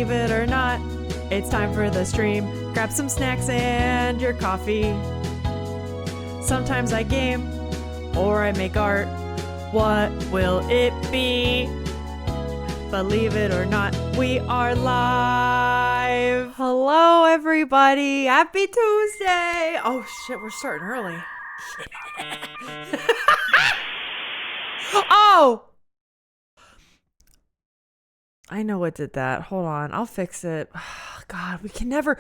Believe it or not, it's time for the stream. Grab some snacks and your coffee. Sometimes I game or I make art. What will it be? Believe it or not, we are live. Hello, everybody. Happy Tuesday. Oh, shit, we're starting early. Oh! I know what did that. Hold on. I'll fix it. God, we can never...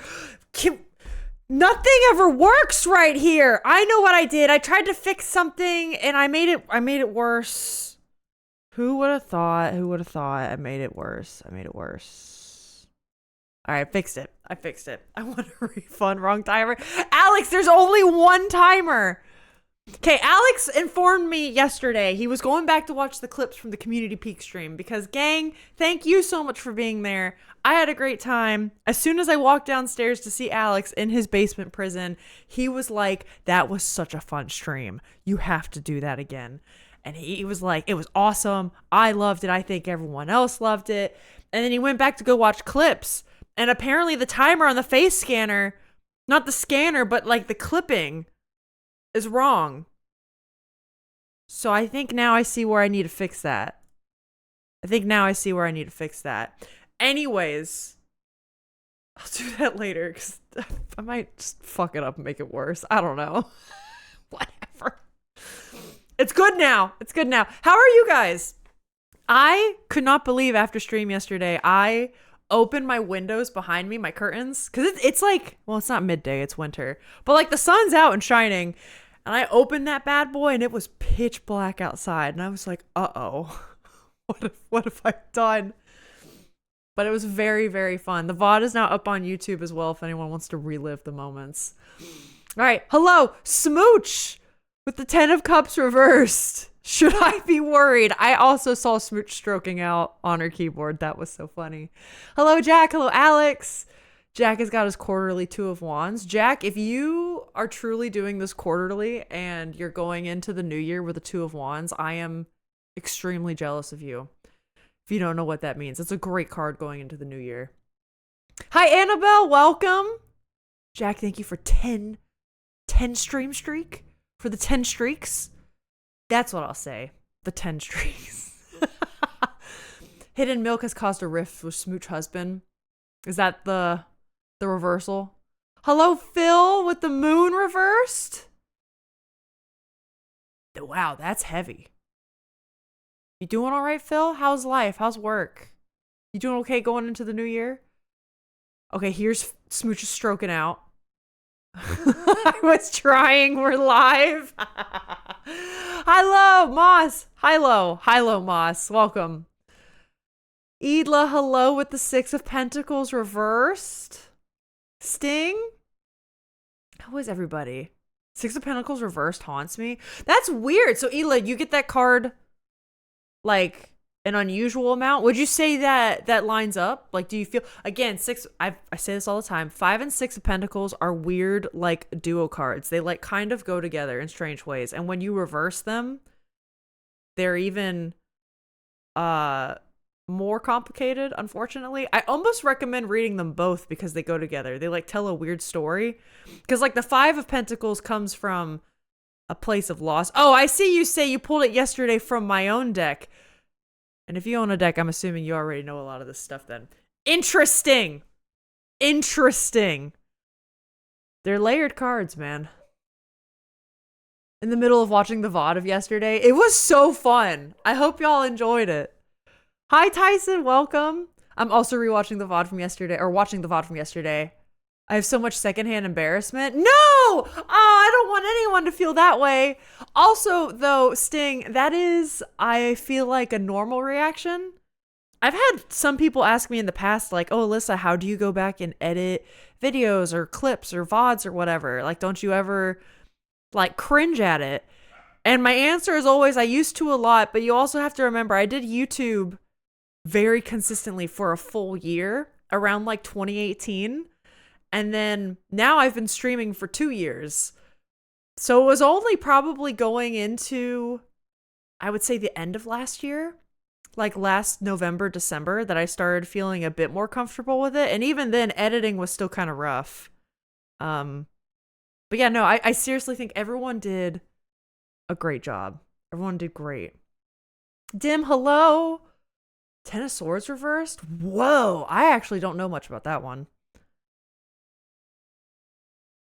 Nothing ever works right here. I know what I did. I tried to fix something and I made it worse. Who would have thought? I made it worse. All right, I fixed it. I want a refund. Wrong timer. Alex, there's only one timer. Okay, Alex informed me yesterday he was going back to watch the clips from the Community Peak stream because, gang, thank you so much for being there. I had a great time. As soon as I walked downstairs to see Alex in his basement prison, he was like, that was such a fun stream. You have to do that again. And he was like, it was awesome. I loved it. I think everyone else loved it. And then he went back to go watch clips. And apparently the timer on the face scanner, not the scanner, but like the clipping, is wrong. So I think now I see where I need to fix that. Anyways, I'll do that later because I might just fuck it up and make it worse. I don't know. Whatever. It's good now. How are you guys? I could not believe after stream yesterday, I opened my windows behind me, my curtains, because it's like, well, it's not midday, it's winter, but like the sun's out and shining, and I opened that bad boy and it was pitch black outside, and I was like, uh-oh, what have I done? But it was very, very fun. The VOD is now up on YouTube as well if anyone wants to relive the moments. All right, hello, Smooch with the 10 of Cups reversed. Should I be worried? I also saw Smooch stroking out on her keyboard. That was so funny. Hello, Jack. Hello, Alex. Jack has got his quarterly Two of Wands. Jack, if you are truly doing this quarterly and you're going into the new year with a Two of Wands, I am extremely jealous of you. If you don't know what that means, it's a great card going into the new year. Hi, Annabelle. Welcome. Jack, thank you for 10 stream streak. For the 10 streaks. That's what I'll say. The 10 streaks. Hidden Milk has caused a rift with Smooch husband. Is that the reversal? Hello, Phil, with the moon reversed. Wow, that's heavy. You doing all right, Phil? How's life? How's work? You doing okay going into the new year? Okay, here's Smooch stroking out. I was trying. We're live. Hello, Moss. Hello, Moss. Welcome. Edla, hello with the 6 of Pentacles reversed. Sting. How is everybody? 6 of Pentacles reversed haunts me. That's weird. So, Edla, you get that card like an unusual amount. Would you say that lines up? Like, do you feel, again, I say this all the time, 5 and 6 of Pentacles are weird, like duo cards. They like kind of go together in strange ways. And when you reverse them, they're even more complicated, unfortunately. I almost recommend reading them both because they go together. They like tell a weird story. Because like the 5 of Pentacles comes from a place of loss. Oh, I see you say you pulled it yesterday from my own deck. And if you own a deck, I'm assuming you already know a lot of this stuff then. Interesting. They're layered cards, man. In the middle of watching the VOD of yesterday. It was so fun. I hope y'all enjoyed it. Hi, Tyson. Welcome. I'm also rewatching the VOD from yesterday, or watching the VOD from yesterday. I have so much secondhand embarrassment. No! Oh, I don't want anyone to feel that way. Also, though, Sting, that is, I feel like a normal reaction. I've had some people ask me in the past, like, oh, Alyssa, how do you go back and edit videos or clips or VODs or whatever? Like, don't you ever, like, cringe at it? And my answer is always, I used to a lot, but you also have to remember, I did YouTube very consistently for a full year, around, like, 2018. And then now I've been streaming for 2 years. So it was only probably going into, I would say, the end of last year like last November, December that I started feeling a bit more comfortable with it. And even then, editing was still kind of rough. But yeah, no, I seriously think everyone did a great job. Everyone did great. Dim, hello. Ten of Swords reversed? Whoa, I actually don't know much about that one.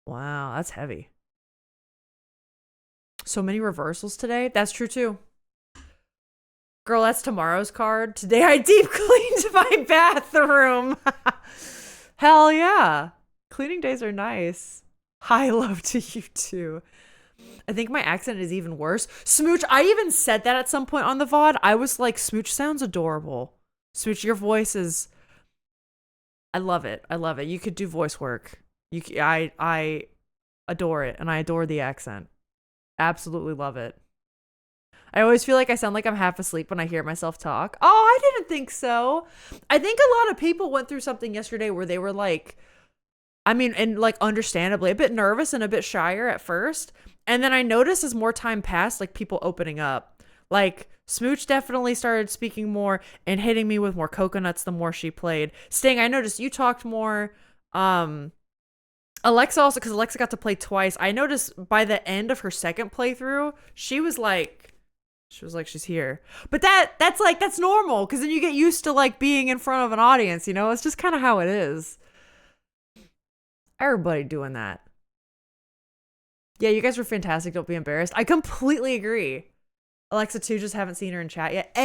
Wow, that's heavy. So many reversals today. That's true too. Girl, that's tomorrow's card. Today I deep cleaned my bathroom. Hell yeah. Cleaning days are nice. Hi, love to you too. I think my accent is even worse. Smooch, I even said that at some point on the VOD. I was like, Smooch sounds adorable. Smooch, your voice is... I love it. I love it. You could do voice work. I adore it, and I adore the accent. Absolutely love it. I always feel like I sound like I'm half asleep when I hear myself talk. Oh, I didn't think so. I think a lot of people went through something yesterday where they were like, I mean, and like understandably a bit nervous and a bit shyer at first. And then I noticed as more time passed, like people opening up. Like Smooch definitely started speaking more and hitting me with more coconuts the more she played. Sting, I noticed you talked more. Alexa also, because Alexa got to play twice. I noticed by the end of her second playthrough, she was like, she's here. But that's normal, because then you get used to like being in front of an audience, you know? It's just kind of how it is. Everybody doing that. Yeah, you guys were fantastic. Don't be embarrassed. I completely agree. Alexa too, just haven't seen her in chat yet.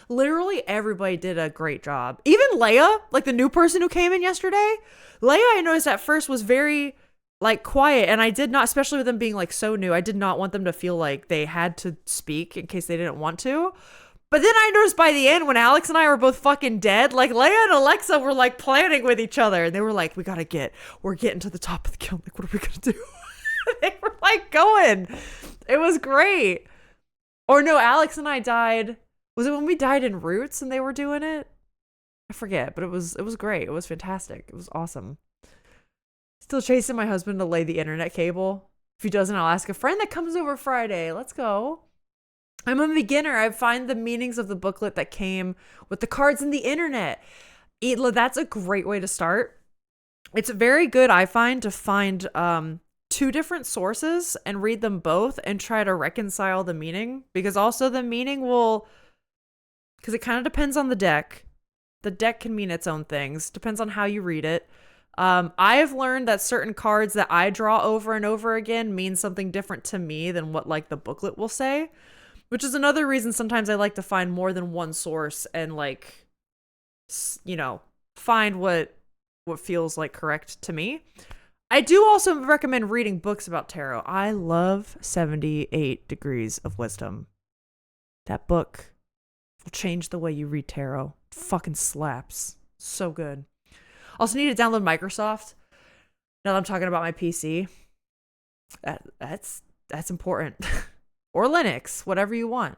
Literally everybody did a great job. Even Leia, like the new person who came in yesterday. Leia, I noticed at first was very like quiet, and I did not, especially with them being like so new, I did not want them to feel like they had to speak in case they didn't want to. But then I noticed by the end when Alex and I were both fucking dead, like Leia and Alexa were like planning with each other, and they were like, we're getting to the top of the kill. Like, what are we gonna do? They were like going. It was great. Or no, Alex and I died. Was it when we died in Roots and they were doing it? I forget, but it was great. It was fantastic. It was awesome. Still chasing my husband to lay the internet cable. If he doesn't, I'll ask a friend that comes over Friday. Let's go. I'm a beginner. I find the meanings of the booklet that came with the cards and the internet. That's a great way to start. It's very good, I find, to find two different sources and read them both and try to reconcile the meaning, because also the meaning will, because it kind of depends on the deck. The deck can mean its own things. Depends on how you read it. I have learned that certain cards that I draw over and over again mean something different to me than what like the booklet will say, which is another reason sometimes I like to find more than one source and like, you know, find what feels like correct to me. I do also recommend reading books about tarot. I love 78 Degrees of Wisdom. That book will change the way you read tarot. It fucking slaps. So good. Also need to download Microsoft. Now that I'm talking about my PC. That's important. Or Linux, whatever you want.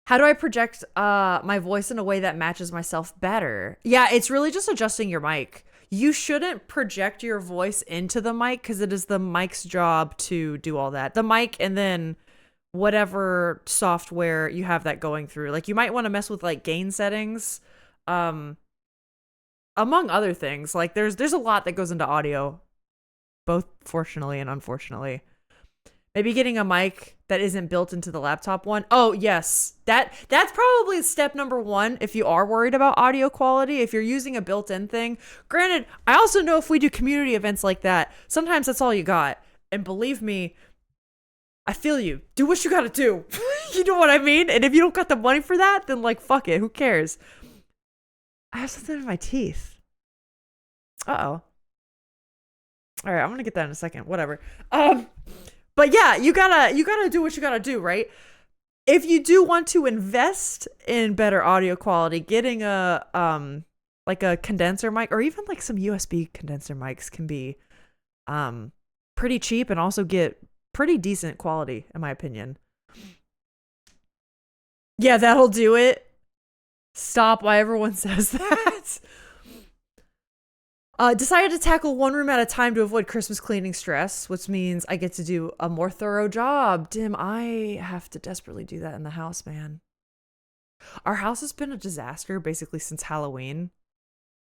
How do I project my voice in a way that matches myself better? Yeah, it's really just adjusting your mic. You shouldn't project your voice into the mic because it is the mic's job to do all that. The mic and then whatever software you have that going through. Like you might want to mess with like gain settings, among other things. Like there's a lot that goes into audio, both fortunately and unfortunately. Maybe getting a mic that isn't built into the laptop one. Oh, yes. That's probably step number one if you are worried about audio quality, if you're using a built-in thing. Granted, I also know if we do community events like that, sometimes that's all you got. And believe me, I feel you. Do what you gotta do. You know what I mean? And if you don't got the money for that, then like, fuck it. Who cares? I have something in my teeth. Uh-oh. All right, I'm gonna get that in a second. Whatever. But yeah, you gotta do what you gotta do, right? If you do want to invest in better audio quality, getting a like a condenser mic or even like some USB condenser mics can be pretty cheap and also get pretty decent quality, in my opinion. Yeah, that'll do it. Stop why everyone says that. Decided to tackle one room at a time to avoid Christmas cleaning stress, which means I get to do a more thorough job. Dim, I have to desperately do that in the house, man. Our house has been a disaster basically since Halloween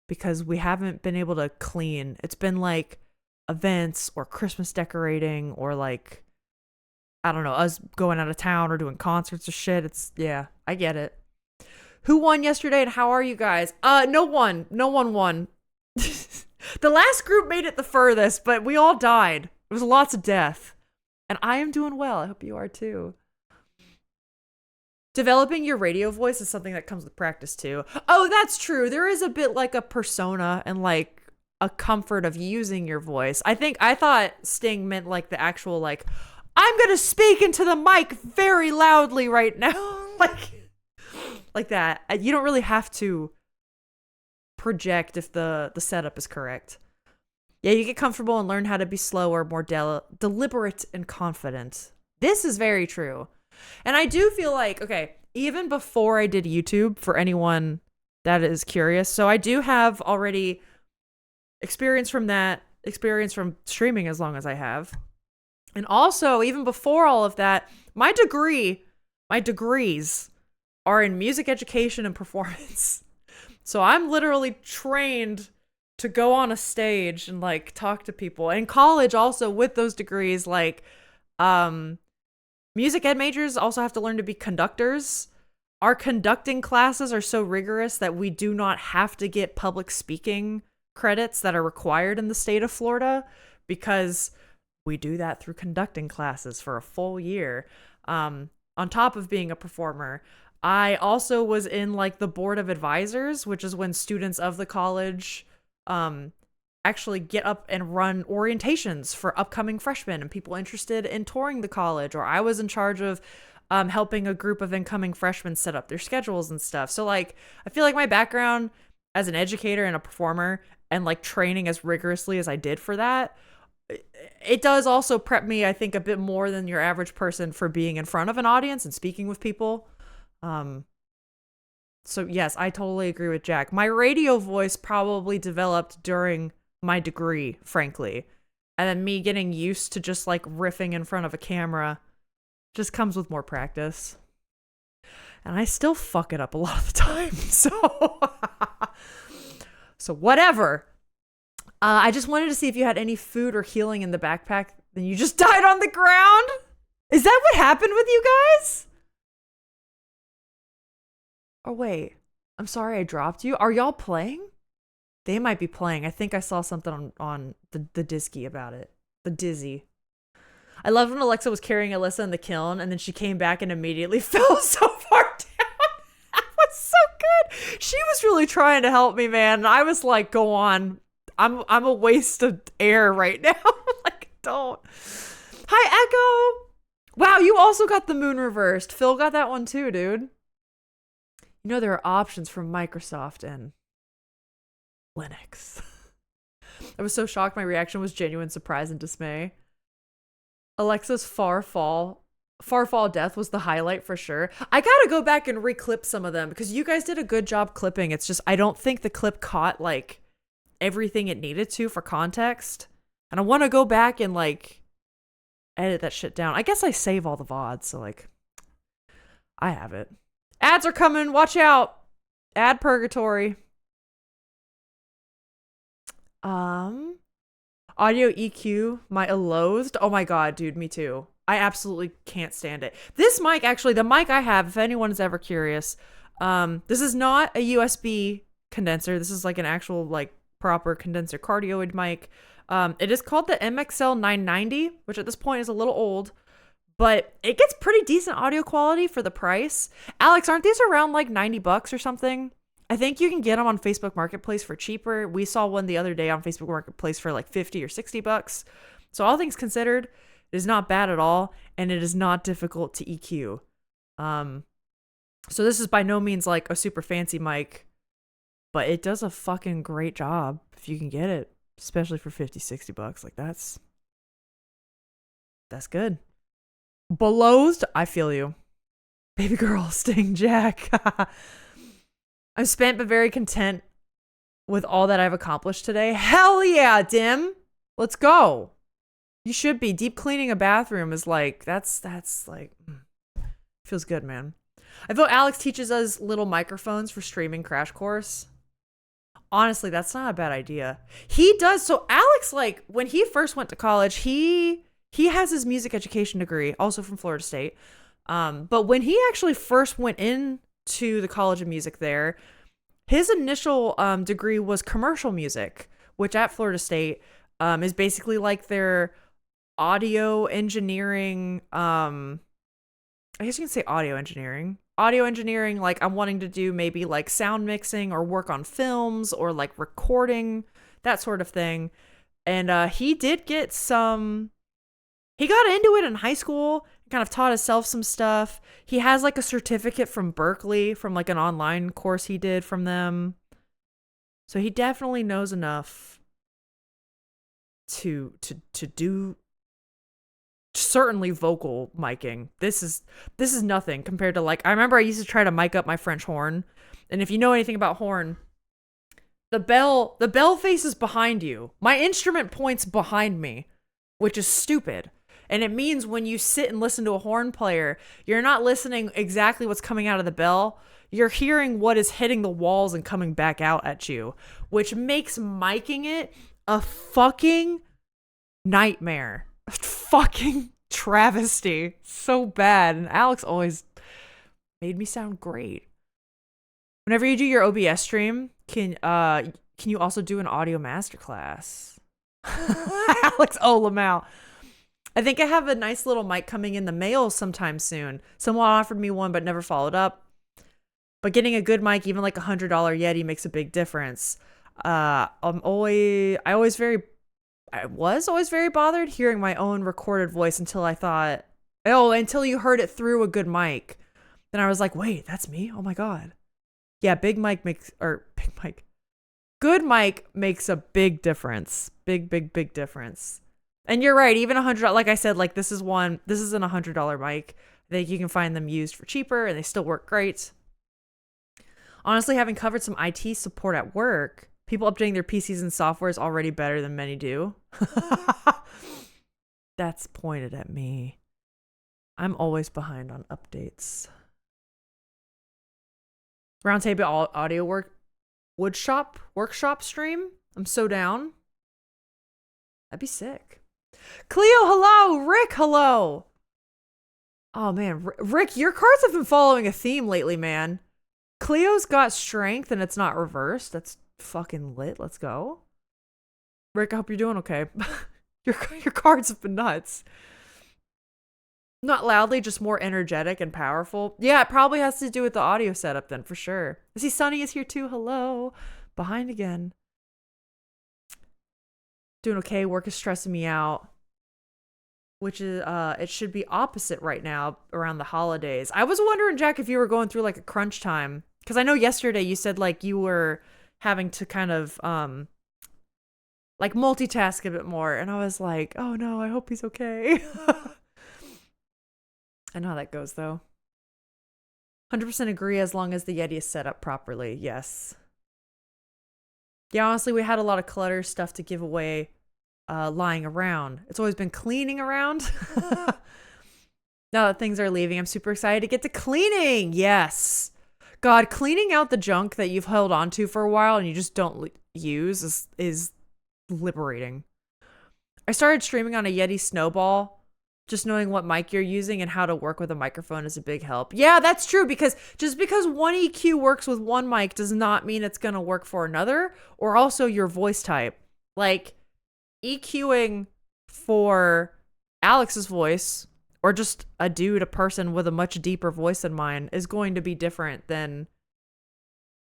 because we haven't been able to clean. It's been like events or Christmas decorating or like, I don't know, us going out of town or doing concerts or shit. Yeah, I get it. Who won yesterday and how are you guys? No one. No one won. The last group made it the furthest, but we all died. It was lots of death. And I am doing well. I hope you are too. Developing your radio voice is something that comes with practice too. Oh, that's true. There is a bit like a persona and like a comfort of using your voice. I thought Sting meant like the actual like, I'm going to speak into the mic very loudly right now. like that. You don't really have to project if the setup is correct. Yeah, you get comfortable and learn how to be slower, more deliberate and confident. This is very true. And I do feel like, okay, even before I did YouTube, for anyone that is curious, so I do have already experience from that, experience from streaming as long as I have. And also, even before all of that, my degrees are in music education and performance. So I'm literally trained to go on a stage and like talk to people. In college also with those degrees, like music ed majors also have to learn to be conductors. Our conducting classes are so rigorous that we do not have to get public speaking credits that are required in the state of Florida because we do that through conducting classes for a full year. On top of being a performer, I also was in like the board of advisors, which is when students of the college actually get up and run orientations for upcoming freshmen and people interested in touring the college. Or I was in charge of helping a group of incoming freshmen set up their schedules and stuff. So like, I feel like my background as an educator and a performer and like training as rigorously as I did for that, it does also prep me, I think, a bit more than your average person for being in front of an audience and speaking with people. So yes, I totally agree with Jack. My radio voice probably developed during my degree, frankly. And then me getting used to just like riffing in front of a camera just comes with more practice. And I still fuck it up a lot of the time. So whatever. I just wanted to see if you had any food or healing in the backpack. Then you just died on the ground? Is that what happened with you guys? Oh, wait. I'm sorry I dropped you. Are y'all playing? They might be playing. I think I saw something on the Disky about it. The Dizzy. I loved when Alexa was carrying Alyssa in the kiln and then she came back and immediately fell so far down. That was so good. She was really trying to help me, man. And I was like, go on. I'm a waste of air right now. Like, don't. Hi, Echo. Wow, you also got the moon reversed. Phil got that one too, dude. You know, there are options from Microsoft and Linux. I was so shocked. My reaction was genuine surprise and dismay. Alexa's far fall death was the highlight for sure. I gotta go back and reclip some of them because you guys did a good job clipping. It's just, I don't think the clip caught like everything it needed to for context. And I want to go back and like edit that shit down. I guess I save all the VODs, so like I have it. Ads are coming. Watch out. Ad purgatory. Audio EQ, my loathed. Oh my god, dude, me too. I absolutely can't stand it. This mic, actually, the mic I have, if anyone is ever curious, this is not a USB condenser. This is like an actual like proper condenser cardioid mic. It is called the MXL 990, which at this point is a little old, but it gets pretty decent audio quality for the price. Alex, aren't these around like $90 or something? I think you can get them on Facebook Marketplace for cheaper. We saw one the other day on Facebook Marketplace for like $50 or $60. So all things considered, it is not bad at all, and it is not difficult to EQ. So this is by no means like a super fancy mic, but it does a fucking great job if you can get it, especially for $50, $60. Like that's good. Belowed, I feel you. Baby girl, Sting Jack. I'm spent but very content with all that I've accomplished today. Hell yeah, Dim. Let's go. You should be. Deep cleaning a bathroom is like, that's like, feels good, man. I thought Alex teaches us little microphones for streaming Crash Course. Honestly, that's not a bad idea. He does. So Alex, like when he first went to college, he has his music education degree, also from Florida State. But when he actually first went into the College of Music there, his initial degree was commercial music, which at Florida State is basically like their audio engineering. I guess you can say audio engineering. Audio engineering, like I'm wanting to do maybe like sound mixing or work on films or like recording, that sort of thing. And he did get some, he got into it in high school, kind of taught himself some stuff. He has like a certificate from Berkeley from like an online course he did from them. So he definitely knows enough to do certainly vocal miking. This is nothing compared to like, I remember I used to try to mic up my French horn. And if you know anything about horn, the bell faces behind you. My instrument points behind me, which is stupid. And it means when you sit and listen to a horn player, you're not listening exactly what's coming out of the bell. You're hearing what is hitting the walls and coming back out at you, which makes miking it a fucking nightmare. Fucking travesty. So bad. And Alex always made me sound great. Whenever you do your OBS stream, can you also do an audio masterclass? Alex Lamau. I think I have a nice little mic coming in the mail sometime soon. Someone offered me one but never followed up. But getting a good mic, even like $100 Yeti, makes a big difference. I was always very bothered hearing my own recorded voice until until you heard it through a good mic. Then I was like, wait, that's me? Oh my God. Yeah, good mic makes a big difference. Big difference. And you're right, even $100, like I said, like this isn't a $100 mic. I think you can find them used for cheaper and they still work great. Honestly, having covered some IT support at work, people updating their PCs and software is already better than many do. That's pointed at me. I'm always behind on updates. Roundtable audio workshop stream. I'm so down. That'd be sick. Cleo, hello. Rick, hello. Oh man, Rick, your cards have been following a theme lately, man. Cleo's got strength and it's not reversed. That's fucking lit. Let's go. Rick, I hope you're doing okay. Your cards have been nuts. Not loudly, just more energetic and powerful. Yeah, it probably has to do with the audio setup then, for sure. I see Sunny is here too. Hello. Behind again. Doing okay. Work is stressing me out. Which is, it should be opposite right now around the holidays. I was wondering, Jack, if you were going through like a crunch time. Because I know yesterday you said like you were having to kind of, like multitask a bit more. And I was like, oh no, I hope he's okay. I know how that goes though. 100% agree as long as the Yeti is set up properly. Yes. Yeah, honestly, we had a lot of clutter stuff to give away lying around. It's always been cleaning around. Now that things are leaving, I'm super excited to get to cleaning. Yes. God, cleaning out the junk that you've held onto for a while and you just don't use is liberating. I started streaming on a Yeti Snowball. Just knowing what mic you're using and how to work with a microphone is a big help. Yeah, that's true, because just because one EQ works with one mic does not mean it's going to work for another, or also your voice type. Like EQing for Alex's voice, or just a person with a much deeper voice than mine, is going to be different than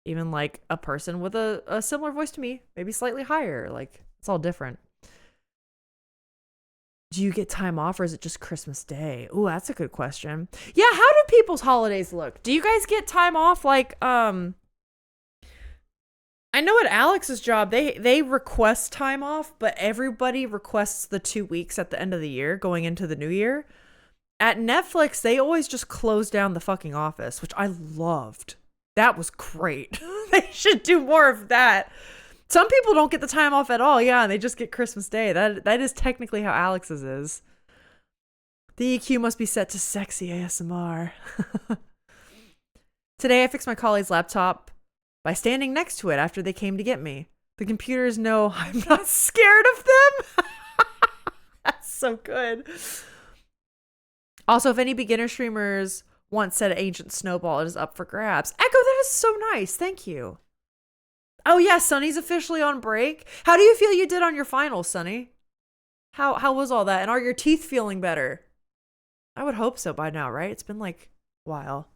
even like a person with a similar voice to me, maybe slightly higher. Like it's all different. Do you get time off or is it just Christmas Day? Ooh, that's a good question. Yeah, how do people's holidays look? Do you guys get time off? Like, I know at Alex's job, they request time off, but everybody requests the 2 weeks at the end of the year going into the new year. At Netflix, they always just close down the fucking office, which I loved. That was great. They should do more of that. Some people don't get the time off at all, yeah, and they just get Christmas Day. That is technically how Alex's is. The EQ must be set to sexy ASMR. Today I fixed my colleague's laptop by standing next to it after they came to get me. The computers know I'm not scared of them. That's so good. Also, if any beginner streamers want said ancient snowball, it is up for grabs. Echo, that is so nice. Thank you. Oh yeah, Sunny's officially on break. How do you feel you did on your finals, Sunny? How was all that? And are your teeth feeling better? I would hope so by now, right? It's been like a while.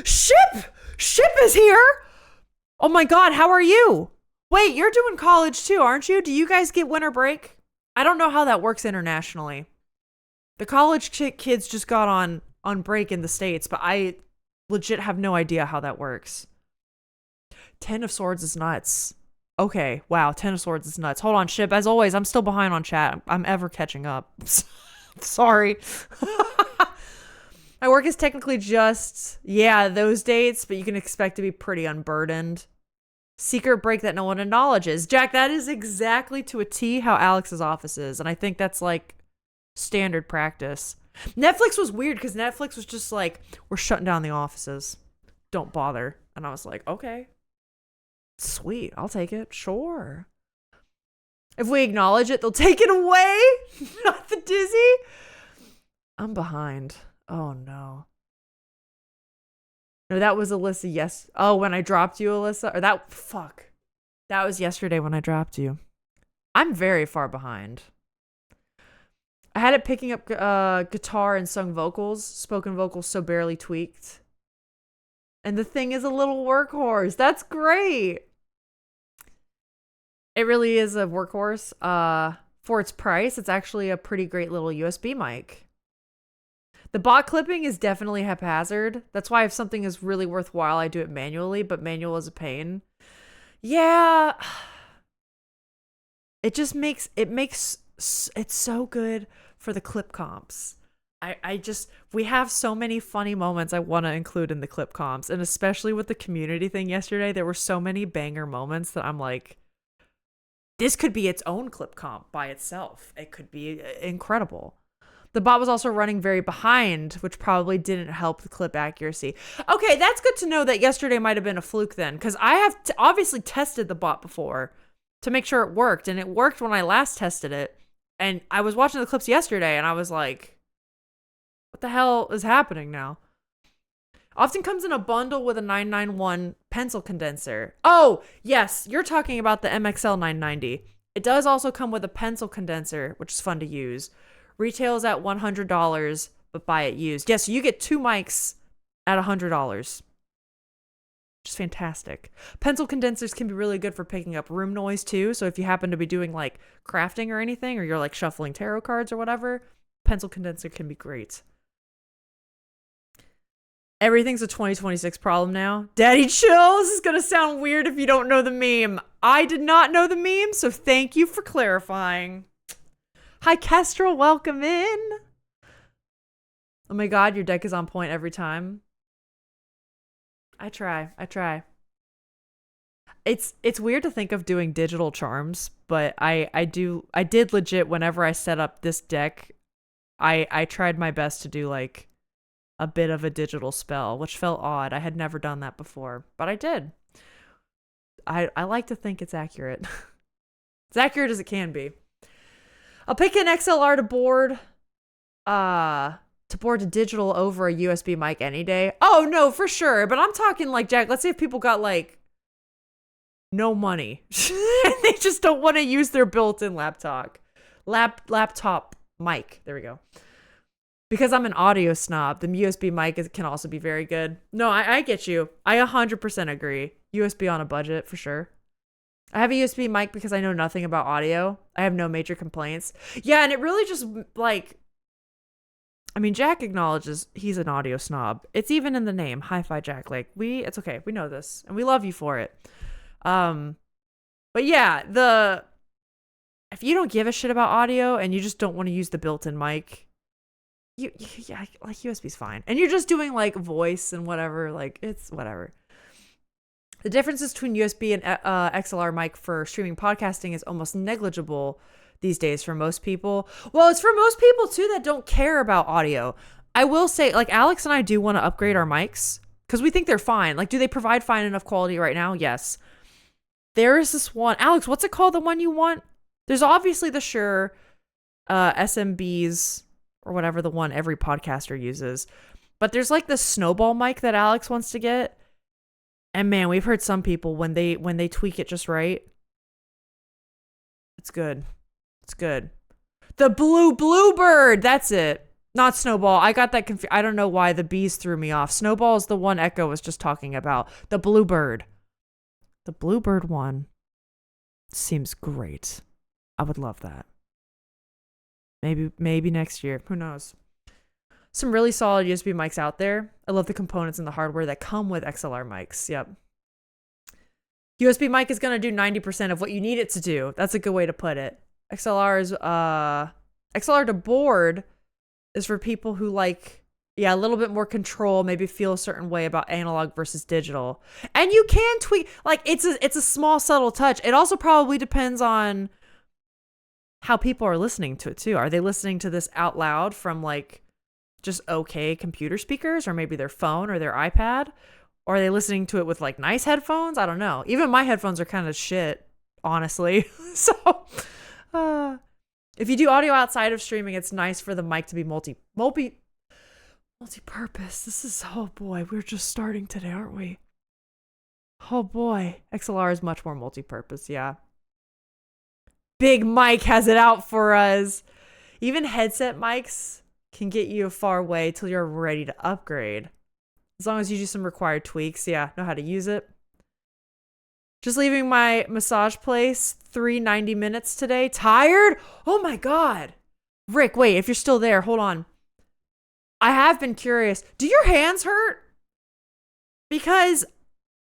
Ship is here. Oh my God, how are you? Wait, you're doing college too, aren't you? Do you guys get winter break? I don't know how that works internationally. The college kids just got on break in the States, but I legit have no idea how that works. 10 of Swords is nuts. Okay, wow, 10 of Swords is nuts. Hold on, Ship. As always, I'm still behind on chat. I'm ever catching up. Sorry. My work is technically just, those dates, but you can expect to be pretty unburdened. Secret break that no one acknowledges. Jack, that is exactly to a T how Alex's office is, and I think that's like standard practice. Netflix was weird because Netflix was just like, we're shutting down the offices. Don't bother. And I was like, okay. Sweet. I'll take it. Sure. If we acknowledge it, they'll take it away. Not the dizzy. I'm behind. Oh no. No, that was Alyssa. Yes. Oh, when I dropped you, Alyssa. Or that was yesterday when I dropped you. I'm very far behind. I had it picking up guitar and sung vocals, spoken vocals so barely tweaked. And the thing is a little workhorse. That's great. It really is a workhorse. For its price, it's actually a pretty great little USB mic. The bot clipping is definitely haphazard. That's why if something is really worthwhile, I do it manually, but manual is a pain. Yeah. It makes it's so good for the clip comps. We have so many funny moments I want to include in the clip comps, and especially with the community thing yesterday, there were so many banger moments that I'm like, this could be its own clip comp by itself. It could be incredible. The bot was also running very behind, which probably didn't help the clip accuracy. Okay, that's good to know that yesterday might have been a fluke then, because I have obviously tested the bot before to make sure it worked, and it worked when I last tested it. And I was watching the clips yesterday, and I was like, what the hell is happening now? Often comes in a bundle with a 991 pencil condenser. Oh, yes, you're talking about the MXL 990. It does also come with a pencil condenser, which is fun to use. Retails at $100, but buy it used. Yes, so you get 2 mics at $100. Which is fantastic. Pencil condensers can be really good for picking up room noise too. So if you happen to be doing like crafting or anything, or you're like shuffling tarot cards or whatever, pencil condenser can be great. Everything's a 2026 problem now. Daddy chill. This is going to sound weird if you don't know the meme. I did not know the meme, so thank you for clarifying. Hi, Kestrel. Welcome in. Oh my God, your deck is on point every time. I try. It's weird to think of doing digital charms, but I did legit whenever I set up this deck, I tried my best to do like a bit of a digital spell, which felt odd. I had never done that before, but I did. I like to think it's accurate. As accurate as it can be. I'll pick an XLR to board to digital over a USB mic any day. Oh no, for sure. But I'm talking like, Jack, let's say if people got like no money and they just don't want to use their built-in laptop mic. There we go. Because I'm an audio snob, the USB mic can also be very good. No, I get you. I 100% agree. USB on a budget, for sure. I have a USB mic because I know nothing about audio. I have no major complaints. Yeah, and it really just, like... I mean, Jack acknowledges he's an audio snob. It's even in the name, Hi-Fi Jack. Like, it's okay. We know this, and we love you for it. But yeah, if you don't give a shit about audio and you just don't want to use the built-in mic... Yeah, like USB's fine. And you're just doing like voice and whatever, like it's whatever. The differences between USB and XLR mic for streaming podcasting is almost negligible these days for most people. Well, it's for most people too that don't care about audio. I will say, like Alex and I do want to upgrade our mics because we think they're fine. Like, do they provide fine enough quality right now? Yes. There is this one. Alex, what's it called? The one you want? There's obviously the Shure SMBs or whatever, the one every podcaster uses. But there's like this snowball mic that Alex wants to get. And man, we've heard some people when they tweak it just right. It's good. It's good. The bluebird. That's it. Not Snowball. I got that confused. I don't know why the bees threw me off. Snowball is the one Echo was just talking about. The bluebird. The bluebird one seems great. I would love that. Maybe next year. Who knows? Some really solid USB mics out there. I love the components and the hardware that come with XLR mics. Yep. USB mic is going to do 90% of what you need it to do. That's a good way to put it. XLR to board is for people who like, a little bit more control, maybe feel a certain way about analog versus digital. And you can tweak, like it's a small subtle touch. It also probably depends on how people are listening to it too. Are they listening to this out loud from like just okay computer speakers, or maybe their phone or their iPad? Or are they listening to it with like nice headphones? I don't know. Even my headphones are kind of shit, honestly. So if you do audio outside of streaming, it's nice for the mic to be multi-purpose. This is, oh boy, we're just starting today, aren't we? Oh boy. XLR is much more multi-purpose, yeah. Big Mike has it out for us. Even headset mics can get you a far way till you're ready to upgrade. As long as you do some required tweaks, know how to use it. Just leaving my massage place, 390 minutes today. Tired? Oh my God. Rick, wait, if you're still there, hold on. I have been curious. Do your hands hurt? Because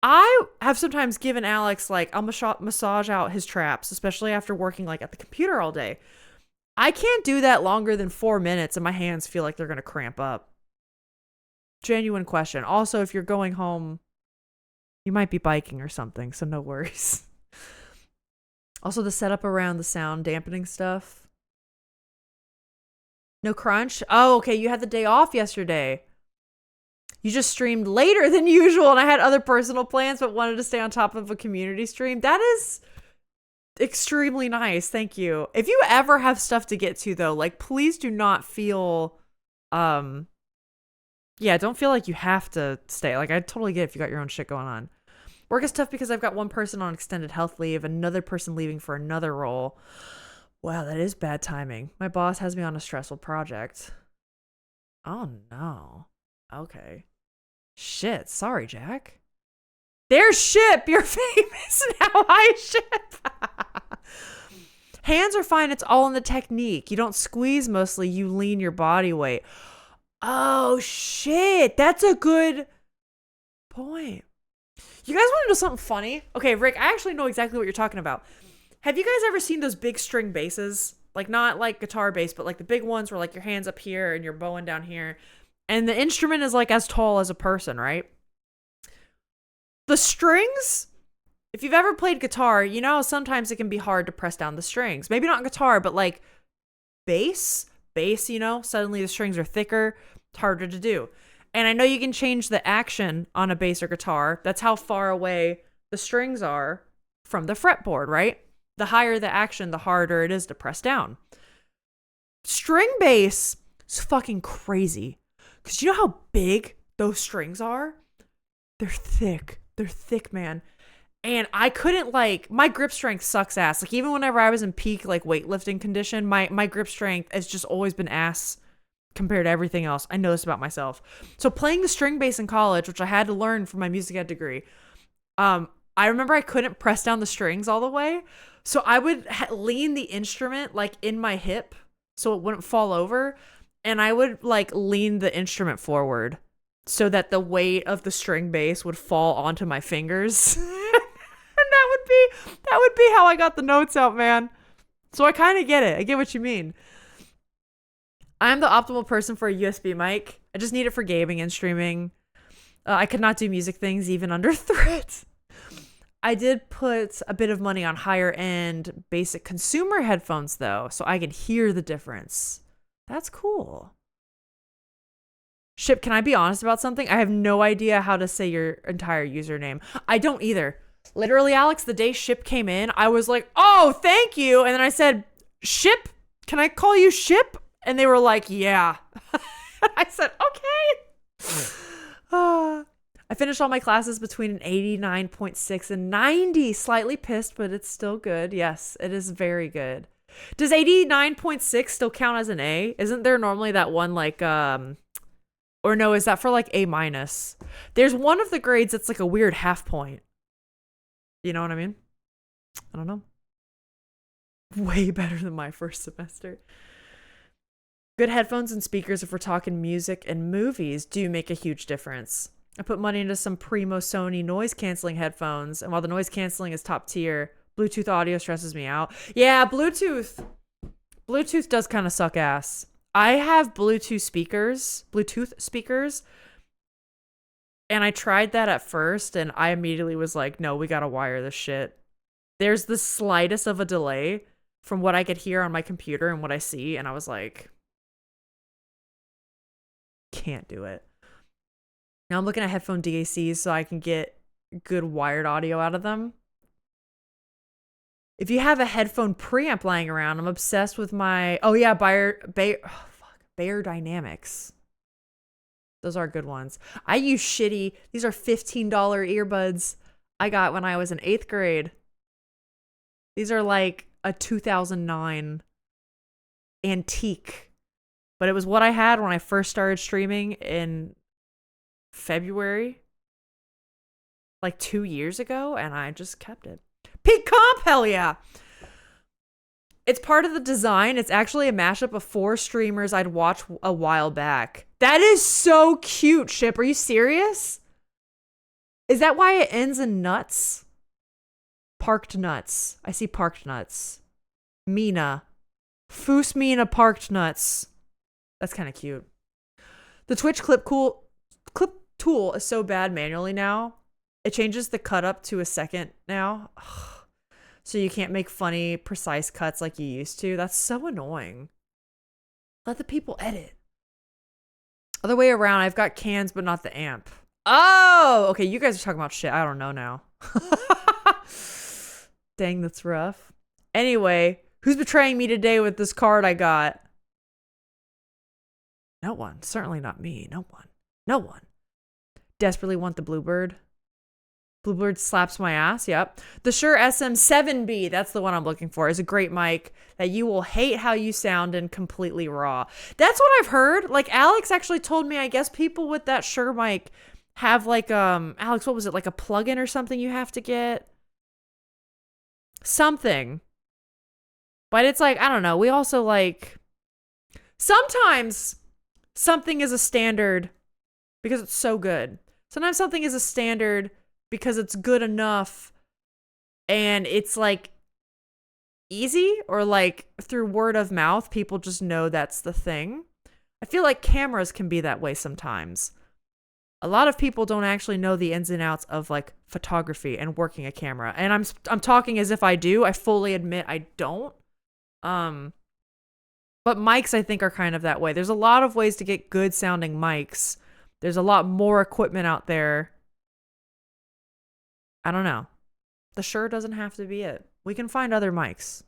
I have sometimes given Alex, like, I'll massage out his traps, especially after working, like, at the computer all day. I can't do that longer than 4 minutes, and my hands feel like they're going to cramp up. Genuine question. Also, if you're going home, you might be biking or something, so no worries. Also, the setup around the sound dampening stuff. No crunch? Oh, okay, you had the day off yesterday. You just streamed later than usual, and I had other personal plans, but wanted to stay on top of a community stream. That is extremely nice. Thank you. If you ever have stuff to get to, though, like, please do not feel, don't feel like you have to stay. Like, I totally get it if you got your own shit going on. Work is tough because I've got one person on extended health leave, another person leaving for another role. Wow, that is bad timing. My boss has me on a stressful project. Oh, no. Okay. Shit. Sorry, Jack. There's Ship. You're famous now. Hi, Ship. Hands are fine. It's all in the technique. You don't squeeze mostly. You lean your body weight. Oh, shit. That's a good point. You guys want to know something funny? Okay, Rick, I actually know exactly what you're talking about. Have you guys ever seen those big string basses? Like, not like guitar bass, but like the big ones where like your hand's up here and you're bowing down here. And the instrument is like as tall as a person, right? The strings, if you've ever played guitar, you know sometimes it can be hard to press down the strings. Maybe not guitar, but like bass, suddenly the strings are thicker. It's harder to do. And I know you can change the action on a bass or guitar. That's how far away the strings are from the fretboard, right? The higher the action, the harder it is to press down. String bass is fucking crazy. Because you know how big those strings are? They're thick. They're thick, man. And I couldn't, like, my grip strength sucks ass. Like, even whenever I was in peak, like, weightlifting condition, my grip strength has just always been ass compared to everything else. I know this about myself. So playing the string bass in college, which I had to learn for my music ed degree, I remember I couldn't press down the strings all the way. So I would lean the instrument like in my hip so it wouldn't fall over. And I would like lean the instrument forward so that the weight of the string bass would fall onto my fingers. And that would be how I got the notes out, man. So I kind of get it. I get what you mean. I'm the optimal person for a USB mic. I just need it for gaming and streaming. I could not do music things even under threat. I did put a bit of money on higher end basic consumer headphones though, so I can hear the difference. That's cool. Ship, can I be honest about something? I have no idea how to say your entire username. I don't either. Literally, Alex, the day Ship came in, I was like, oh, thank you. And then I said, Ship, can I call you Ship? And they were like, yeah. I said, okay. I finished all my classes between an 89.6 and 90. Slightly pissed, but it's still good. Yes, it is very good. Does 89.6 still count as an A? Isn't there normally that one like, or no, is that for like A minus? There's one of the grades that's like a weird half point. You know what I mean? I don't know. Way better than my first semester. Good headphones and speakers, if we're talking music and movies, do make a huge difference. I put money into some primo Sony noise canceling headphones, and while the noise canceling is top tier, Bluetooth audio stresses me out. Yeah, Bluetooth does kind of suck ass. I have Bluetooth speakers, and I tried that at first, and I immediately was like, no, we gotta wire this shit. There's the slightest of a delay from what I could hear on my computer and what I see, and I was like, can't do it. Now I'm looking at headphone DACs so I can get good wired audio out of them. If you have a headphone preamp lying around, I'm obsessed with my Bayer Dynamics. Those are good ones. I use shitty. These are $15 earbuds I got when I was in 8th grade. These are like a 2009 antique. But it was what I had when I first started streaming in February, like 2 years ago, and I just kept it. Peak comp, hell yeah. It's part of the design. It's actually a mashup of 4 streamers I'd watched a while back. That is so cute, Ship. Are you serious? Is that why it ends in nuts? Parked nuts. I see parked nuts. Mina. Foos Mina parked nuts. That's kind of cute. The Twitch clip tool is so bad manually now. It changes the cut up to a second now. Ugh. So you can't make funny, precise cuts like you used to. That's so annoying. Let the people edit. Other way around, I've got cans, but not the amp. Oh, okay. You guys are talking about shit. I don't know now. Dang, that's rough. Anyway, who's betraying me today with this card I got? No one. Certainly not me. No one. No one. Desperately want the Bluebird. Bluebird slaps my ass. Yep. The Shure SM7B, that's the one I'm looking for, is a great mic that you will hate how you sound in completely raw. That's what I've heard. Like Alex actually told me, I guess people with that Shure mic have like, Alex, what was it? Like a plugin or something you have to get? Something. But it's like, I don't know. We also like, sometimes something is a standard because it's so good. Sometimes something is a standard because it's good enough and it's like easy, or like through word of mouth, people just know that's the thing. I feel like cameras can be that way sometimes. A lot of people don't actually know the ins and outs of like photography and working a camera. And I'm talking as if I do. I fully admit I don't. But mics, I think, are kind of that way. There's a lot of ways to get good sounding mics. There's a lot more equipment out there. I don't know. The Shure doesn't have to be it. We can find other mics.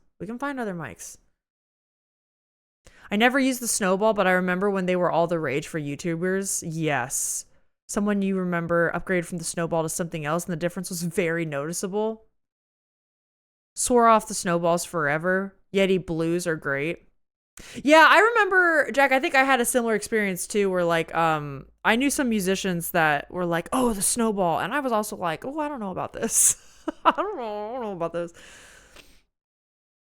I never used the Snowball, but I remember when they were all the rage for YouTubers. Yes. Someone you remember upgraded from the Snowball to something else, and the difference was very noticeable. Swore off the Snowballs forever. Yeti Blues are great. Yeah, I remember, Jack, I think I had a similar experience too, where like, I knew some musicians that were like, oh, the Snowball. And I was also like, oh, I don't know about this. I don't know about this.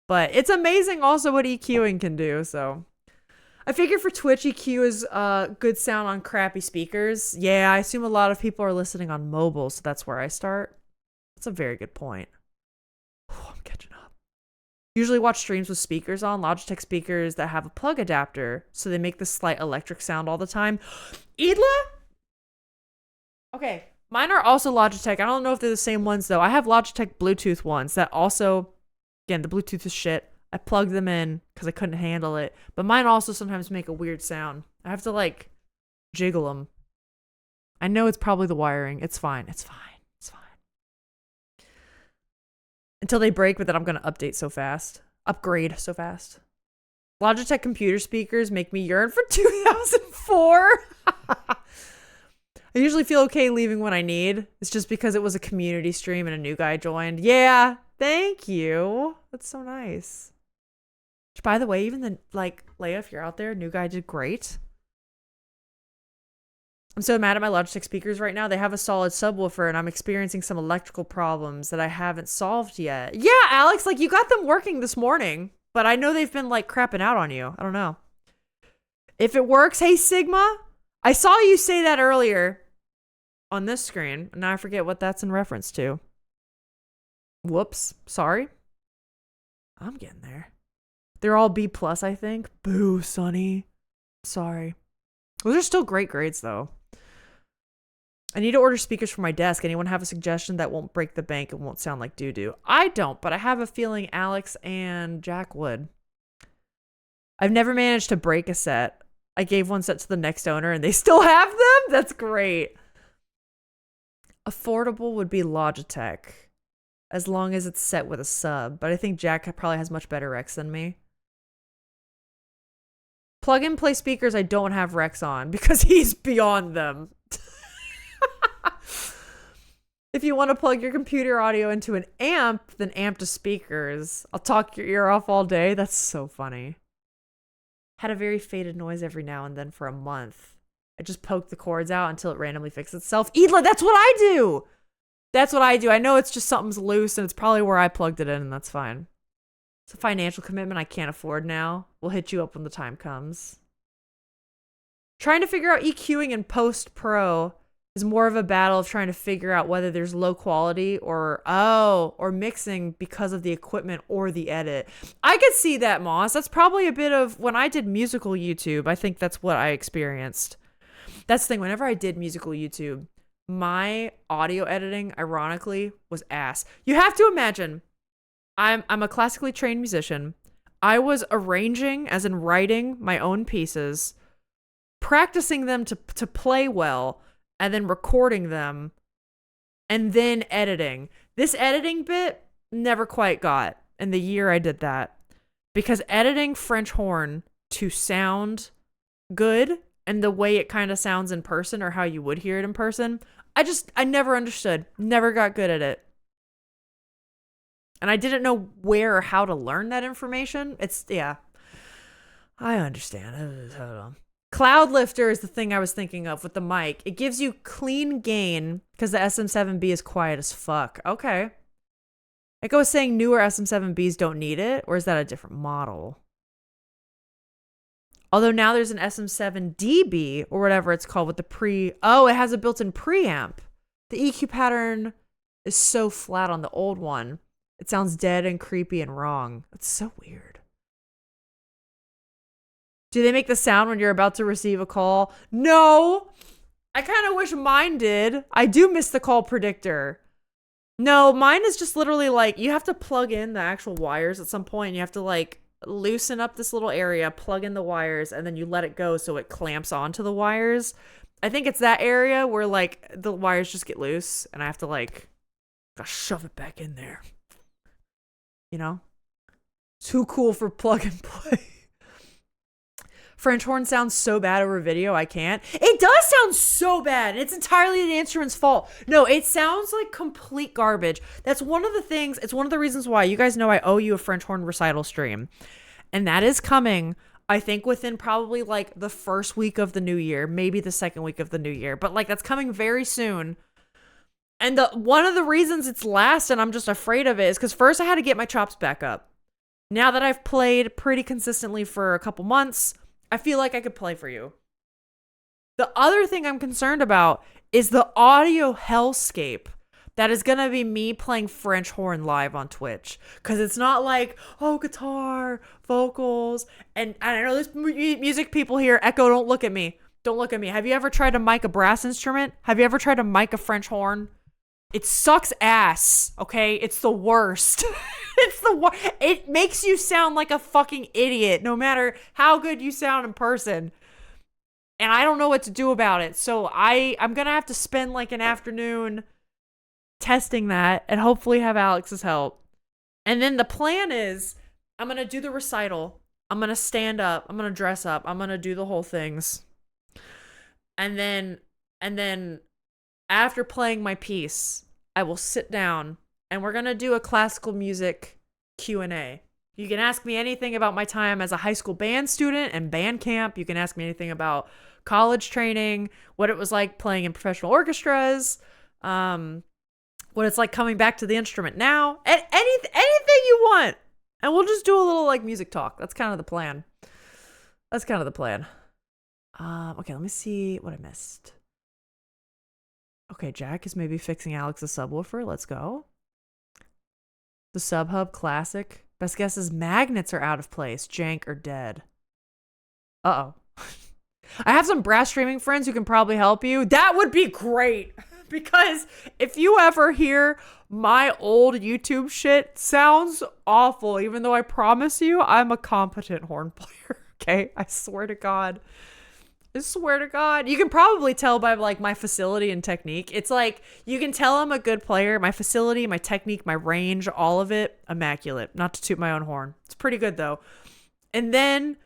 But it's amazing also what EQing can do. So I figure for Twitch, EQ is good sound on crappy speakers. Yeah, I assume a lot of people are listening on mobile, so that's where I start. That's a very good point. Oh, I'm catching up. Usually watch streams with speakers on, Logitech speakers that have a plug adapter, so they make this slight electric sound all the time. Idla? Okay, mine are also Logitech. I don't know if they're the same ones though. I have Logitech Bluetooth ones that also, again, the Bluetooth is shit. I plugged them in because I couldn't handle it. But mine also sometimes make a weird sound. I have to like Jiggle them. I know it's probably the wiring. It's fine. It's fine. It's fine. Until they break, but then I'm going to update so fast. Upgrade so fast. Logitech computer speakers make me yearn for 2004. I usually feel okay leaving when I need. It's just because it was a community stream and a new guy joined. Yeah, thank you. That's so nice. Which, by the way, even the, like, Leia, if you're out there, new guy did great. I'm so mad at my Logitech speakers right now. They have a solid subwoofer and I'm experiencing some electrical problems that I haven't solved yet. Yeah, Alex, like, you got them working this morning, but I know they've been, like, crapping out on you. I don't know. If it works, hey, Sigma, I saw you say that earlier on this screen. Now I forget what that's in reference to. Whoops. Sorry. I'm getting there. They're all B+, I think. Boo, Sonny. Sorry. Those are still great grades, though. I need to order speakers for my desk. Anyone have a suggestion that won't break the bank and won't sound like doo-doo? I don't, but I have a feeling Alex and Jack would. I've never managed to break a set. I gave one set to the next owner and they still have them? That's great. Affordable would be Logitech, as long as it's set with a sub, but I think Jack probably has much better Rex than me. Plug and play speakers I don't have Rex on because he's beyond them. If you want to plug your computer audio into an amp, then amp to speakers. I'll talk your ear off all day. That's so funny. Had a very faded noise every now and then for a month. I just poked the cords out until it randomly fixed itself. Edla, that's what I do. That's what I do. I know it's just something's loose and it's probably where I plugged it in and that's fine. It's a financial commitment I can't afford now. We'll hit you up when the time comes. Trying to figure out EQing in post-pro is more of a battle of trying to figure out whether there's low quality or mixing because of the equipment or the edit. I could see that, Moss. That's probably a bit of when I did musical YouTube. I think that's what I experienced. That's the thing. Whenever I did musical YouTube, my audio editing, ironically, was ass. You have to imagine, I'm a classically trained musician. I was arranging, as in writing my own pieces, practicing them to play well, and then recording them, and then editing. This editing bit never quite got in the year I did that. Because editing French horn to sound good, and the way it kind of sounds in person, or how you would hear it in person, I never understood. Never got good at it. And I didn't know where or how to learn that information. Yeah. I understand. Hold on. Cloud Lifter is the thing I was thinking of with the mic. It gives you clean gain because the SM7B is quiet as fuck. Okay. Like I was saying, newer SM7Bs don't need it, or is that a different model? Although now there's an SM7DB or whatever it's called with the it has a built-in preamp. The EQ pattern is so flat on the old one. It sounds dead and creepy and wrong. That's so weird. Do they make the sound when you're about to receive a call? No. I kind of wish mine did. I do miss the call predictor. No, mine is just literally like, you have to plug in the actual wires at some point. You have to like loosen up this little area, plug in the wires, and then you let it go so it clamps onto the wires. I think it's that area where like the wires just get loose and I have to like shove it back in there. You know? Too cool for plug and play. French horn sounds so bad over video, I can't. It does sound so bad. It's entirely the instrument's fault. No, it sounds like complete garbage. That's one of the things, it's one of the reasons why you guys know I owe you a French horn recital stream. And that is coming, I think, within probably like the first week of the new year, maybe the second week of the new year. But like that's coming very soon. And one of the reasons it's last and I'm just afraid of it is because first I had to get my chops back up. Now that I've played pretty consistently for a couple months, I feel like I could play for you. The other thing I'm concerned about is the audio hellscape that is going to be me playing French horn live on Twitch. Because it's not like, oh, guitar, vocals. And I know there's music people here. Echo, don't look at me. Don't look at me. Have you ever tried to mic a brass instrument? Have you ever tried to mic a French horn? It sucks ass, okay? It's the worst. It's the worst. It makes you sound like a fucking idiot no matter how good you sound in person. and I don't know what to do about it. So I'm going to have to spend like an afternoon testing that and hopefully have Alex's help. And then the plan is I'm going to do the recital. I'm going to stand up. I'm going to dress up. I'm going to do the whole things. And then after playing my piece, I will sit down and we're going to do a classical music Q&A. You can ask me anything about my time as a high school band student and band camp. You can ask me anything about college training, what it was like playing in professional orchestras, what it's like coming back to the instrument now, anything you want. And we'll just do a little like music talk. That's kind of the plan. Okay, let me see what I missed. Okay, Jack is maybe fixing Alex's subwoofer. Let's go. The Subhub Classic. Best guess is magnets are out of place. Jank or dead. Uh-oh. I have some brass streaming friends who can probably help you. That would be great. Because if you ever hear my old YouTube shit, sounds awful. Even though I promise you, I'm a competent horn player. Okay? I swear to God. You can probably tell by like my facility and technique. It's like you can tell I'm a good player. My facility, my technique, my range, all of it immaculate. Not to toot my own horn. It's pretty good though. And then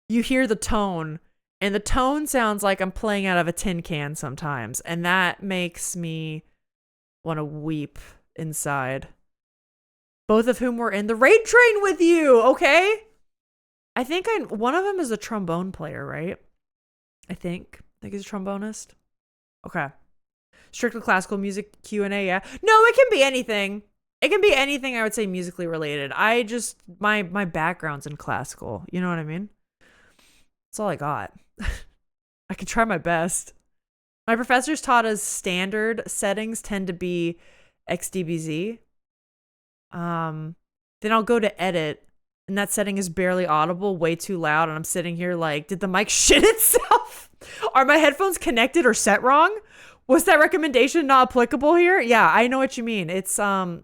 you hear the tone, and the tone sounds like I'm playing out of a tin can sometimes, and that makes me want to weep inside. Both of whom were in the raid train with you, okay? I think one of them is a trombone player, right? I think he's a trombonist. Okay. Strictly classical music Q&A, yeah. No, it can be anything. It can be anything, I would say, musically related. I just, my background's in classical. You know what I mean? That's all I got. I could try my best. My professors taught us standard settings tend to be XDBZ. Then I'll go to edit, and that setting is barely audible, way too loud, and I'm sitting here like, did the mic shit itself? Are my headphones connected or set wrong? Was that recommendation not applicable here? Yeah, I know what you mean. It's, yeah,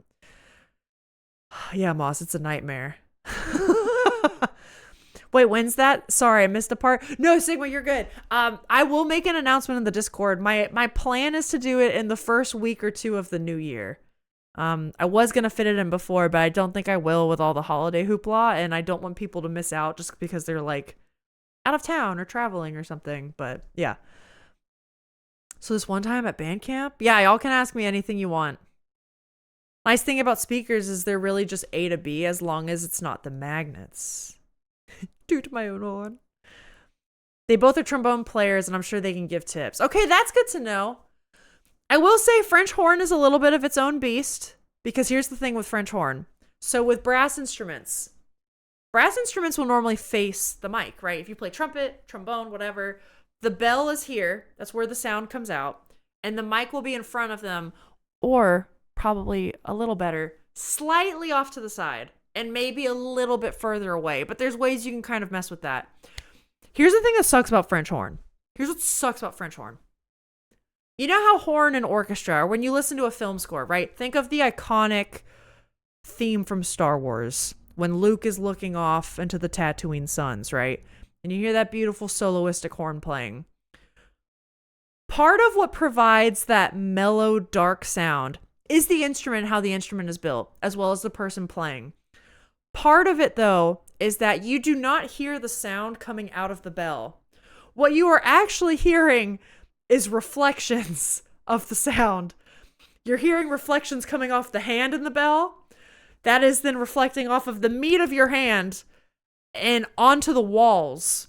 Moss, it's a nightmare. Wait, when's that? Sorry, I missed a part. No, Sigma, you're good. I will make an announcement in the Discord. My plan is to do it in the first week or two of the new year. I was going to fit it in before, but I don't think I will with all the holiday hoopla, and I don't want people to miss out just because they're like out of town or traveling or something. But yeah. So this one time at band camp, yeah, y'all can ask me anything you want. Nice thing about speakers is they're really just A to B as long as it's not the magnets. Due to my own horn. They both are trombone players, and I'm sure they can give tips. Okay, that's good to know. I will say French horn is a little bit of its own beast, because here's the thing with French horn. So with brass instruments will normally face the mic, right? If you play trumpet, trombone, whatever, the bell is here. That's where the sound comes out. And the mic will be in front of them, or probably a little better, slightly off to the side, and maybe a little bit further away. But there's ways you can kind of mess with that. Here's the thing that sucks about French horn. Here's what sucks about French horn. You know how horn and orchestra, or when you listen to a film score, right? Think of the iconic theme from Star Wars when Luke is looking off into the Tatooine suns, right? And you hear that beautiful soloistic horn playing. Part of what provides that mellow, dark sound is the instrument, how the instrument is built, as well as the person playing. Part of it, though, is that you do not hear the sound coming out of the bell. What you are actually hearing is reflections of the sound. You're hearing reflections coming off the hand in the bell. That is then reflecting off of the meat of your hand and onto the walls.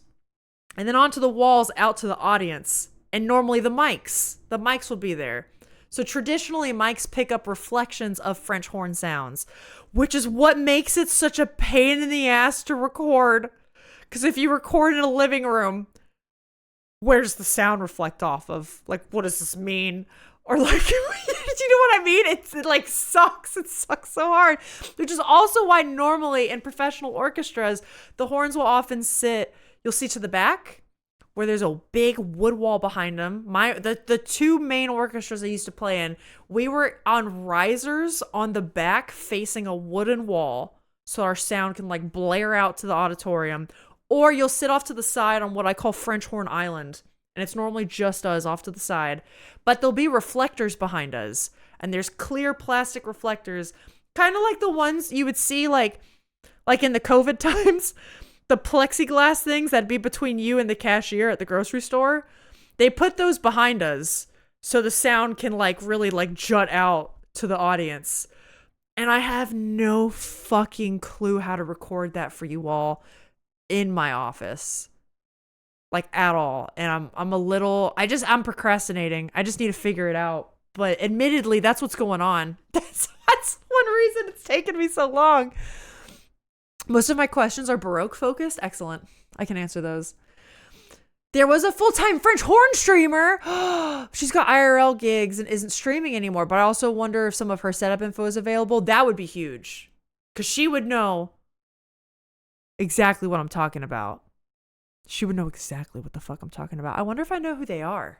And then onto the walls out to the audience. And normally the mics will be there. So traditionally mics pick up reflections of French horn sounds, which is what makes it such a pain in the ass to record. Because if you record in a living room, where does the sound reflect off of? Like, what does this mean? Or like, do you know what I mean? It like sucks. It sucks so hard. Which is also why normally in professional orchestras, the horns will often sit, you'll see to the back, where there's a big wood wall behind them. The two main orchestras I used to play in, we were on risers on the back facing a wooden wall so our sound can like blare out to the auditorium. Or you'll sit off to the side on what I call French Horn Island. and it's normally just us off to the side, but there'll be reflectors behind us, and there's clear plastic reflectors, kind of like the ones you would see like in the COVID times, the plexiglass things that'd be between you and the cashier at the grocery store. They put those behind us so the sound can like really like jut out to the audience. And I have no fucking clue how to record that for you all in my office. Like at all. And I'm procrastinating. I just need to figure it out. But admittedly, that's what's going on. That's one reason it's taken me so long. Most of my questions are Baroque focused. Excellent. I can answer those. There was a full-time French horn streamer. She's got IRL gigs and isn't streaming anymore, but I also wonder if some of her setup info is available. That would be huge, because she would know exactly what I'm talking about. She would know exactly what the fuck I'm talking about. I wonder if I know who they are.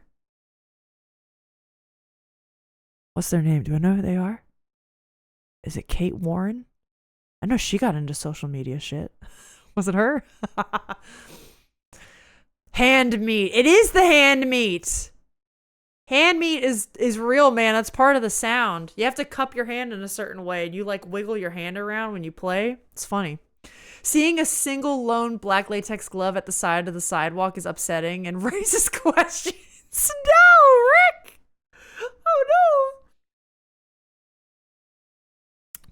What's their name? Do I know who they are? Is it Kate Warren? I know she got into social media shit. Was it her? Hand meat. It is the hand meat. Hand meat is real, man. That's part of the sound. You have to cup your hand in a certain way, and you like wiggle your hand around when you play. It's funny. Seeing a single lone black latex glove at the side of the sidewalk is upsetting and raises questions. No, Rick! Oh no!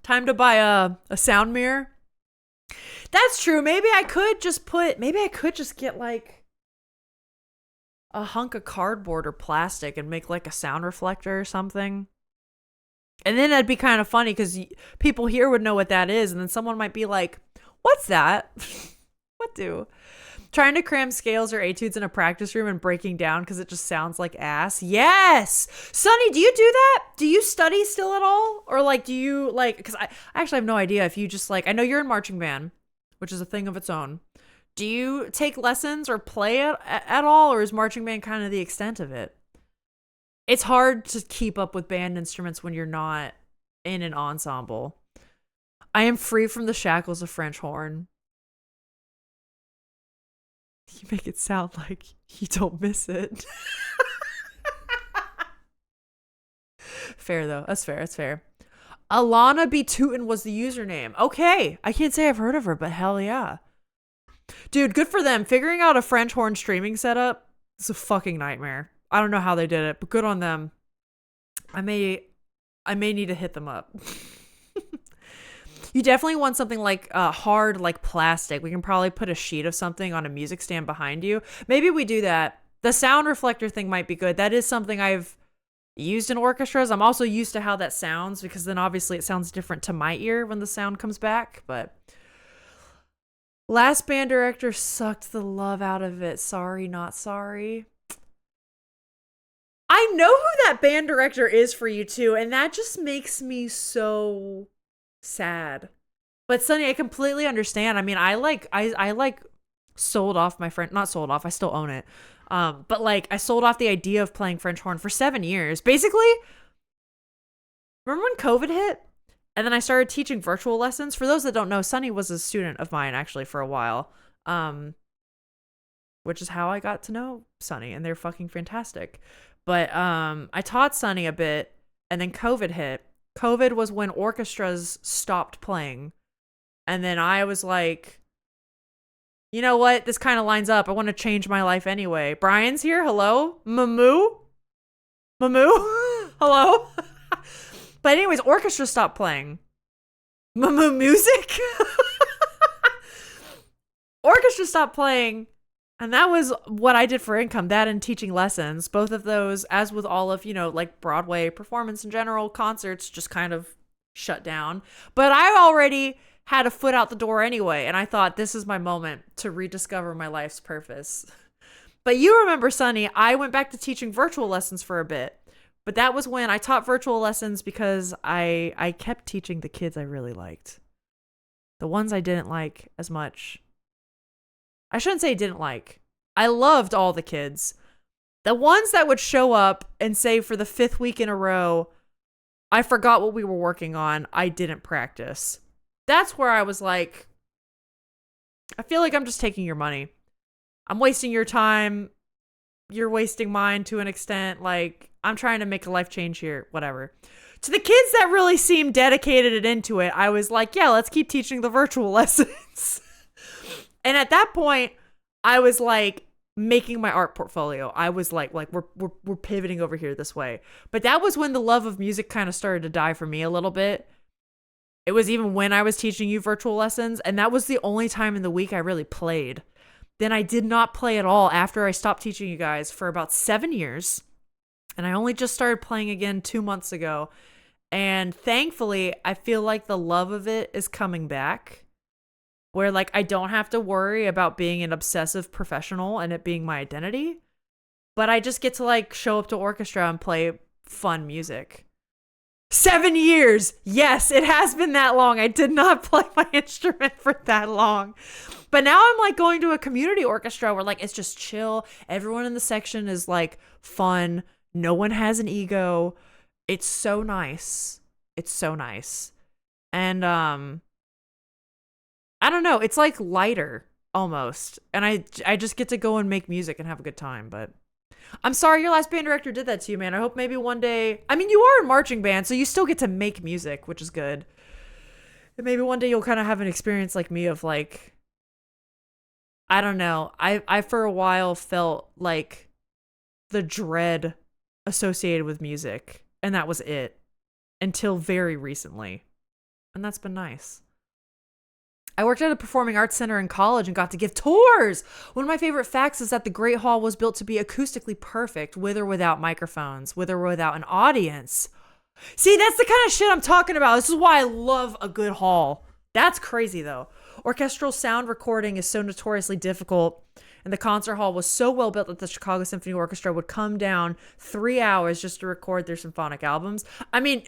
Time to buy a sound mirror. That's true. Maybe I could just get like a hunk of cardboard or plastic and make like a sound reflector or something. And then that'd be kind of funny because people here would know what that is. And then someone might be like, what's that? What do? Trying to cram scales or etudes in a practice room and breaking down because it just sounds like ass. Yes! Sonny, do you do that? Do you study still at all? Or like, do you like, because I actually have no idea if you just like, I know you're in marching band, which is a thing of its own. Do you take lessons or play it at all? Or is marching band kind of the extent of it? It's hard to keep up with band instruments when you're not in an ensemble. I am free from the shackles of French horn. You make it sound like you don't miss it. Fair though. That's fair. That's fair. Alana B. Tootin was the username. Okay. I can't say I've heard of her, but hell yeah. Dude, good for them. Figuring out a French horn streaming setup is a fucking nightmare. I don't know how they did it, but good on them. I may need to hit them up. You definitely want something like hard, like plastic. We can probably put a sheet of something on a music stand behind you. Maybe we do that. The sound reflector thing might be good. That is something I've used in orchestras. I'm also used to how that sounds because then obviously it sounds different to my ear when the sound comes back. But last band director sucked the love out of it. Sorry, not sorry. I know who that band director is for you too, and that just makes me so sad. But Sonny, I completely understand. I mean, I sold off my friend, not sold off, I still own it. But like I sold off the idea of playing French horn for 7 years. Basically, remember when COVID hit? And then I started teaching virtual lessons. For those that don't know, Sonny was a student of mine actually for a while. Which is how I got to know Sonny, and they're fucking fantastic. But I taught Sonny a bit, and then COVID hit. COVID was when orchestras stopped playing. And then I was like, you know what? This kind of lines up. I want to change my life anyway. Brian's here. Hello? Mamoo? Hello? But anyways, orchestra stopped playing. Mamoo music? Orchestra stopped playing. And that was what I did for income, that and teaching lessons. Both of those, as with all of, like Broadway performance in general, concerts just kind of shut down. But I already had a foot out the door anyway, and I thought this is my moment to rediscover my life's purpose. But you remember, Sonny, I went back to teaching virtual lessons for a bit. But that was when I taught virtual lessons because I kept teaching the kids I really liked. The ones I didn't like as much. I shouldn't say didn't like. I loved all the kids. The ones that would show up and say for the 5th week in a row, I forgot what we were working on. I didn't practice. That's where I was like, I feel like I'm just taking your money. I'm wasting your time. you're wasting mine to an extent. Like, I'm trying to make a life change here, whatever. To the kids that really seemed dedicated and into it, I was like, yeah, let's keep teaching the virtual lessons. And at that point, I was like making my art portfolio. I was like we're pivoting over here this way. But that was when the love of music kind of started to die for me a little bit. It was even when I was teaching you virtual lessons, and that was the only time in the week I really played. Then I did not play at all after I stopped teaching you guys for about 7 years. And I only just started playing again 2 months ago. And thankfully, I feel like the love of it is coming back. Where like I don't have to worry about being an obsessive professional and it being my identity. But I just get to like show up to orchestra and play fun music. 7 years. Yes, it has been that long. I did not play my instrument for that long. But now I'm like going to a community orchestra where like it's just chill. Everyone in the section is like fun. No one has an ego. It's so nice. It's so nice. And I don't know, it's like lighter almost. And I just get to go and make music and have a good time, but I'm sorry your last band director did that to you, man. I hope maybe one day, I mean, you are in marching band, so you still get to make music, which is good. And maybe one day you'll kind of have an experience like me of like, I don't know. I for a while felt like the dread associated with music, and that was it until very recently. And that's been nice. I worked at a performing arts center in college and got to give tours. One of my favorite facts is that the Great Hall was built to be acoustically perfect, with or without microphones, with or without an audience. See, that's the kind of shit I'm talking about. This is why I love a good hall. That's crazy, though. Orchestral sound recording is so notoriously difficult, and the concert hall was so well built that the Chicago Symphony Orchestra would come down 3 hours just to record their symphonic albums. I mean,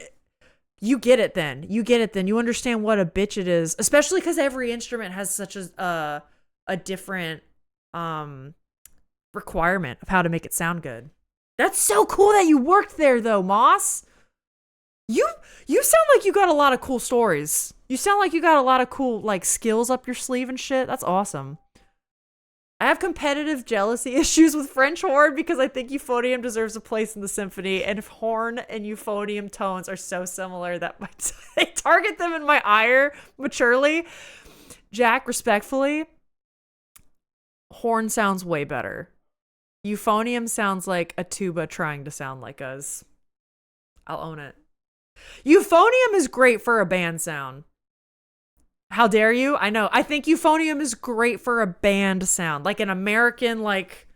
you get it then. You get it then. You understand what a bitch it is, especially because every instrument has such a different requirement of how to make it sound good. That's so cool that you worked there, though, Moss. You sound like you got a lot of cool stories. You sound like you got a lot of cool like skills up your sleeve and shit. That's awesome. I have competitive jealousy issues with French horn because I think euphonium deserves a place in the symphony, and horn and euphonium tones are so similar that I target them in my ire maturely. Jack, respectfully, horn sounds way better. Euphonium sounds like a tuba trying to sound like us. I'll own it. Euphonium is great for a band sound. How dare you? I know. I think euphonium is great for a band sound. Like an American, like,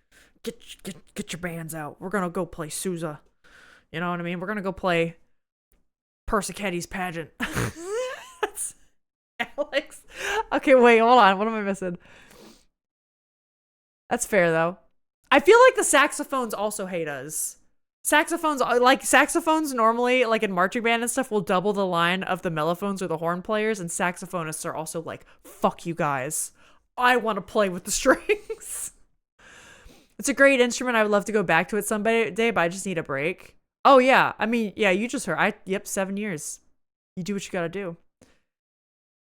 get your bands out. We're going to go play Sousa. You know what I mean? We're going to go play Persicetti's Pageant. That's Alex. Okay, wait, hold on. What am I missing? That's fair, though. I feel like the saxophones also hate us. Saxophones normally, like in marching band and stuff, will double the line of the mellophones or the horn players, and saxophonists are also like, fuck you guys. I want to play with the strings. It's a great instrument. I would love to go back to it someday, but I just need a break. Oh, yeah. I mean, yeah, you just heard. 7 years. You do what you gotta do.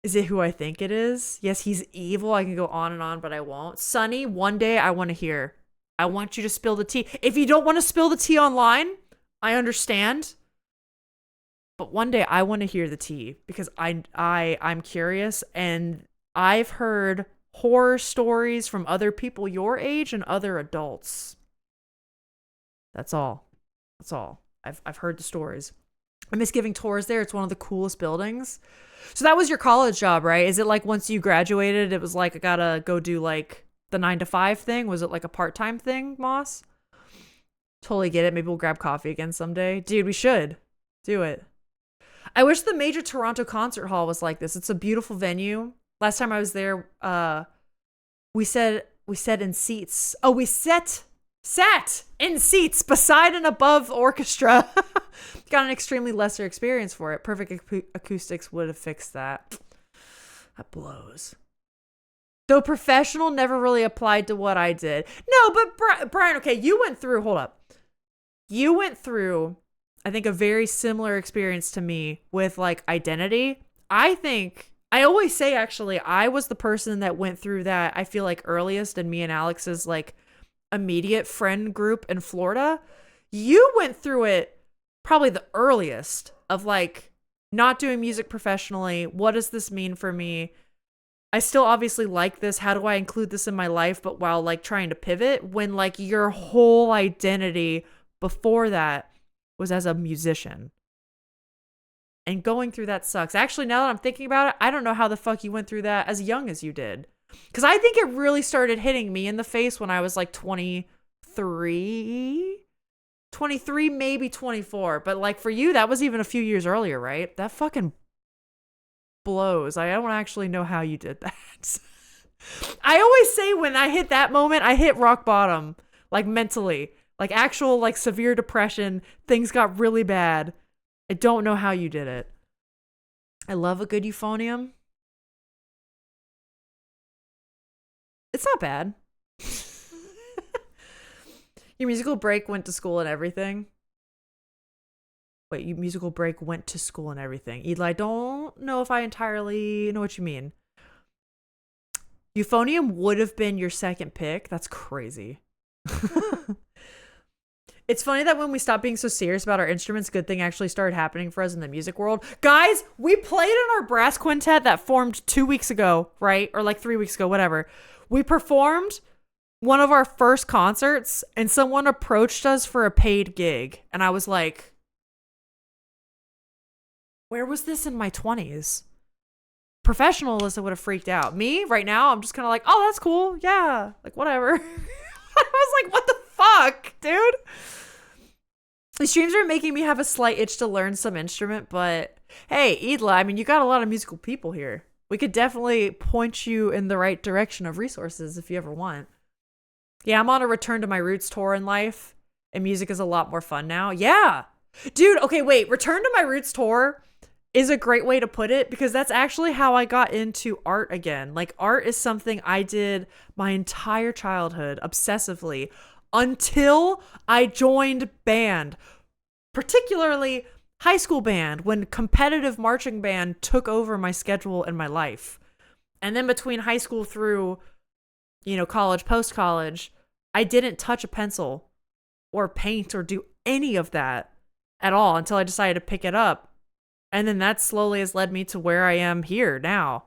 Is it who I think it is? Yes, he's evil. I can go on and on, but I won't. Sonny, one day I want to hear. I want you to spill the tea. If you don't want to spill the tea online, I understand. But one day I want to hear the tea because I'm curious, and I've heard horror stories from other people your age and other adults. That's all. That's all. I've heard the stories. I miss giving tours there. It's one of the coolest buildings. So that was your college job, right? Is it like once you graduated, it was like I gotta go do like the 9 to 5 thing? Was it like a part-time thing, Moss? Totally get it. Maybe we'll grab coffee again someday. Dude, we should. Do it. I wish the major Toronto concert hall was like this. It's a beautiful venue. Last time I was there, we sat in seats. Oh, we sat in seats beside and above the orchestra. Got an extremely lesser experience for it. Perfect acoustics would have fixed that. That blows. Though professional never really applied to what I did. No, but Brian, okay, you went through, hold up. You went through, I think, a very similar experience to me with like identity. I always say actually, I was the person that went through that, I feel like earliest in me and Alex's like immediate friend group in Florida, you went through it probably the earliest of like not doing music professionally. What does this mean for me? I still obviously like this. How do I include this in my life? But while like trying to pivot, when like your whole identity before that was as a musician. And going through that sucks. Actually, now that I'm thinking about it, I don't know how the fuck you went through that as young as you did. Because I think it really started hitting me in the face when I was like 23, maybe 24. But like for you, that was even a few years earlier, right? That fucking blows. I don't actually know how you did that. I always say when I hit that moment, I hit rock bottom, like mentally, like actual like severe depression. Things got really bad. I don't know how you did it. I love a good euphonium. It's not bad. Your musical break went to school and everything. Wait, your musical break went to school and everything. Eli, I don't know if I entirely know what you mean. Euphonium would have been your second pick. That's crazy. It's funny that when we stopped being so serious about our instruments, good thing actually started happening for us in the music world. Guys, we played in our brass quintet that formed 2 weeks ago, right? Or like 3 weeks ago, whatever. We performed one of our first concerts and someone approached us for a paid gig. And I was like, where was this in my 20s? Professional Alyssa would have freaked out. Me, right now, I'm just kind of like, oh, that's cool. Yeah, like whatever. I was like, what the fuck, dude? The streams are making me have a slight itch to learn some instrument, but hey, Idla, I mean, you got a lot of musical people here. We could definitely point you in the right direction of resources if you ever want. Yeah, I'm on a return to my roots tour in life, and music is a lot more fun now. Yeah. Dude, okay, wait. Return to my roots tour is a great way to put it because that's actually how I got into art again. Like, art is something I did my entire childhood obsessively until I joined band, particularly high school band, when competitive marching band took over my schedule and my life. And then between high school through, college, post-college, I didn't touch a pencil or paint or do any of that at all until I decided to pick it up. And then that slowly has led me to where I am here now.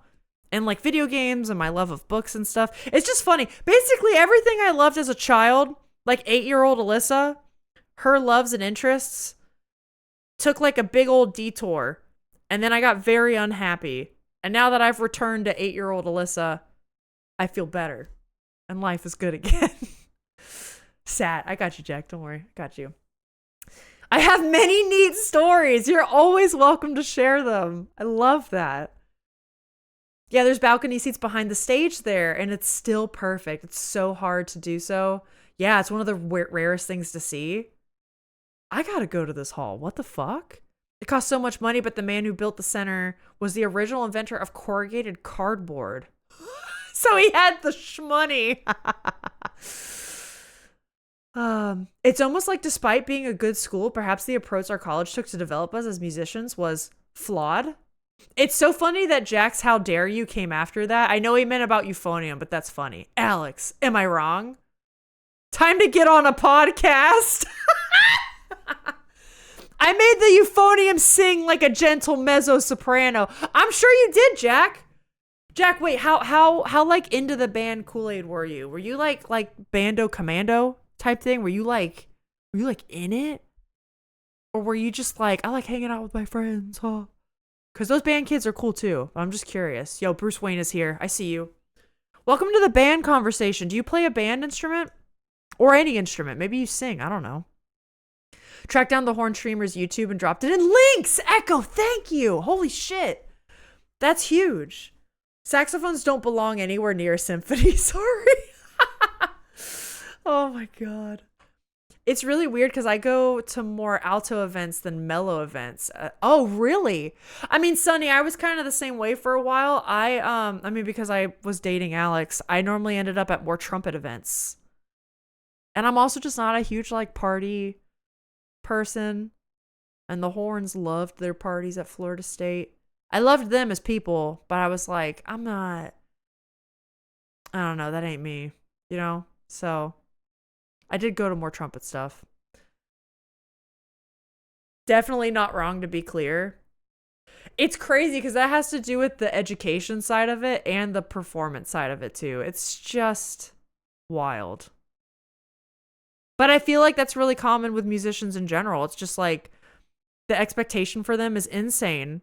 And like video games and my love of books and stuff. It's just funny. Basically everything I loved as a child, like 8-year-old Alyssa, her loves and interests took like a big old detour. And then I got very unhappy. And now that I've returned to 8-year-old Alyssa, I feel better. And life is good again. Sad. I got you, Jack. Don't worry. I got you. I have many neat stories. You're always welcome to share them. I love that. Yeah, there's balcony seats behind the stage there, and it's still perfect. It's so hard to do so. Yeah, it's one of the rarest things to see. I gotta go to this hall. What the fuck? It cost so much money, but the man who built the center was the original inventor of corrugated cardboard. So he had the shmoney. It's almost like despite being a good school, perhaps the approach our college took to develop us as musicians was flawed. It's so funny that Jack's How Dare You came after that. I know he meant about euphonium, but that's funny. Alex, am I wrong? Time to get on a podcast. I made the euphonium sing like a gentle mezzo soprano. I'm sure you did, Jack. Jack, wait, how like into the band Kool-Aid were you? Were you like bando commando type thing? Were you like in it? Or were you just like, I like hanging out with my friends, huh? Because those band kids are cool too. I'm just curious. Yo, Bruce Wayne is here. I see you. Welcome to the band conversation. Do you play a band instrument? Or any instrument? Maybe you sing. I don't know. Tracked down the Horn Streamer's YouTube and dropped it in links. Echo, thank you. Holy shit. That's huge. Saxophones don't belong anywhere near a symphony. Sorry. Oh my God. It's really weird because I go to more alto events than mellow events. Oh, really? I mean, Sunny, I was kind of the same way for a while. I mean, because I was dating Alex, I normally ended up at more trumpet events. And I'm also just not a huge like party person. And the Horns loved their parties at Florida State. I loved them as people, but I was like, I don't know, that ain't me, So I did go to more trumpet stuff. Definitely not wrong, to be clear. It's crazy because that has to do with the education side of it and the performance side of it too. It's just wild. But I feel like that's really common with musicians in general. It's just like the expectation for them is insane.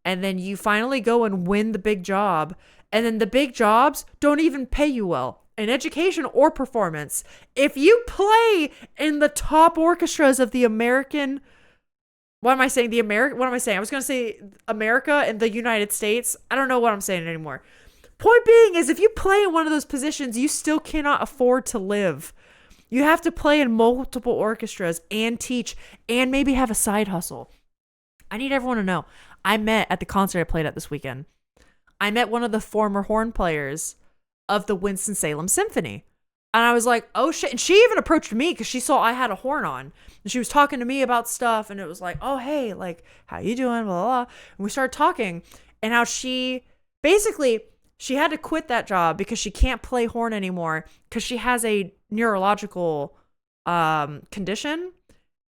And then you finally go and win the big job. And then the big jobs don't even pay you well in education or performance. If you play in the top orchestras of the American... What am I saying? What am I saying? I was going to say America and the United States. I don't know what I'm saying anymore. Point being is if you play in one of those positions, you still cannot afford to live. You have to play in multiple orchestras and teach and maybe have a side hustle. I need everyone to know. I met at the concert I played at this weekend. I met one of the former horn players of the Winston-Salem Symphony. And I was like, oh shit. And she even approached me because she saw I had a horn on. And she was talking to me about stuff. And it was like, oh, hey, like, how you doing? Blah, blah, blah. And we started talking. And how she had to quit that job because she can't play horn anymore because she has a neurological condition.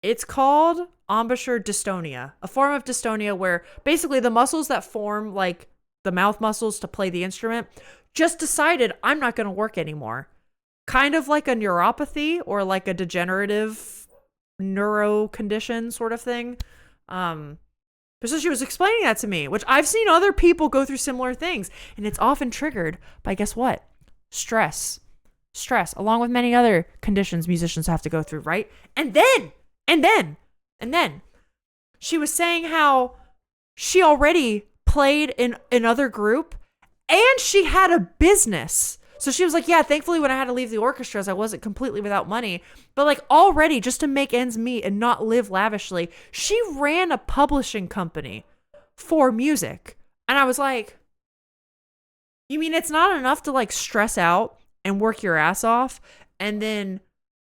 It's called embouchure dystonia, a form of dystonia where basically the muscles that form like the mouth muscles to play the instrument just decided I'm not going to work anymore. Kind of like a neuropathy or like a degenerative neuro condition sort of thing. So she was explaining that to me, which I've seen other people go through similar things. And it's often triggered by, guess what? Stress, along with many other conditions musicians have to go through, right? And then she was saying how she already played in another group and she had a business. So she was like, yeah, thankfully when I had to leave the orchestras, I wasn't completely without money. But like already just to make ends meet and not live lavishly, she ran a publishing company for music. And I was like, you mean it's not enough to like stress out and work your ass off and then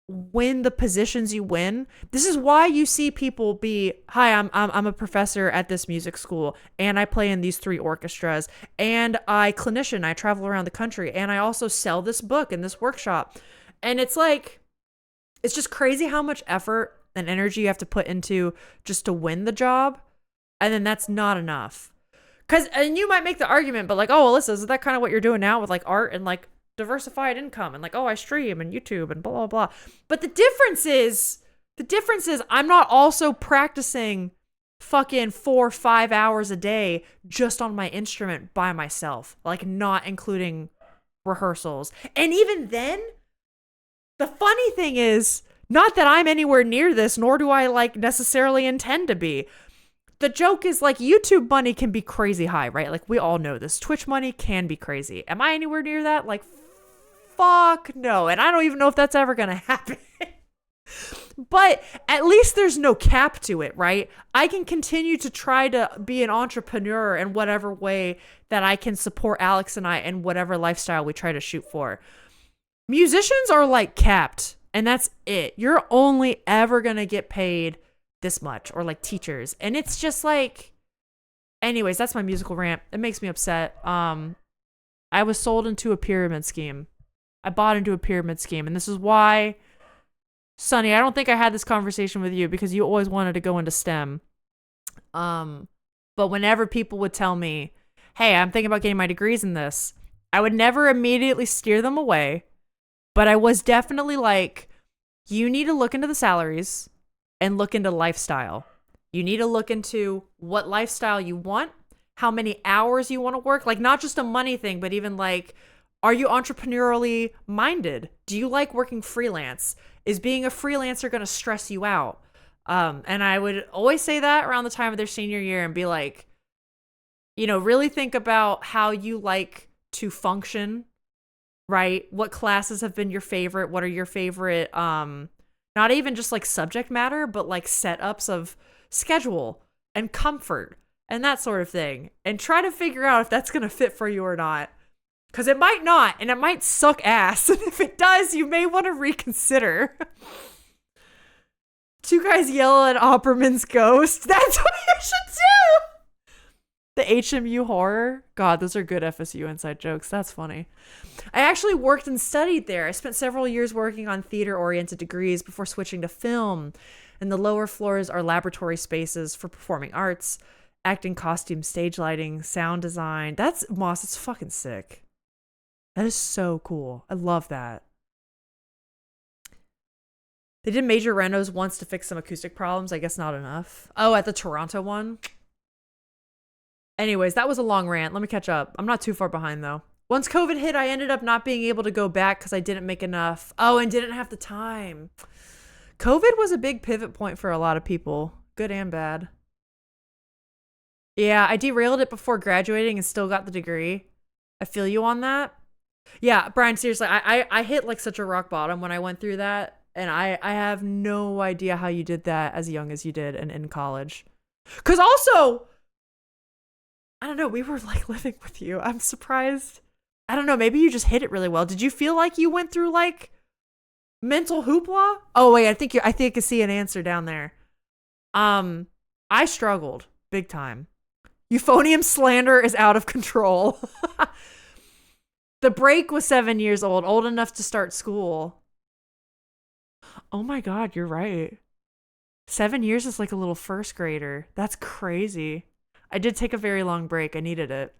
win the positions you win? This is why you see people be, hi, I'm a professor at this music school and I play in these 3 orchestras and I travel around the country and I also sell this book in this workshop. And it's like, it's just crazy how much effort and energy you have to put into just to win the job. And then that's not enough. And you might make the argument, but like, oh, Alyssa, is that kind of what you're doing now with like art and like diversified income and like, oh, I stream and YouTube and blah, blah, blah. But the difference is I'm not also practicing fucking 4 or 5 hours a day just on my instrument by myself, like not including rehearsals. And even then, the funny thing is not that I'm anywhere near this, nor do I like necessarily intend to be. The joke is like YouTube money can be crazy high, right? Like we all know this. Twitch money can be crazy. Am I anywhere near that? Like, fuck no. And I don't even know if that's ever going to happen. But at least there's no cap to it, right? I can continue to try to be an entrepreneur in whatever way that I can support Alex and I in whatever lifestyle we try to shoot for. Musicians are like capped, and that's it. You're only ever going to get paid this much, or like teachers. And it's just like, anyways, that's my musical rant. It makes me upset. I was sold into a pyramid scheme. I bought into a pyramid scheme. And this is why, Sonny, I don't think I had this conversation with you because you always wanted to go into STEM. But whenever people would tell me, hey, I'm thinking about getting my degrees in this, I would never immediately steer them away. But I was definitely like, you need to look into the salaries and look into lifestyle. You need to look into what lifestyle you want, how many hours you want to work, like not just a money thing, but even like, are you entrepreneurially minded? Do you like working freelance? Is being a freelancer going to stress you out? And I would always say that around the time of their senior year and be like, you know, really think about how you like to function, right? What classes have been your favorite? What are your favorite, not even just like subject matter, but like setups of schedule and comfort and that sort of thing. And try to figure out if that's going to fit for you or not. Because it might not, and it might suck ass. And if it does, you may want to reconsider. 2 guys yell at Opperman's ghost. That's what you should do. The HMU horror. God, those are good FSU inside jokes. That's funny. I actually worked and studied there. I spent several years working on theater-oriented degrees before switching to film. And the lower floors are laboratory spaces for performing arts, acting, costume, stage lighting, sound design. That's, Moss, it's fucking sick. That is so cool. I love that. They did major renos once to fix some acoustic problems. I guess not enough. Oh, at the Toronto one? Anyways, that was a long rant. Let me catch up. I'm not too far behind, though. Once COVID hit, I ended up not being able to go back because I didn't make enough. Oh, and didn't have the time. COVID was a big pivot point for a lot of people. Good and bad. Yeah, I derailed it before graduating and still got the degree. I feel you on that. Yeah, Brian, seriously, I hit like such a rock bottom when I went through that. And I have no idea how you did that as young as you did and in college. Because also, I don't know, we were like living with you. I'm surprised. I don't know, maybe you just hit it really well. Did you feel like you went through like mental hoopla? Oh wait, I think I can see an answer down there. I struggled big time. Euphonium slander is out of control. The break was 7 years old enough to start school. Oh my God, you're right. 7 years is like a little first grader. That's crazy. I did take a very long break. I needed it.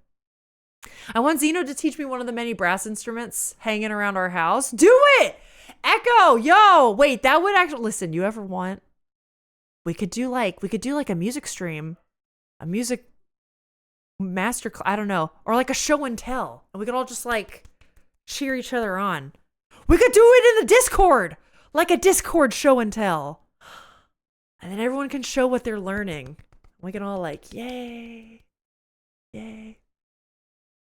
I want Zeno to teach me one of the many brass instruments hanging around our house. Do it! Echo, yo, wait, that would actually, listen, you ever want, we could do like a music stream, a music master, I don't know, or like a show and tell. And we could all just like cheer each other on. We could do it in the Discord. Like a Discord show and tell. And then everyone can show what they're learning. We can all like, yay. Yay.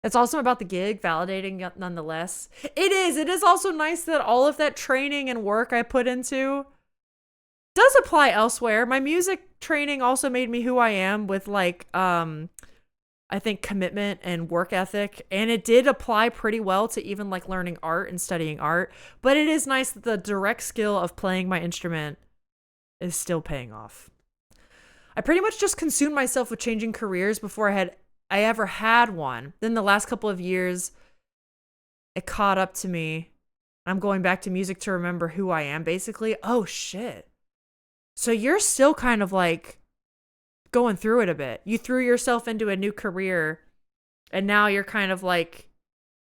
It's also about the gig, validating nonetheless. It is. It is also nice that all of that training and work I put into does apply elsewhere. My music training also made me who I am with like, I think commitment and work ethic. And it did apply pretty well to even like learning art and studying art. But it is nice that the direct skill of playing my instrument is still paying off. I pretty much just consumed myself with changing careers before I ever had one. Then the last couple of years, it caught up to me. I'm going back to music to remember who I am, basically. Oh, shit. So you're still kind of like going through it a bit. You threw yourself into a new career, and now you're kind of like,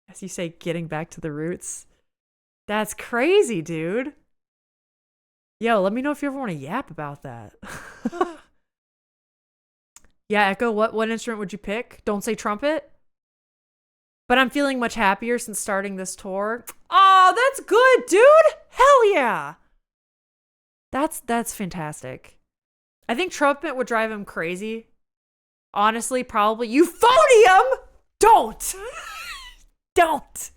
as you say, getting back to the roots. That's crazy, dude. Yo, let me know if you ever want to yap about that. Yeah, Echo, what instrument would you pick? Don't say trumpet. But I'm feeling much happier since starting this tour. Oh, that's good, dude. Hell yeah. That's fantastic. I think trumpet would drive him crazy. Honestly, probably. Euphonium! Don't! Don't!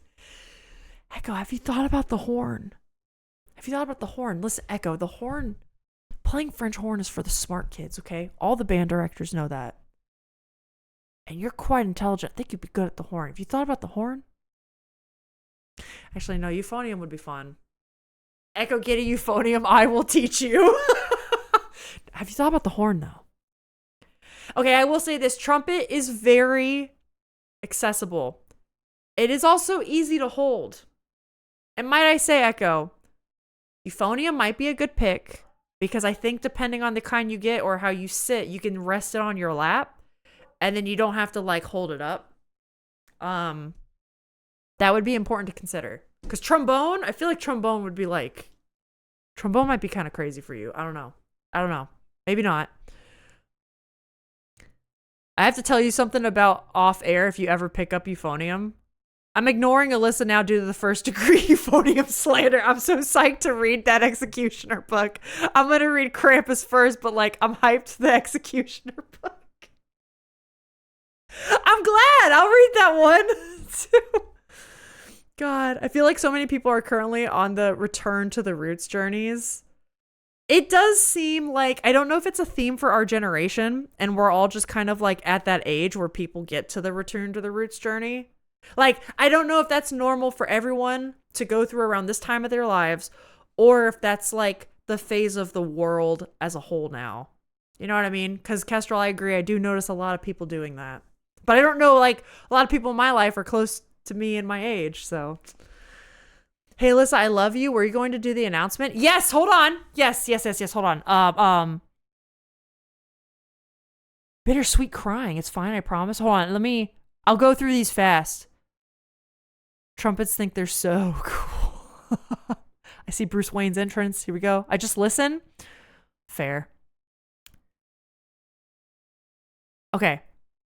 Echo, have you thought about the horn? Have you thought about the horn? Listen, Echo, the horn, playing French horn is for the smart kids, okay? All the band directors know that. And you're quite intelligent. I think you'd be good at the horn. Have you thought about the horn? Actually, no, euphonium would be fun. Echo, get a euphonium. I will teach you. Have you thought about the horn, though? Okay, I will say this. Trumpet is very accessible. It is also easy to hold. And might I say, Echo, euphonium might be a good pick because I think depending on the kind you get or how you sit, you can rest it on your lap and then you don't have to like hold it up. That would be important to consider. Because trombone, I feel like trombone would be like, trombone might be kind of crazy for you. I don't know. Maybe not. I have to tell you something about off air if you ever pick up euphonium. I'm ignoring Alyssa now due to the first degree euphonium slander. I'm so psyched to read that Executioner book. I'm going to read Krampus first, but like I'm hyped for the Executioner book. I'm glad. I'll read that one too. God, I feel like so many people are currently on the return to the roots journeys. It does seem like, I don't know if it's a theme for our generation and we're all just kind of like at that age where people get to the return to the roots journey. Like, I don't know if that's normal for everyone to go through around this time of their lives or if that's like the phase of the world as a whole now. You know what I mean? Because Kestrel, I agree. I do notice a lot of people doing that. But I don't know, like, a lot of people in my life are close to me and my age, so. Hey, Alyssa, I love you. Were you going to do the announcement? Yes, hold on. Yes, hold on. Bittersweet crying. It's fine, I promise. Hold on, I'll go through these fast. Trumpets think they're so cool. I see Bruce Wayne's entrance. Here we go. I just listen. Fair. Okay.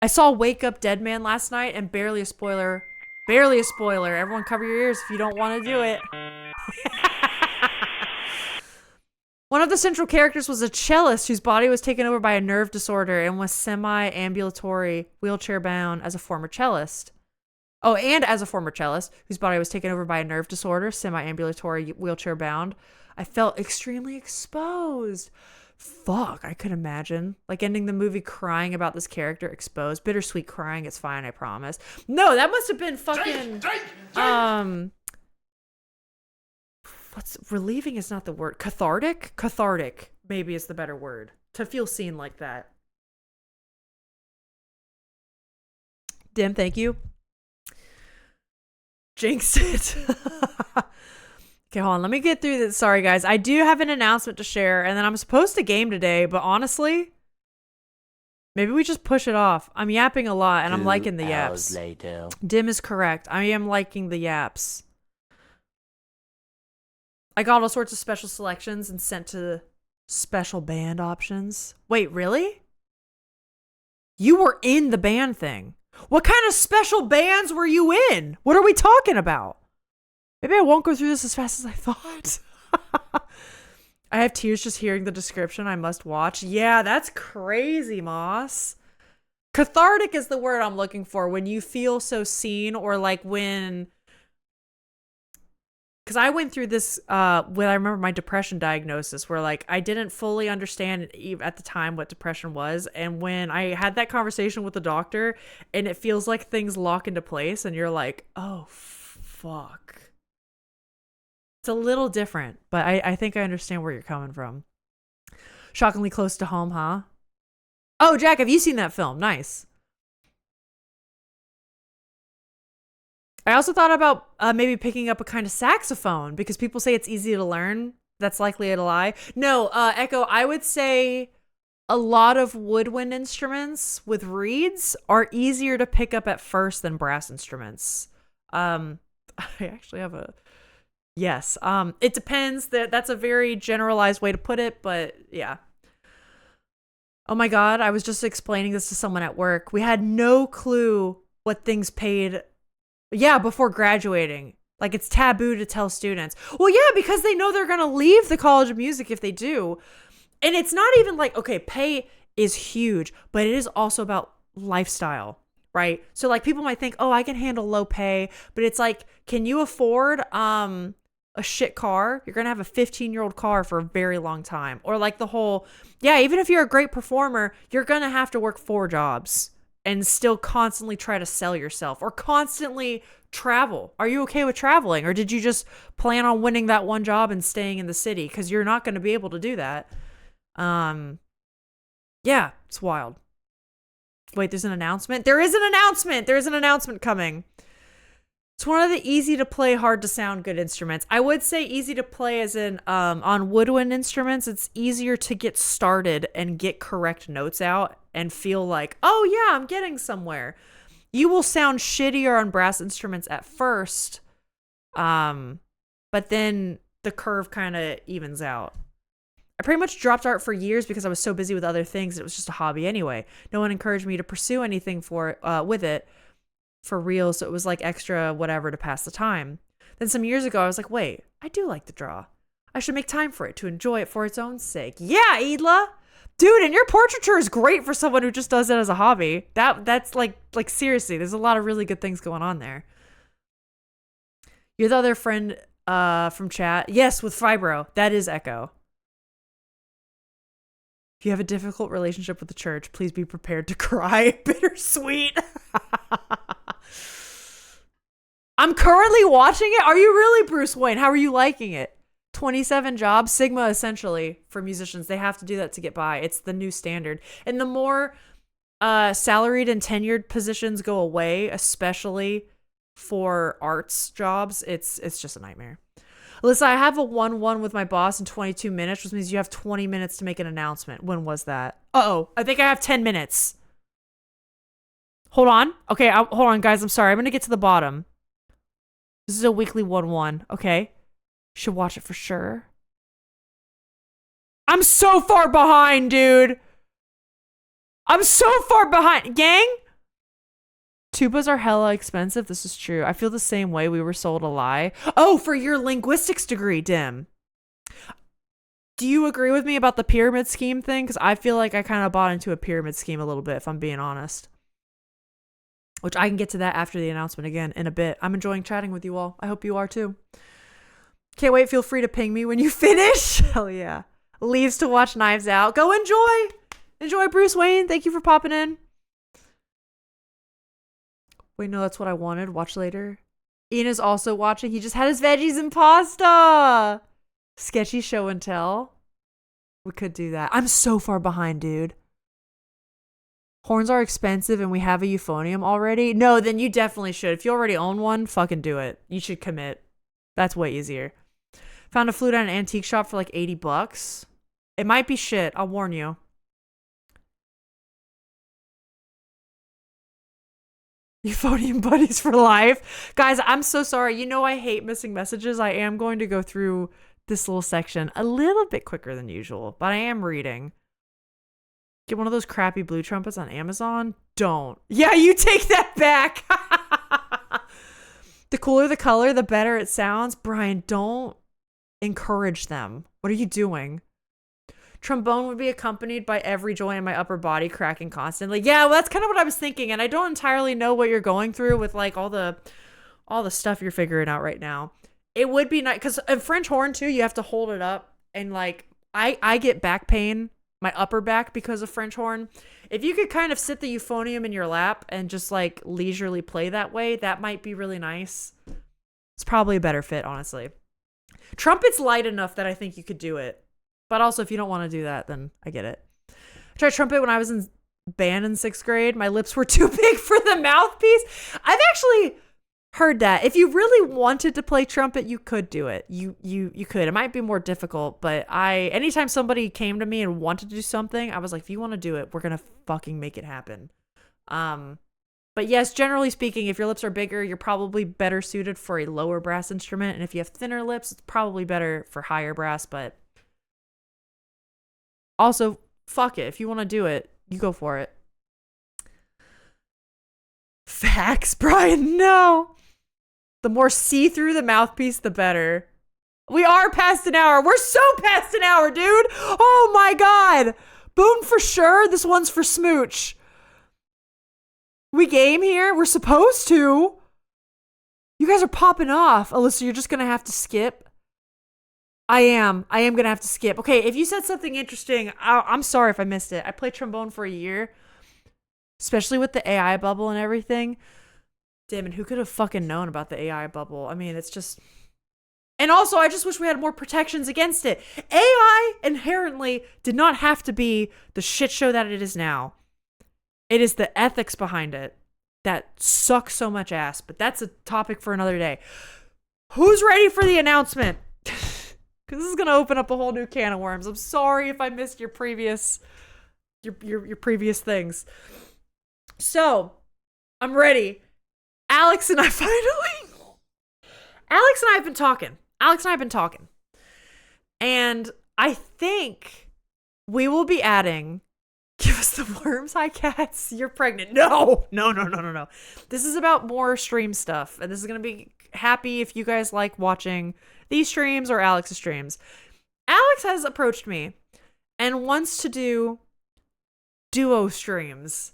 I saw Wake Up Dead Man last night, and barely a spoiler. Barely a spoiler. Everyone cover your ears if you don't want to do it. One of the central characters was a cellist whose body was taken over by a nerve disorder and was semi-ambulatory, wheelchair-bound as a former cellist. Oh, and as a former cellist whose body was taken over by a nerve disorder, semi-ambulatory, wheelchair-bound, I felt extremely exposed. Fuck, I could imagine. Like ending the movie crying about this character exposed. Bittersweet crying, it's fine, I promise. No, that must have been fucking... Relieving is not the word. Cathartic? Cathartic, maybe is the better word. To feel seen like that. Dim, thank you. Jinxed it. Okay, hold on. Let me get through this. Sorry, guys. I do have an announcement to share, and then I'm supposed to game today, but honestly, maybe we just push it off. I'm yapping a lot, and I'm liking the yaps. Later. Dim is correct. I am liking the yaps. I got all sorts of special selections and sent to special band options. Wait, really? You were in the band thing. What kind of special bands were you in? What are we talking about? Maybe I won't go through this as fast as I thought. I have tears just hearing the description. I must watch. Yeah, that's crazy, Moss. Cathartic is the word I'm looking for. When you feel so seen, or like when... Because I went through this when I remember my depression diagnosis, where like I didn't fully understand at the time what depression was. And when I had that conversation with the doctor, and it feels like things lock into place and you're like, oh, fuck. It's a little different, but I think I understand where you're coming from. Shockingly close to home, huh? Oh, Jack, have you seen that film? Nice. I also thought about maybe picking up a kind of saxophone, because people say it's easy to learn. That's likely a lie. No, Echo, I would say a lot of woodwind instruments with reeds are easier to pick up at first than brass instruments. I actually have a... Yes. It depends. That's a very generalized way to put it, but yeah. Oh my God, I was just explaining this to someone at work. We had no clue what things paid... Yeah, before graduating. Like, it's taboo to tell students. Well, yeah, because they know they're going to leave the College of Music if they do. And it's not even like, okay, pay is huge, but it is also about lifestyle, right? So, like, people might think, oh, I can handle low pay, but it's like, can you afford a shit car? You're going to have a 15-year-old car for a very long time. Or like the whole, yeah, even if you're a great performer, you're going to have to work 4 jobs. And still constantly try to sell yourself, or constantly travel. Are you okay with traveling? Or did you just plan on winning that one job and staying in the city? Because you're not going to be able to do that. Yeah, it's wild. Wait, there's an announcement? There is an announcement! There is an announcement coming. It's one of the easy to play, hard to sound good instruments. I would say easy to play as in on woodwind instruments, it's easier to get started and get correct notes out and feel like, oh yeah, I'm getting somewhere. You will sound shittier on brass instruments at first, but then the curve kind of evens out. I pretty much dropped art for years because I was so busy with other things. It was just a hobby anyway. No one encouraged me to pursue anything with it for real, so it was like extra whatever to pass the time. Then some years ago, I was like, wait, I do like to draw. I should make time for it, to enjoy it for its own sake. Yeah, Edla! Dude, and your portraiture is great for someone who just does it as a hobby. That's like seriously, there's a lot of really good things going on there. You're the other friend from chat. Yes, with Fibro. That is Echo. If you have a difficult relationship with the church, please be prepared to cry. Bittersweet. I'm currently watching it. Are you really, Bruce Wayne? How are you liking it? 27 jobs, Sigma essentially for musicians. They have to do that to get by. It's the new standard. And the more Salaried and tenured positions go away, especially for arts jobs. It's just a nightmare. Alyssa, I have a 1-1 with my boss in 22 minutes, which means you have 20 minutes to make an announcement. When was that? Uh-oh, I think I have 10 minutes. Hold on. Okay, hold on, guys. I'm sorry. I'm going to get to the bottom. This is a weekly 1-1. Okay. Should watch it for sure. I'm so far behind, dude. I'm so far behind. Gang? Tubas are hella expensive. This is true. I feel the same way. We were sold a lie. Oh, for your linguistics degree, Dim. Do you agree with me about the pyramid scheme thing? Because I feel like I kind of bought into a pyramid scheme a little bit, if I'm being honest. Which I can get to that after the announcement again in a bit. I'm enjoying chatting with you all. I hope you are too. Can't wait. Feel free to ping me when you finish. Hell yeah. Leaves to watch Knives Out. Go enjoy. Enjoy, Bruce Wayne. Thank you for popping in. Wait, no, that's what I wanted. Watch later. Ian is also watching. He just had his veggies and pasta. Sketchy show and tell. We could do that. I'm so far behind, dude. Horns are expensive and we have a euphonium already. No, then you definitely should. If you already own one, fucking do it. You should commit. That's way easier. Found a flute at an antique shop for like $80. It might be shit. I'll warn you. Euphonium buddies for life. Guys, I'm so sorry. You know I hate missing messages. I am going to go through this little section a little bit quicker than usual, but I am reading. Get one of those crappy blue trumpets on Amazon? Don't. Yeah, you take that back. The cooler the color, the better it sounds. Brian, don't encourage them. What are you doing? Trombone would be accompanied by every joint in my upper body cracking constantly. Yeah, well, that's kind of what I was thinking, and I don't entirely know what you're going through with like all the stuff you're figuring out right now. It would be nice because in French horn too, you have to hold it up, and like I get back pain, my upper back, because of French horn. If you could kind of sit the euphonium in your lap and just like leisurely play that way, that might be really nice. It's probably a better fit, honestly. Trumpet's light enough that I think you could do it. But also, if you don't want to do that, then I get it. I tried trumpet when I was in band in 6th grade. My lips were too big for the mouthpiece. I've actually heard that. If you really wanted to play trumpet, you could do it. You could. It might be more difficult, but anytime somebody came to me and wanted to do something, I was like, if you want to do it, we're going to fucking make it happen. But yes, generally speaking, if your lips are bigger, you're probably better suited for a lower brass instrument. And if you have thinner lips, it's probably better for higher brass, but also, fuck it. If you want to do it, you go for it. Facts, Brian. No. The more see-through the mouthpiece, the better. We are past an hour. We're so past an hour, dude. Oh my God. Boone for sure. This one's for Smooch. We game here? We're supposed to. You guys are popping off. Alyssa, you're just going to have to skip. I am going to have to skip. Okay, if you said something interesting, I'm sorry if I missed it. I played trombone for a year, especially with the AI bubble and everything. Damn it, who could have fucking known about the AI bubble? I mean, it's just... And also, I just wish we had more protections against it. AI inherently did not have to be the shit show that it is now. It is the ethics behind it that suck so much ass, but that's a topic for another day. Who's ready for the announcement? Because this is going to open up a whole new can of worms. I'm sorry if I missed your previous your previous things. So, I'm ready. Alex and I have been talking. And I think we will be adding, give us the worms, hi cats, you're pregnant. No. This is about more stream stuff. And this is going to be happy if you guys like watching these streams or Alex's streams. Alex has approached me and wants to do duo streams,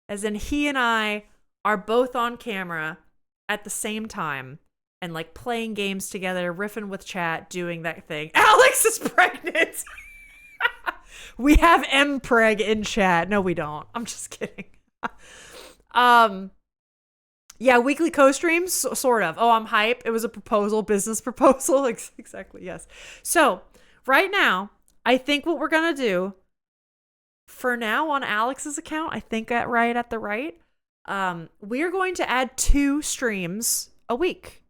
as in he and I are both on camera at the same time and like playing games together, riffing with chat, doing that thing. Alex is pregnant. We have mpreg in chat. No, we don't. I'm just kidding. Yeah, weekly co-streams, sort of. Oh, I'm hype. It was a proposal, business proposal. Exactly, yes. So, right now, I think what we're going to do for now on Alex's account, I think right at the right, we are going to add 2 streams a week.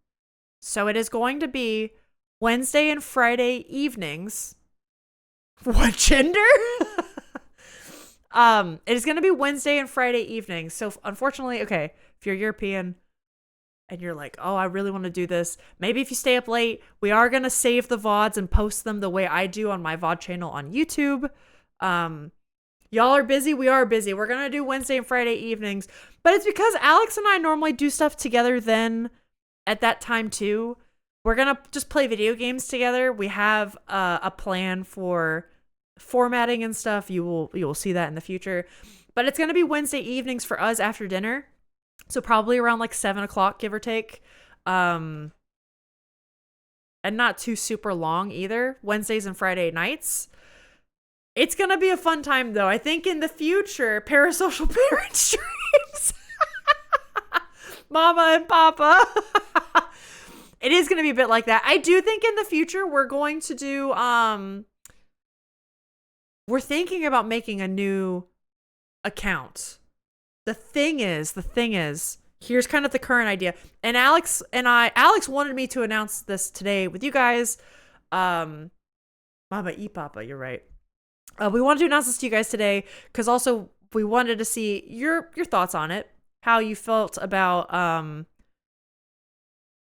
So it is going to be Wednesday and Friday evenings. What gender? It is going to be Wednesday and Friday evenings. So unfortunately, okay, if you're European and you're like, oh, I really want to do this, maybe if you stay up late, we are going to save the VODs and post them the way I do on my VOD channel on YouTube. Y'all are busy. We are busy. We're going to do Wednesday and Friday evenings, but it's because Alex and I normally do stuff together then at that time too. We're going to just play video games together. We have a plan for formatting and stuff. You will see that in the future, but it's going to be Wednesday evenings for us after dinner. So probably around like 7 o'clock, give or take. And not too super long either. Wednesdays and Friday nights. It's going to be a fun time though. I think in the future, parasocial parent streams. Mama and Papa. It is going to be a bit like that. I do think in the future we're going to do, we're thinking about making a new account. The thing is, here's kind of the current idea. And Alex wanted me to announce this today with you guys. Mama e Papa, you're right. We wanted to announce this to you guys today because also we wanted to see your thoughts on it, how you felt about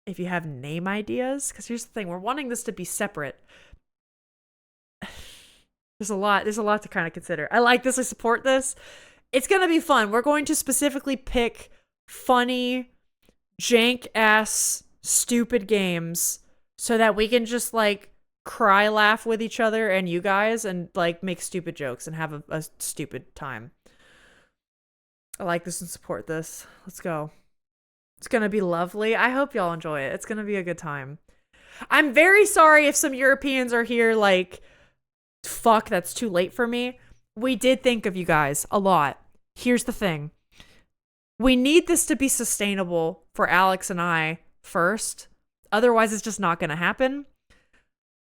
if you have name ideas. Because here's the thing, we're wanting this to be separate. There's a lot to kind of consider. I like this. I support this. It's going to be fun. We're going to specifically pick funny, jank-ass, stupid games so that we can just, like, cry, laugh with each other and you guys and, like, make stupid jokes and have a stupid time. I like this and support this. Let's go. It's going to be lovely. I hope y'all enjoy it. It's going to be a good time. I'm very sorry if some Europeans are here, like, fuck, that's too late for me. We did think of you guys a lot. Here's the thing. We need this to be sustainable for Alex and I first. Otherwise, it's just not going to happen.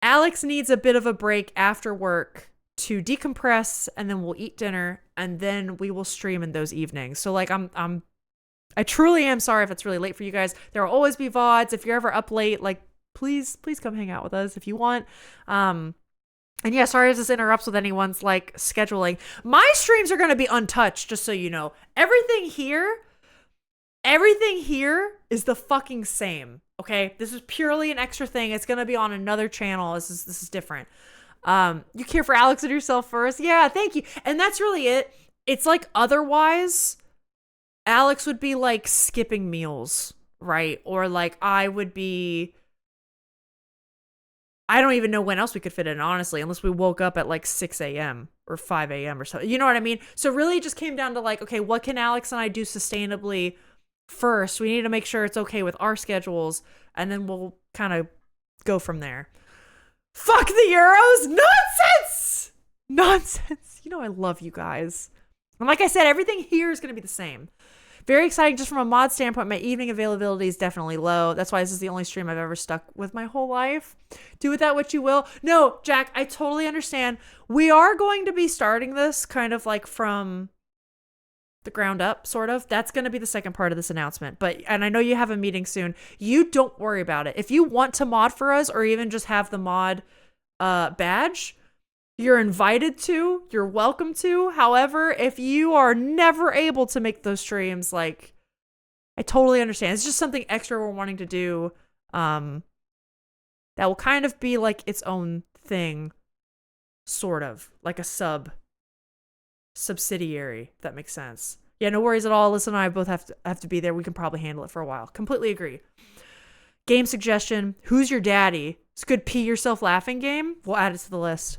Alex needs a bit of a break after work to decompress, and then we'll eat dinner, and then we will stream in those evenings. So, like, I truly am sorry if it's really late for you guys. There will always be VODs. If you're ever up late, like, please come hang out with us if you want. And yeah, sorry if this interrupts with anyone's like scheduling. My streams are going to be untouched, just so you know. Everything here is the fucking same. Okay, this is purely an extra thing. It's going to be on another channel. This is different. You care for Alex and yourself first. Yeah, thank you. And that's really it. It's like otherwise, Alex would be like skipping meals, right? Or like I would be. I don't even know when else we could fit in, honestly, unless we woke up at like 6 a.m. or 5 a.m. or something. You know what I mean? So really it just came down to like, okay, what can Alex and I do sustainably first? We need to make sure it's okay with our schedules, and then we'll kind of go from there. Fuck the Euros! Nonsense! You know I love you guys. And like I said, everything here is going to be the same. Very exciting. Just from a mod standpoint, my evening availability is definitely low. That's why this is the only stream I've ever stuck with my whole life. Do with that what you will. No, Jack, I totally understand. We are going to be starting this kind of like from the ground up, sort of. That's going to be the second part of this announcement. And I know you have a meeting soon. You don't worry about it. If you want to mod for us or even just have the mod badge, you're invited to, you're welcome to. However, if you are never able to make those streams, like, I totally understand. It's just something extra we're wanting to do that will kind of be like its own thing, sort of, like a subsidiary, if that makes sense. Yeah, no worries at all. Alyssa and I both have to be there. We can probably handle it for a while. Completely agree. Game suggestion, Who's Your Daddy? It's a good pee yourself laughing game. We'll add it to the list.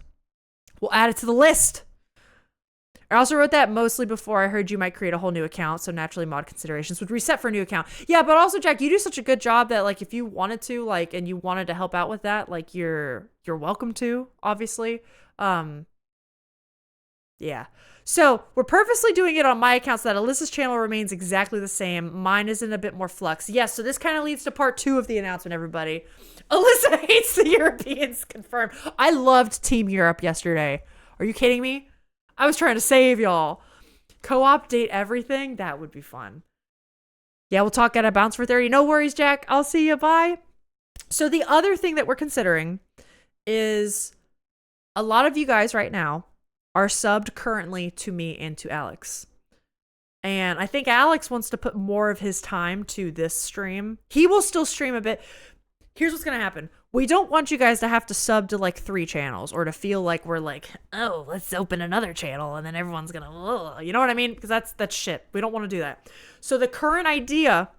I also wrote that mostly before I heard you might create a whole new account, so naturally mod considerations would reset for a new account. Yeah, but also, Jack, you do such a good job that, like, if you wanted to, like, and you wanted to help out with that, like, you're welcome to, obviously. Yeah. So we're purposely doing it on my account so that Alyssa's channel remains exactly the same. Mine is in a bit more flux. Yes, so this kind of leads to part 2 of the announcement, everybody. Alyssa hates the Europeans, confirmed. I loved Team Europe yesterday. Are you kidding me? I was trying to save y'all. Co-op date everything? That would be fun. Yeah, we'll talk at a bounce for 30. No worries, Jack. I'll see you. Bye. So the other thing that we're considering is a lot of you guys right now are subbed currently to me and to Alex. And I think Alex wants to put more of his time to this stream. He will still stream a bit. Here's what's going to happen. We don't want you guys to have to sub to like 3 channels or to feel like we're like, oh, let's open another channel and then everyone's going to, you know what I mean? Because that's shit. We don't want to do that. So the current idea,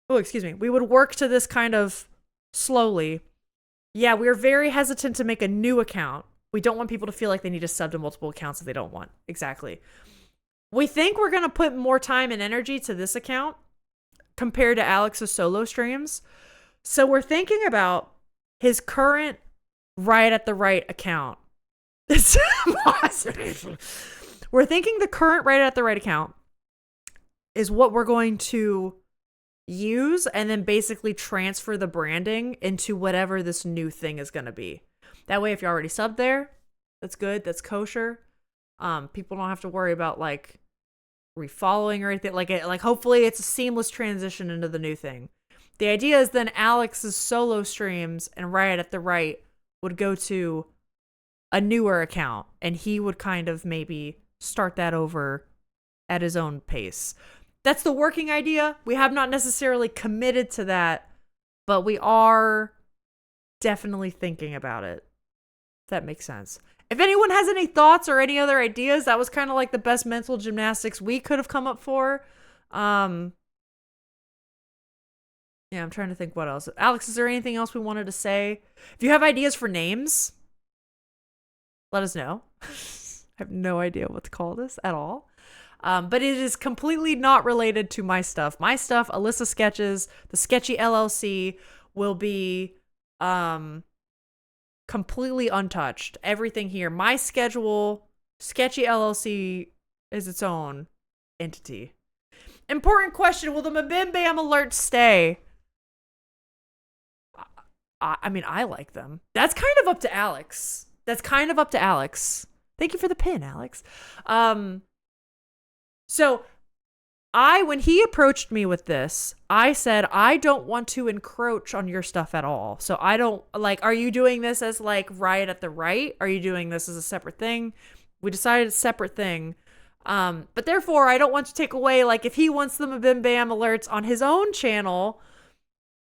we would work to this kind of slowly. Yeah, we're very hesitant to make a new account. We don't want people to feel like they need to sub to multiple accounts if they don't want. Exactly. We think we're going to put more time and energy to this account compared to Alex's solo streams. So we're thinking about his current right at the right account. We're thinking the current right at the right account is what we're going to use and then basically transfer the branding into whatever this new thing is going to be. That way, if you're already subbed there, that's good. That's kosher. People don't have to worry about like refollowing or anything. Like hopefully it's a seamless transition into the new thing. The idea is then Alex's solo streams and right at the right would go to a newer account and he would kind of maybe start that over at his own pace. That's the working idea. We have not necessarily committed to that, but we are definitely thinking about it. If that makes sense. If anyone has any thoughts or any other ideas, that was kind of like the best mental gymnastics we could have come up for. Yeah, I'm trying to think what else. Alex, is there anything else we wanted to say? If you have ideas for names, let us know. I have no idea what to call this at all. But it is completely not related to my stuff. My stuff, Alyssa Sketches, the Sketchy LLC, will be completely untouched. Everything here. My schedule, Sketchy LLC is its own entity. Important question. Will the Mabim Bam alerts stay? I mean, I like them. That's kind of up to Alex. Thank you for the pin, Alex. So when he approached me with this, I said, I don't want to encroach on your stuff at all. So I don't like, are you doing this as like right at the right? Are you doing this as a separate thing? We decided it's a separate thing. But therefore I don't want to take away, like if he wants the Mabim Bam alerts on his own channel,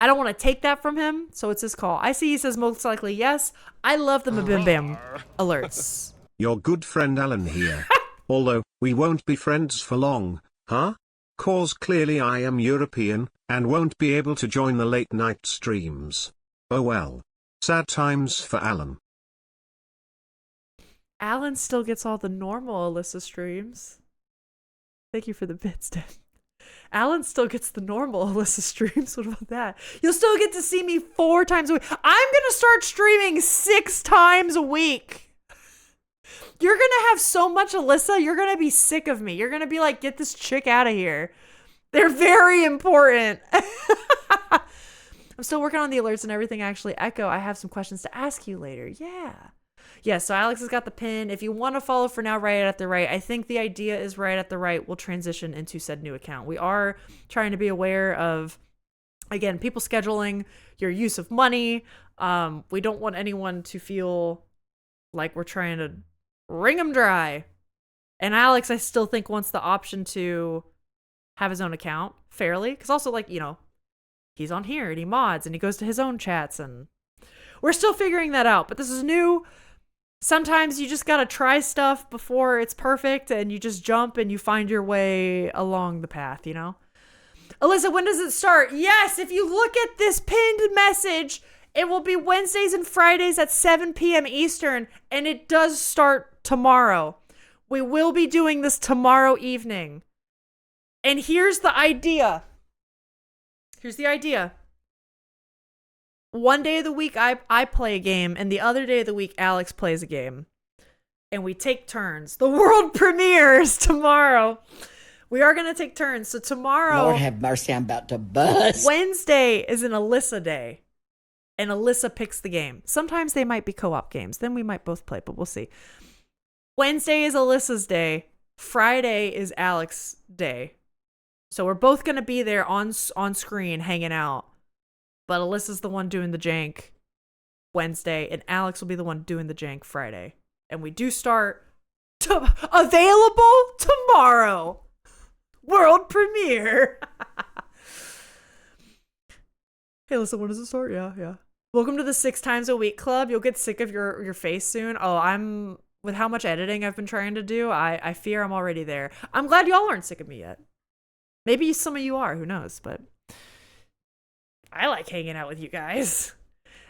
I don't want to take that from him. So it's his call. I see he says most likely yes. I love the Mabim Bam alerts. Your good friend Alan here. Although, we won't be friends for long, huh? Cause clearly I am European, and won't be able to join the late night streams. Oh well. Sad times for Alan. Alan still gets all the normal Alyssa streams. Thank you for the bits, Dan. Alan still gets the normal Alyssa streams. What about that? You'll still get to see me 4 times a week. I'm going to start streaming 6 times a week. You're going to have so much Alyssa, you're going to be sick of me. You're going to be like, get this chick out of here. They're very important. I'm still working on the alerts and everything. Actually, Echo, I have some questions to ask you later. Yeah, so Alex has got the pin. If you want to follow for now, right at the right, I think the idea is right at the right will transition into said new account. We are trying to be aware of, again, people scheduling, your use of money. We don't want anyone to feel like we're trying to wring them dry. And Alex, I still think, wants the option to have his own account fairly. Because also, like, you know, he's on here and he mods and he goes to his own chats. And we're still figuring that out. But this is new. Sometimes you just got to try stuff before it's perfect. And you just jump and you find your way along the path, you know? Alyssa, when does it start? Yes, if you look at this pinned message, it will be Wednesdays and Fridays at 7 p.m. Eastern, and it does start tomorrow. We will be doing this tomorrow evening. And here's the idea. Here's the idea. One day of the week, I play a game, and the other day of the week, Alex plays a game. And we take turns. The world premieres tomorrow. We are going to take turns. So tomorrow... Lord have mercy, I'm about to bust. Wednesday is an Alyssa day. And Alyssa picks the game. Sometimes they might be co-op games. Then we might both play, but we'll see. Wednesday is Alyssa's day. Friday is Alex's day. So we're both going to be there on screen hanging out. But Alyssa's the one doing the jank Wednesday, and Alex will be the one doing the jank Friday. And we do start available tomorrow. World premiere. Hey, Alyssa, when does it start? Yeah. Welcome to the 6 times a week club. You'll get sick of your face soon. Oh, with how much editing I've been trying to do, I fear I'm already there. I'm glad y'all aren't sick of me yet. Maybe some of you are, who knows, but I like hanging out with you guys.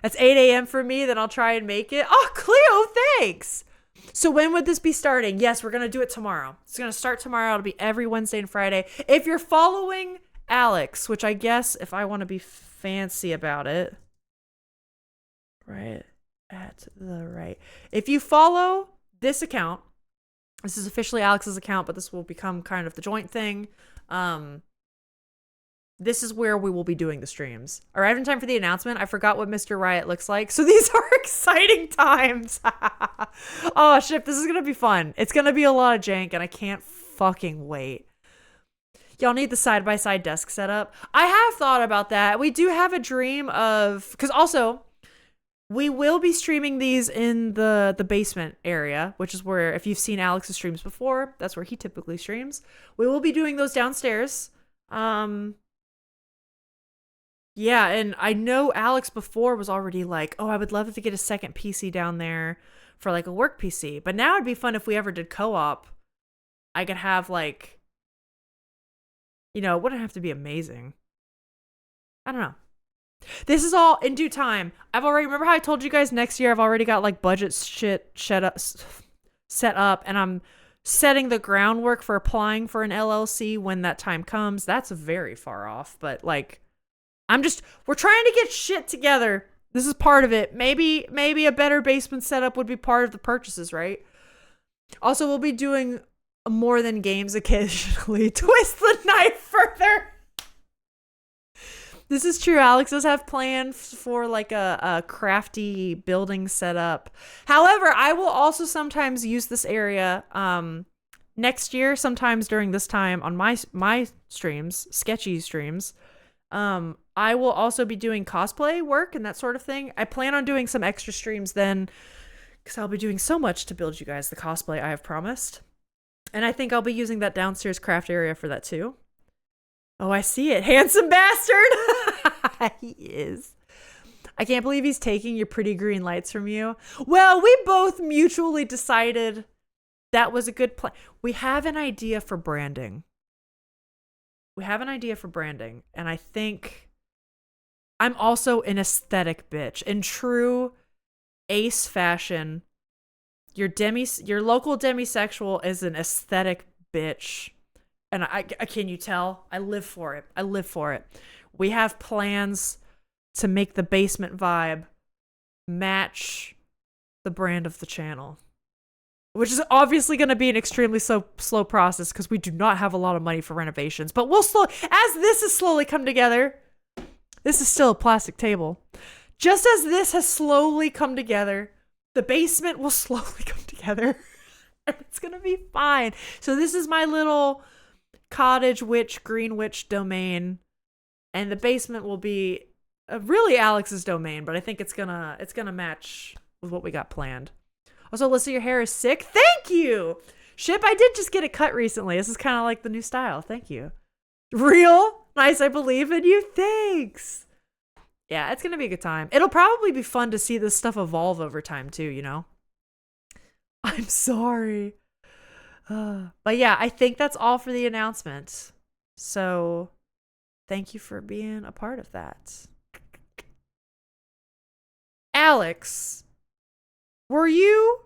That's 8 a.m. for me, then I'll try and make it. Oh, Cleo, thanks! So when would this be starting? Yes, we're going to do it tomorrow. It's going to start tomorrow. It'll be every Wednesday and Friday. If you're following Alex, which I guess if I want to be fancy about it, right at the right. If you follow this account, this is officially Alex's account, but this will become kind of the joint thing. This is where we will be doing the streams. Arrived in time for the announcement. I forgot what Mr. Riot looks like. So these are exciting times. Oh, shit. This is going to be fun. It's going to be a lot of jank, and I can't fucking wait. Y'all need the side-by-side desk setup. I have thought about that. We do have a dream of... Because also, we will be streaming these in the basement area, which is where, if you've seen Alex's streams before, that's where he typically streams. We will be doing those downstairs. Yeah, and I know Alex before was already like, oh, I would love to get a second PC down there for like a work PC. But now it'd be fun if we ever did co-op. I could have like, it wouldn't have to be amazing. I don't know. This is all in due time. Remember how I told you guys next year I've already got like budget shit set up, and I'm setting the groundwork for applying for an LLC when that time comes. That's very far off, but like, we're trying to get shit together. This is part of it. Maybe a better basement setup would be part of the purchases, right? Also, we'll be doing more than games occasionally. Twist the knife further. This is true. Alex does have plans for like a crafty building setup. However, I will also sometimes use this area next year, sometimes during this time on my streams, sketchy streams. I will also be doing cosplay work and that sort of thing. I plan on doing some extra streams then, because I'll be doing so much to build you guys the cosplay I have promised. And I think I'll be using that downstairs craft area for that too. Oh, I see it. Handsome bastard! He is. I can't believe he's taking your pretty green lights from you. Well, we both mutually decided that was a good plan. We have an idea for branding. And I think I'm also an aesthetic bitch. In true ace fashion, your local demisexual is an aesthetic bitch. And can you tell? I live for it. We have plans to make the basement vibe match the brand of the channel, which is obviously going to be an extremely slow process because we do not have a lot of money for renovations. But as this has slowly come together, this is still a plastic table. Just as this has slowly come together, the basement will slowly come together. It's going to be fine. So this is my little cottage witch, green witch domain. And the basement will be really Alex's domain, but I think it's gonna match with what we got planned. Also, Alyssa, your hair is sick. Thank you! Ship, I did just get it cut recently. This is kind of like the new style. Thank you. Real? Nice, I believe in you. Thanks. Yeah, it's going to be a good time. It'll probably be fun to see this stuff evolve over time, too, I'm sorry. But yeah, I think that's all for the announcement. So, thank you for being a part of that. Alex, I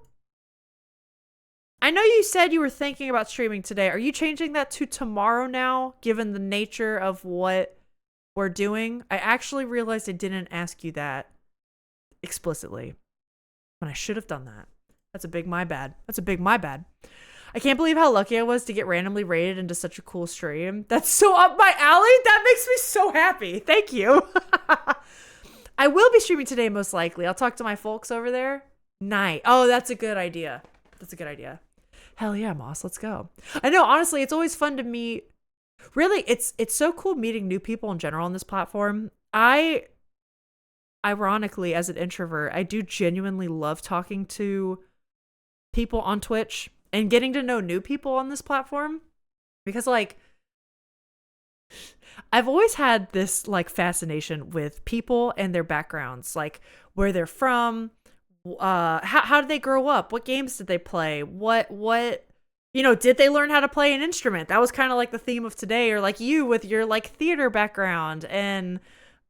know you said you were thinking about streaming today. Are you changing that to tomorrow now, given the nature of what we're doing? I actually realized I didn't ask you that explicitly, when I should have done that. That's a big my bad. I can't believe how lucky I was to get randomly rated into such a cool stream. That's so up my alley. That makes me so happy. Thank you. I will be streaming today, most likely. I'll talk to my folks over there. Night. Oh, that's a good idea. Hell yeah, Moss, let's go. I know, honestly, it's always fun to meet. Really, it's so cool meeting new people in general on this platform. Ironically, as an introvert, I do genuinely love talking to people on Twitch and getting to know new people on this platform because, like, I've always had this, like, fascination with people and their backgrounds, like where they're from, how did they grow up, what games did they play, what did they learn how to play an instrument? That was kind of like the theme of today, or like you with your like theater background. And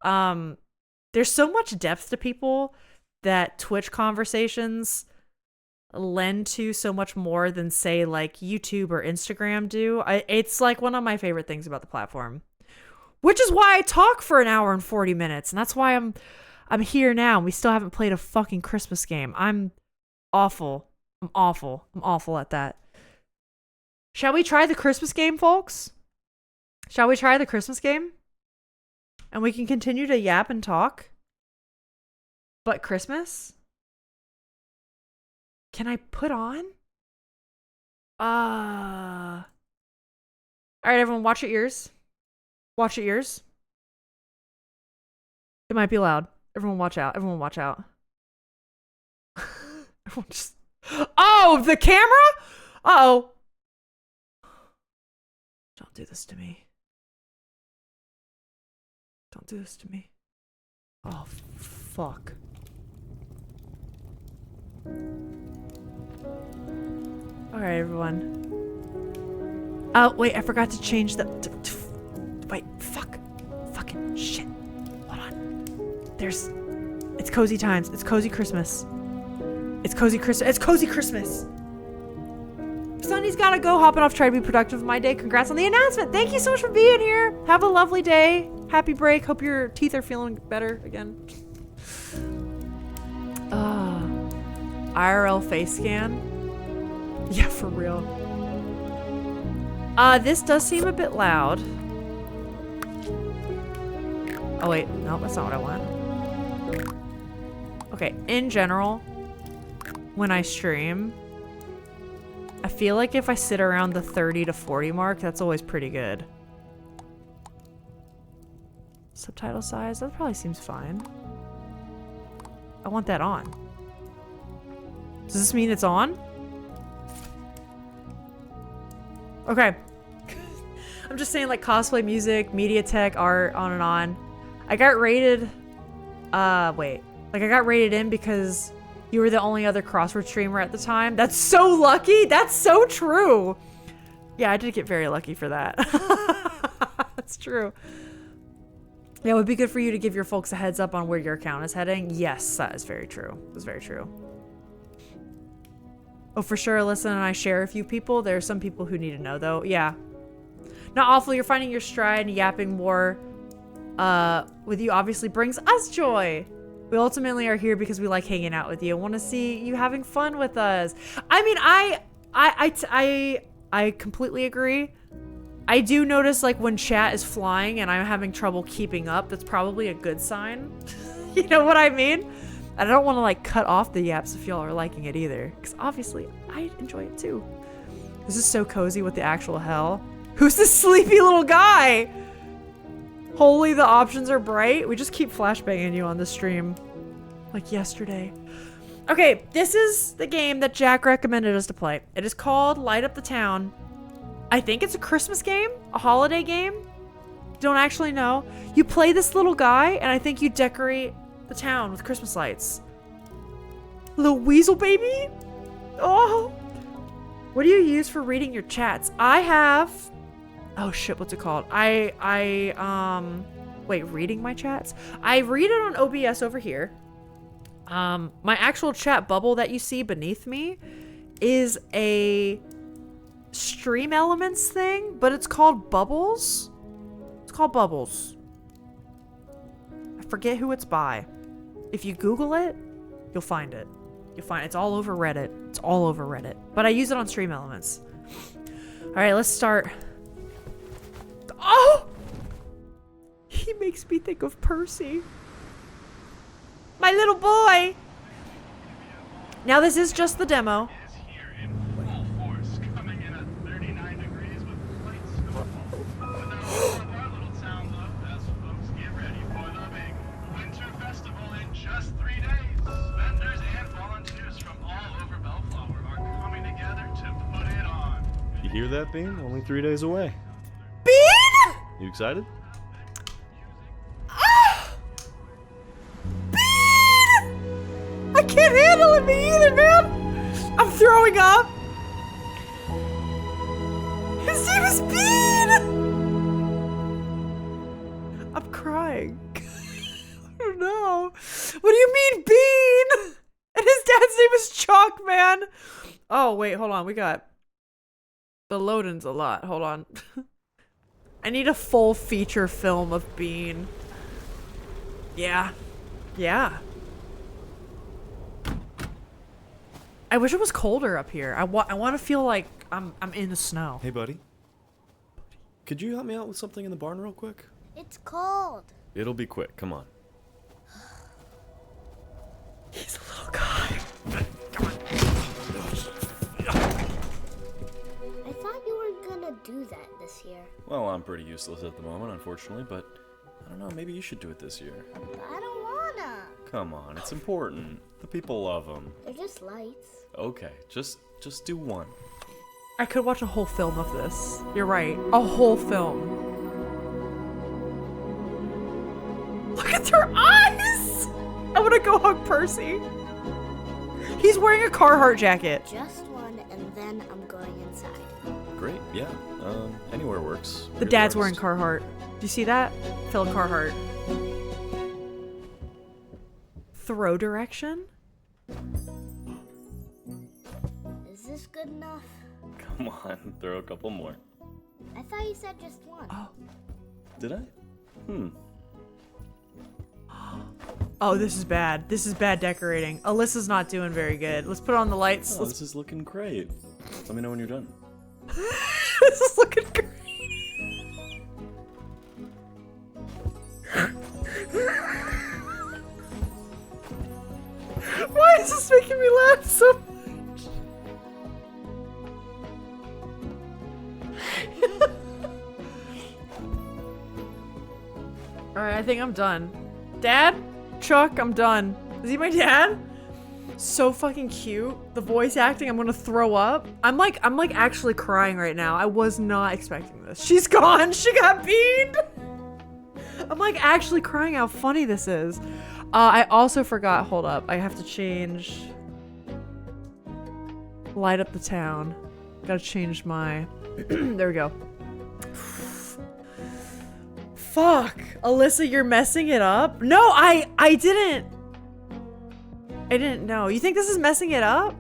there's so much depth to people that Twitch conversations lend to so much more than, say, like YouTube or Instagram do. It's like one of my favorite things about the platform, which is why I talk for an hour and 40 minutes. And that's why I'm here now. And we still haven't played a fucking Christmas game. I'm awful. I'm awful at that. Shall we try the Christmas game, folks? Shall we try the Christmas game? And we can continue to yap and talk. But Christmas? Can I put on? All right, everyone, watch your ears. Watch your ears. It might be loud. Everyone watch out. Everyone watch out. Everyone just... Oh, the camera? Uh-oh. Don't do this to me. Don't do this to me. Oh, fuck. Alright, everyone. Oh, wait, I forgot to change the... Wait, fuck. Fucking shit. Hold on. It's cozy times. It's cozy Christmas. It's cozy Christmas. It's cozy Christmas. Sonny's gotta go, hopping off, try to be productive with my day. Congrats on the announcement. Thank you so much for being here. Have a lovely day. Happy break. Hope your teeth are feeling better again. IRL face scan. Yeah, for real. This does seem a bit loud. Oh wait, no, that's not what I want. Okay, in general, when I stream, I feel like if I sit around the 30 to 40 mark, that's always pretty good. Subtitle size, that probably seems fine. I want that on. Does this mean it's on? Okay. I'm just saying, like, cosplay, music, media tech, art, on and on. I got rated, I got rated in because you were the only other crossword streamer at the time. That's so lucky. That's so true. Yeah, I did get very lucky for that. That's true. Yeah, it would be good for you to give your folks a heads up on where your account is heading. Yes, that is very true. That's very true. Oh, for sure, Alyssa and I share a few people. There are some people who need to know, though. Yeah. Not awful. You're finding your stride, and yapping more with you obviously brings us joy. We ultimately are here because we like hanging out with you and want to see you having fun with us. I mean, I completely agree. I do notice, like, when chat is flying and I'm having trouble keeping up, that's probably a good sign. You know what I mean? I don't want to, like, cut off the yaps if y'all are liking it either, because obviously I enjoy it too. This is so cozy. What the actual hell? Who's this sleepy little guy? Holy, the options are bright. We just keep flashbanging you on the stream like yesterday. Okay, this is the game that Jack recommended us to play. It is called Light Up the Town. I think it's a Christmas game, a holiday game. Don't actually know. You play this little guy, and I think you decorate the town with Christmas lights. Little weasel baby? Oh. What do you use for reading your chats? I have... Oh shit, what's it called? Wait, reading my chats? I read it on OBS over here. My actual chat bubble that you see beneath me is a Stream Elements thing, but it's called Bubbles. It's called Bubbles. I forget who it's by. If you Google it, you'll find it. It's all over Reddit. It's all over Reddit. But I use it on Stream Elements. All right, let's start. Oh! He makes me think of Percy. My little boy! Now this is just the demo. Hear that, Bean? Only 3 days away. Bean! You excited? Bean! I can't handle it, me either, man. I'm throwing up. His name is Bean. I'm crying. I don't know. What do you mean, Bean? And his dad's name is Chalk, man. Oh, wait, hold on. We got... The loading's a lot. Hold on. I need a full feature film of Bean. Yeah. Yeah. I wish it was colder up here. I want to feel like I'm in the snow. Hey, buddy. Could you help me out with something in the barn real quick? It's cold. It'll be quick. Come on. He's a little guy. I thought you were gonna do that this year. Well, I'm pretty useless at the moment, unfortunately, but I don't know, maybe you should do it this year. But I don't wanna. Come on, it's important. The people love them. They're just lights. Okay, just do one. I could watch a whole film of this. You're right. A whole film. Look at their eyes! I want to go hug Percy. He's wearing a Carhartt jacket. Just one, and then I'm going inside. Great, yeah. Anywhere works. The dad's wearing Carhartt. Do you see that? Philip Carhartt. Throw direction? Is this good enough? Come on, throw a couple more. I thought you said just one. Oh. Did I? Oh, this is bad. This is bad decorating. Alyssa's not doing very good. Let's put on the lights. Oh, this is looking great. Let me know when you're done. This is looking great. Why is this making me laugh so much? Alright, I think I'm done. Dad? Chuck, I'm done. Is he my dad? So fucking cute. The voice acting, I'm gonna throw up. I'm like actually crying right now. I was not expecting this. She's gone. She got beamed. I'm like actually crying how funny this is. I also forgot, hold up. I have to change. Light up the town. Gotta change my, there we go. Fuck. Alyssa, you're messing it up? No, I didn't. I didn't know. You think this is messing it up?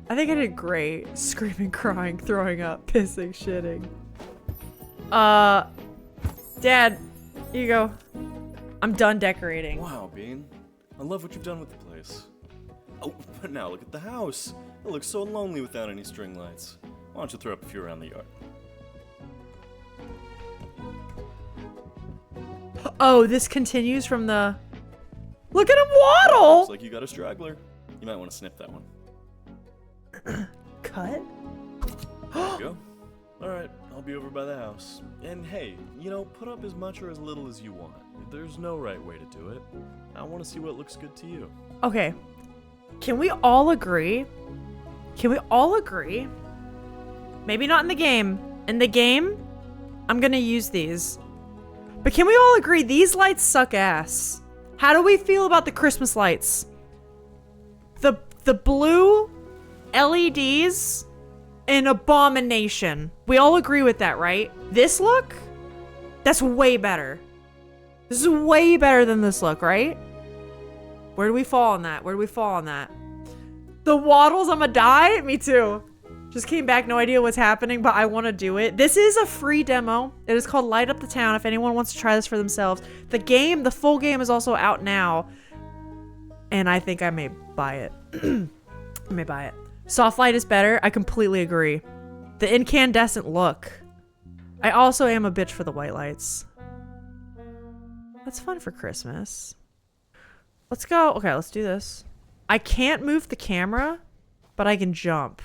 I think I did great. Screaming, crying, throwing up, pissing, shitting. Dad, here you go. I'm done decorating. Wow, Bean. I love what you've done with the place. Oh, but now look at the house. It looks so lonely without any string lights. Why don't you throw up a few around the yard? Oh, this continues from the... Look at him waddle! Looks like you got a straggler. You might want to snip that one. Cut? There you go. Alright, I'll be over by the house. And hey, you know, put up as much or as little as you want. There's no right way to do it. I want to see what looks good to you. Okay. Can we all agree? Can we all agree? Maybe not in the game. In the game, I'm gonna use these. But can we all agree these lights suck ass? How do we feel about the Christmas lights? The blue LEDs, an abomination. We all agree with that, right? This look? That's way better. This is way better than this look, right? Where do we fall on that? Where do we fall on that? The waddles, I'ma die? Me too. Just came back, no idea what's happening, but I want to do it. This is a free demo. It is called Light Up the Town if anyone wants to try this for themselves. The game, the full game is also out now. And I think I may buy it. I may buy it. Soft light is better. I completely agree. The incandescent look. I also am a bitch for the white lights. That's fun for Christmas. Let's go. Okay, let's do this. I can't move the camera, but I can jump.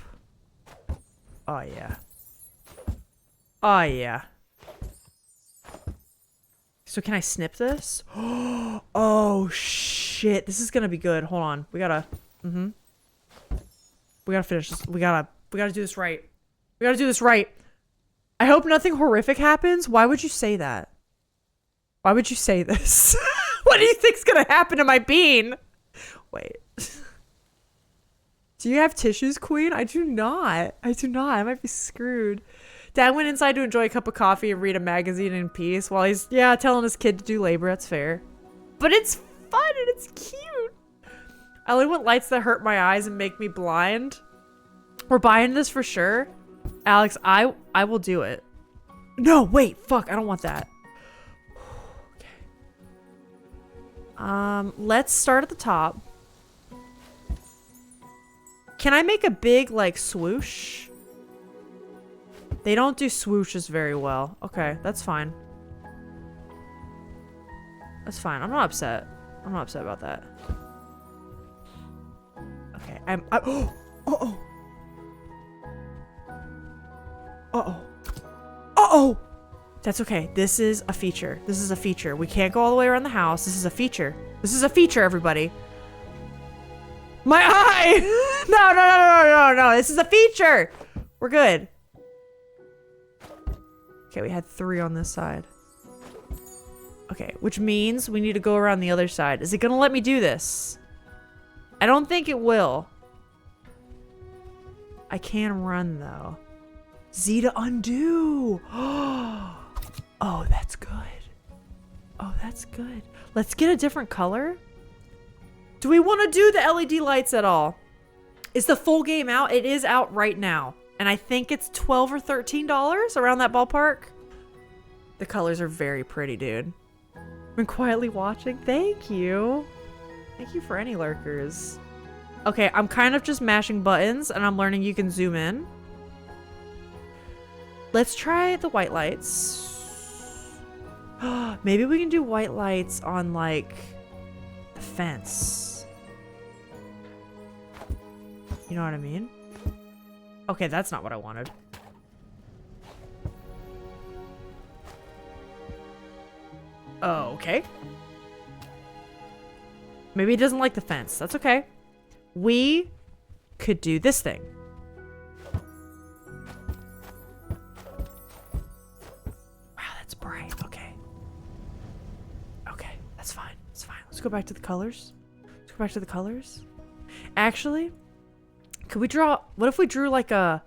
Oh, yeah. Oh, yeah. So can I snip this? Oh, shit. This is gonna be good. Hold on. We gotta... We gotta finish this. We gotta We gotta do this right. We gotta do this right. I hope nothing horrific happens. Why would you say that? Why would you say this? What do you think's gonna happen to my bean? Wait. Do you have tissues, Queen? I do not. I do not. I might be screwed. Dad went inside to enjoy a cup of coffee and read a magazine in peace while he's, telling his kid to do labor. That's fair. But it's fun and it's cute. I only want lights that hurt my eyes and make me blind. We're buying this for sure. Alex, I will do it. No, wait, fuck, I don't want that. Okay. Let's start at the top. Can I make a big, like, swoosh? They don't do swooshes very well. Okay, that's fine. That's fine. I'm not upset. I'm not upset about that. Okay, oh! Uh-oh! Uh-oh. Uh-oh! That's okay. This is a feature. This is a feature. We can't go all the way around the house. This is a feature. This is a feature, everybody. My eye! No. This is a feature! We're good. Okay, we had 3 on this side. Okay, which means we need to go around the other side. Is it gonna let me do this? I don't think it will. I can run, though. Z to undo! Oh, that's good. Oh, that's good. Let's get a different color. Do we want to do the LED lights at all? Is the full game out? It is out right now. And I think it's $12 or $13 around that ballpark. The colors are very pretty, dude. Been quietly watching. Thank you. Thank you for any lurkers. Okay, I'm kind of just mashing buttons and I'm learning you can zoom in. Let's try the white lights. Maybe we can do white lights on, like, the fence. You know what I mean? Okay, that's not what I wanted. Oh, okay. Maybe he doesn't like the fence. That's okay. We could do this thing. Wow, that's bright. Okay. Okay, that's fine. That's fine. Let's go back to the colors. Let's go back to the colors. Actually, could we draw... What if we drew like a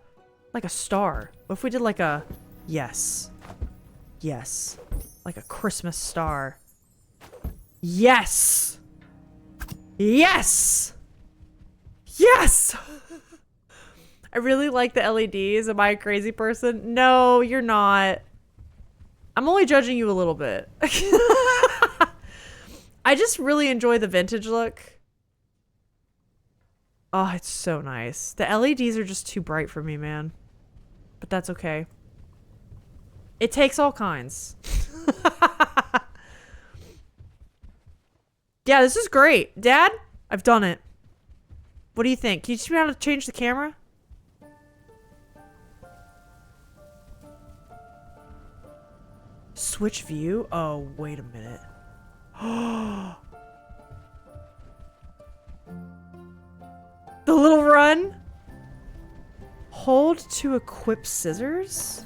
star? What if we did like a... Yes. Yes. Like a Christmas star. Yes! Yes! Yes! I really like the LEDs. Am I a crazy person? No, you're not. I'm only judging you a little bit. I just really enjoy the vintage look. Oh, it's so nice. The LEDs are just too bright for me, man. But that's okay. It takes all kinds. Yeah, this is great. Dad, I've done it. What do you think? Can you teach me how to change the camera? Switch view? Oh, wait a minute. The little run? Hold to equip scissors?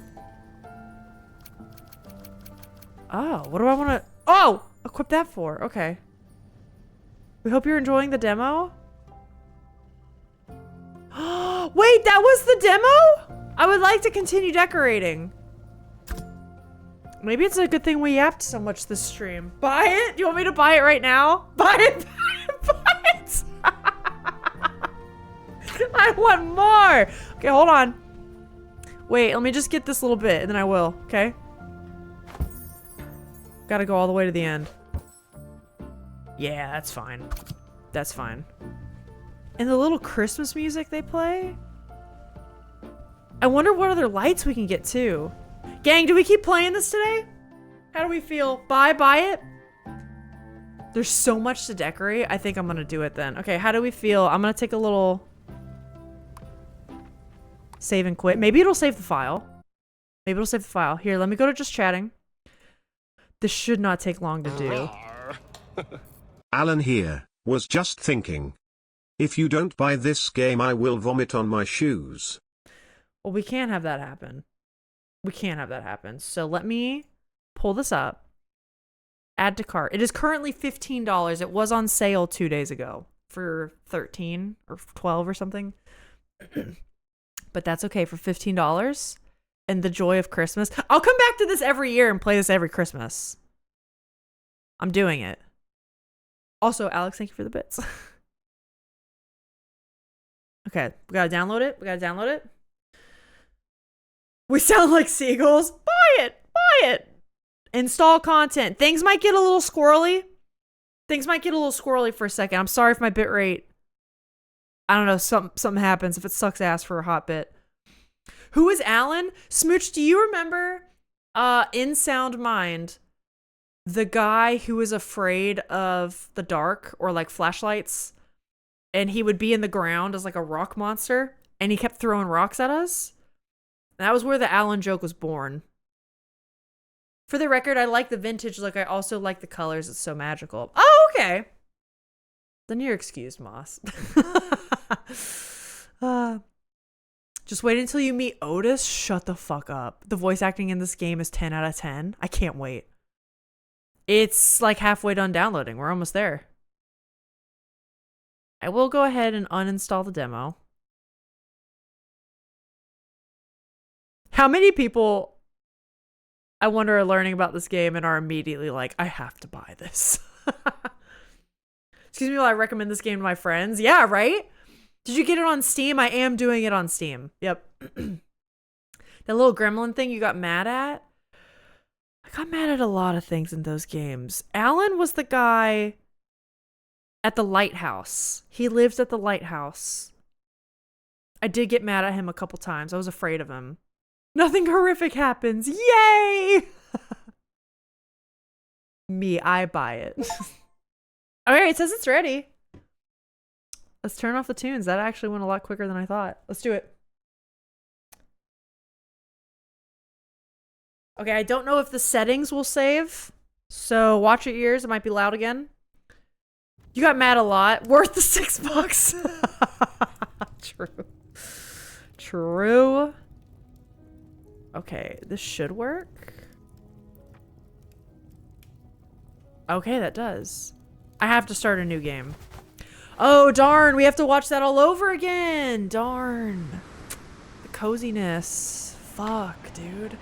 Oh, what do I want to... Oh! Equip that for. Okay. We hope you're enjoying the demo. Wait, that was the demo? I would like to continue decorating. Maybe it's a good thing we yapped so much this stream. Buy it? Do you want me to buy it right now? Buy it! Buy it! I want more! Okay, hold on. Wait, let me just get this little bit and then I will, okay? Gotta go all the way to the end. Yeah, that's fine. That's fine. And the little Christmas music they play? I wonder what other lights we can get too. Gang, do we keep playing this today? How do we feel? Buy it? There's so much to decorate. I think I'm gonna do it then. Okay, how do we feel? I'm gonna take a little... Save and quit. Maybe it'll save the file. Maybe it'll save the file. Here, let me go to just chatting. This should not take long to do. Alan here, was just thinking. If you don't buy this game I will vomit on my shoes. Well, we can't have that happen. We can't have that happen. So let me pull this up. Add to cart. It is currently $15. It was on sale 2 days ago for 13 or 12 or something. But that's okay for $15. And the joy of Christmas. I'll come back to this every year and play this every Christmas. I'm doing it. Also, Alex, thank you for the bits. Okay, we gotta download it. We sound like seagulls. Buy it. Install content. Things might get a little squirrely. For a second. I'm sorry if my bit rate, I don't know, something happens if it sucks ass for a hot bit. Who is Alan? Smooch, do you remember in Sound Mind, the guy who was afraid of the dark or like flashlights, and he would be in the ground as like a rock monster and he kept throwing rocks at us? That was where the Alan joke was born. For the record, I like the vintage look. I also like the colors. It's so magical. Oh, okay. Then you're excused, Moss. Just wait until you meet Otis. Shut the fuck up. The voice acting in this game is 10 out of 10. I can't wait. It's like halfway done downloading. We're almost there. I will go ahead and uninstall the demo. How many people, I wonder, are learning about this game and are immediately like, I have to buy this? Excuse me while I recommend this game to my friends. Yeah, right? Did you get it on Steam? I am doing it on Steam. Yep. That little gremlin thing you got mad at? I got mad at a lot of things in those games. Alan was the guy at the lighthouse. He lived at the lighthouse. I did get mad at him a couple times. I was afraid of him. Nothing horrific happens. Yay! Me, I buy it. Okay, it says it's ready. Let's turn off the tunes. That actually went a lot quicker than I thought. Let's do it. Okay, I don't know if the settings will save, so watch your ears. It might be loud again. You got mad a lot. Worth the $6. True. Okay, this should work. Okay, that does. I have to start a new game. Oh, darn. We have to watch that all over again. Darn. The coziness. Fuck, dude.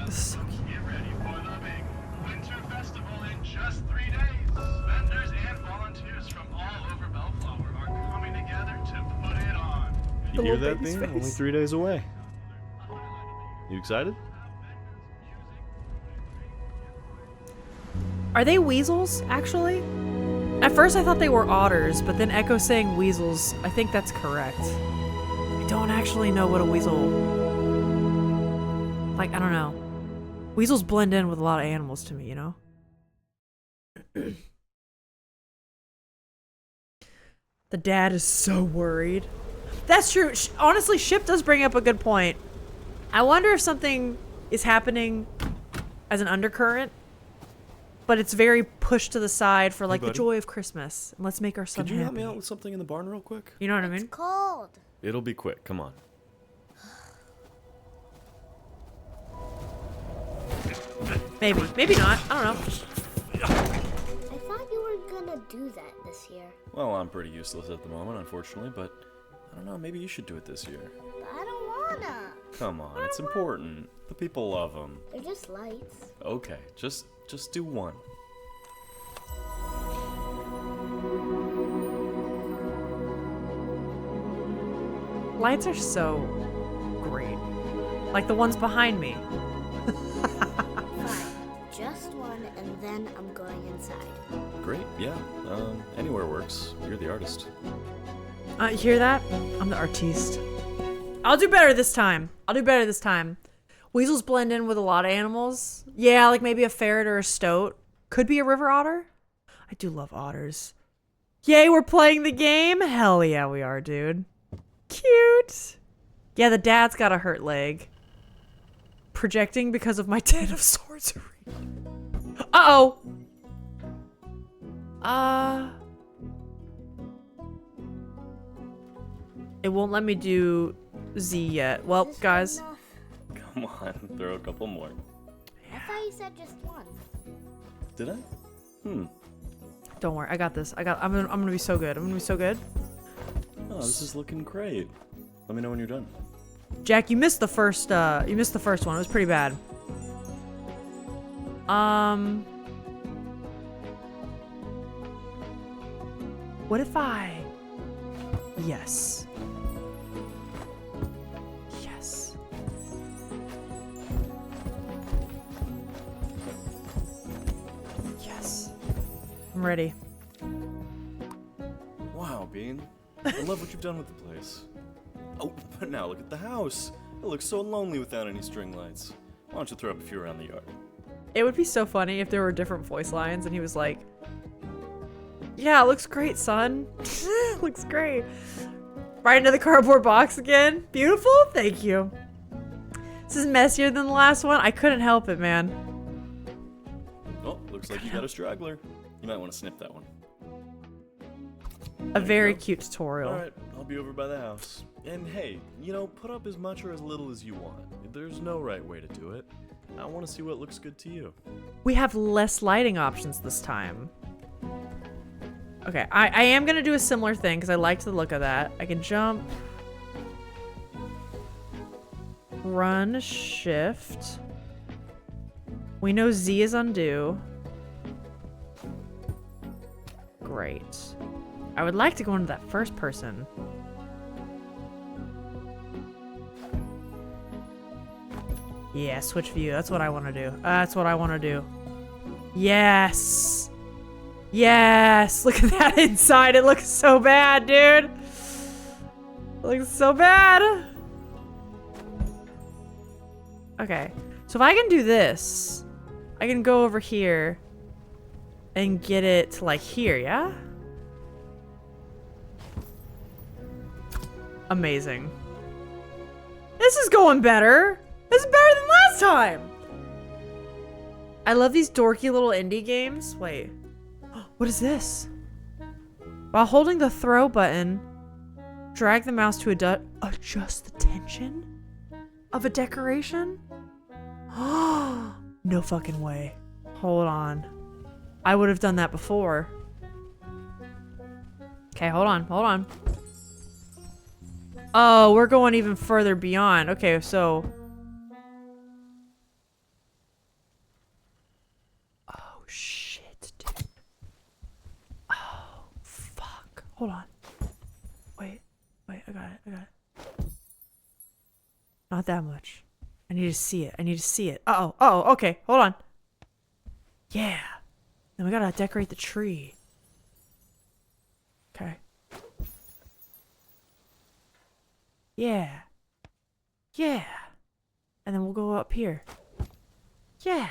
This is so cute. Get ready for the big winter festival in just 3 days. Vendors and volunteers from all over Bellflower are coming together to put it on. You hear little that, baby's Bean? face. Only 3 days away. You excited? Are they weasels, actually? At first I thought they were otters, but then Echo saying weasels, I think that's correct. I don't actually know what a weasel... Like, I don't know. Weasels blend in with a lot of animals to me, you know? The dad is so worried. That's true. Honestly, Ship does bring up a good point. I wonder if something is happening as an undercurrent, but it's very pushed to the side for like the buddy. joy of Christmas. And let's make our son Could you help me happy. out with something in the barn real quick? You know what I It's mean? cold. It'll be quick. Come on. Maybe. Maybe not. I don't know. I thought you were gonna do that this year. Well, I'm pretty useless at the moment, unfortunately, but I don't know. Maybe you should do it this year. But I don't wanna. Come on, it's important. The people love them. They're just lights. Okay, just do one. Lights are so great. Like the ones behind me. Fine. Just one, and then I'm going inside. Great, yeah. Anywhere works. You're the artist. You hear that? I'm the artiste. I'll do better this time. Weasels blend in with a lot of animals. Yeah, like maybe a ferret or a stoat. Could be a river otter. I do love otters. Yay, we're playing the game? Hell yeah, we are, dude. Cute. Yeah, the dad's got a hurt leg. Projecting because of my 10 of swords. Uh-oh. It won't let me do Z yet. Well, Is this guys. good enough? Come on, throw a couple more. I thought you said just one. Did I? Don't worry, I got this. I'm gonna be so good. I'm gonna be so good. Oh, this is looking great. Let me know when you're done. Jack, you missed the first one. It was pretty bad. What if I... Yes. Yes. Yes. I'm ready. Wow, Bean. I love what you've done with the place. Oh, but now look at the house. It looks so lonely without any string lights. Why don't you throw up a few around the yard? It would be so funny if there were different voice lines and he was like, yeah, it looks great, son. Looks great. Right into the cardboard box again. Beautiful. Thank you. This is messier than the last one. I couldn't help it, man. Oh, looks like you got a straggler. You might want to snip that one. A very cute tutorial. Alright, I'll be over by the house. And hey, you know, put up as much or as little as you want. There's no right way to do it. I want to see what looks good to you. We have less lighting options this time. Okay, I am gonna do a similar thing because I liked the look of that. I can jump, run, shift. We know Z is undo. Great. I would like to go into that first person. Yeah, switch view. That's what I want to do. That's what I want to do. Yes. Yes. Look at that inside. It looks so bad, dude. It looks so bad. Okay. So if I can do this, I can go over here and get it to like here, yeah? Amazing. This is going better. This is better than last time. I love these dorky little indie games. Wait. What is this? While holding the throw button, drag the mouse to adjust the tension of a decoration? No fucking way. Hold on. I would have done that before. Okay, hold on. Hold on. Oh, we're going even further beyond. Okay, so... Oh, shit, dude. Oh, fuck. Hold on. Wait, I got it. Not that much. I need to see it. Uh-oh, okay, hold on. Yeah. Then we gotta decorate the tree. Okay. Yeah. Yeah. And then we'll go up here. Yeah.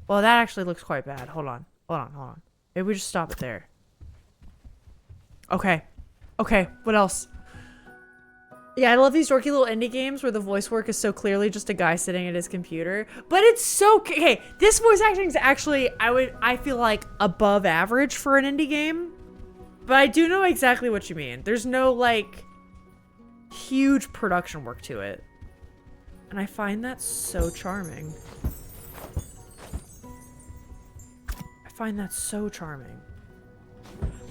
Well, that actually looks quite bad. Hold on. Maybe we just stop it there. Okay. Okay, what else? Yeah, I love these dorky little indie games where the voice work is so clearly just a guy sitting at his computer. But it's so... Okay, this voice acting is actually, I feel like, above average for an indie game. But I do know exactly what you mean. There's no, like... huge production work to it. And I find that so charming.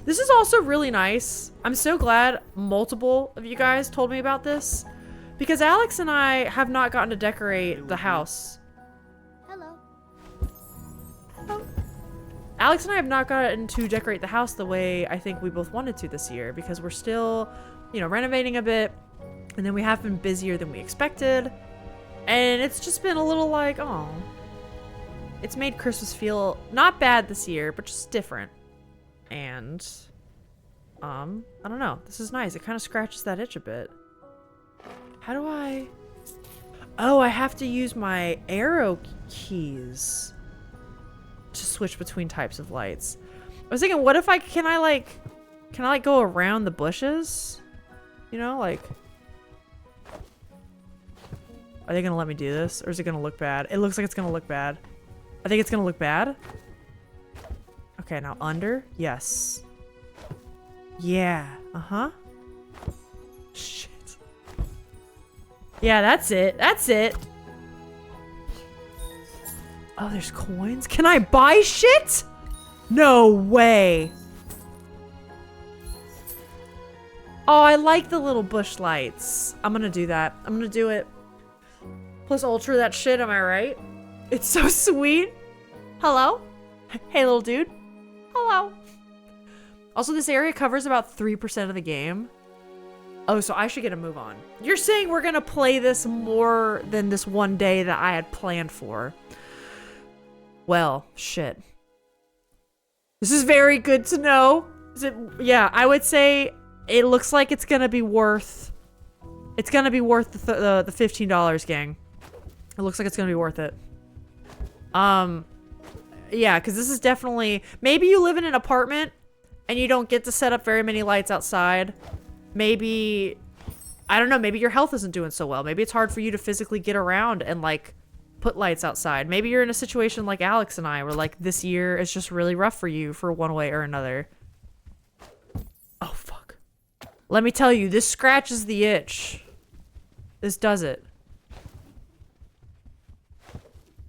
This is also really nice. I'm so glad multiple of you guys told me about this because Alex and I have not gotten to decorate the house. Hello. Alex and I have not gotten to decorate the house the way I think we both wanted to this year because we're still, you know, renovating a bit. And then we have been busier than we expected. And it's just been a little like, oh. It's made Christmas feel not bad this year, but just different. And, I don't know. This is nice. It kind of scratches that itch a bit. How do I... Oh, I have to use my arrow keys to switch between types of lights. I was thinking, what if can I go around the bushes? You know, like... Are they gonna let me do this? Or is it gonna look bad? It looks like it's gonna look bad. I think it's gonna look bad. Okay, now under. Yes. Yeah. Uh-huh. Shit. Yeah, that's it. That's it. Oh, there's coins? Can I buy shit? No way. Oh, I like the little bush lights. I'm gonna do that. I'm gonna do it. Plus ultra that shit, am I right? It's so sweet. Hello? Hey, little dude. Hello. Also, this area covers about 3% of the game. Oh, so I should get a move on. You're saying we're gonna play this more than this one day that I had planned for. Well, shit. This is very good to know. Is it? Yeah, I would say it looks like it's gonna be worth. It's gonna be worth the $15, gang. It looks like it's gonna be worth it. Yeah, because this is definitely. Maybe you live in an apartment and you don't get to set up very many lights outside. Maybe, I don't know. Maybe your health isn't doing so well. Maybe it's hard for you to physically get around and like put lights outside. Maybe you're in a situation like Alex and I, where like this year is just really rough for you for one way or another. Oh fuck. Let me tell you, this scratches the itch. This does it.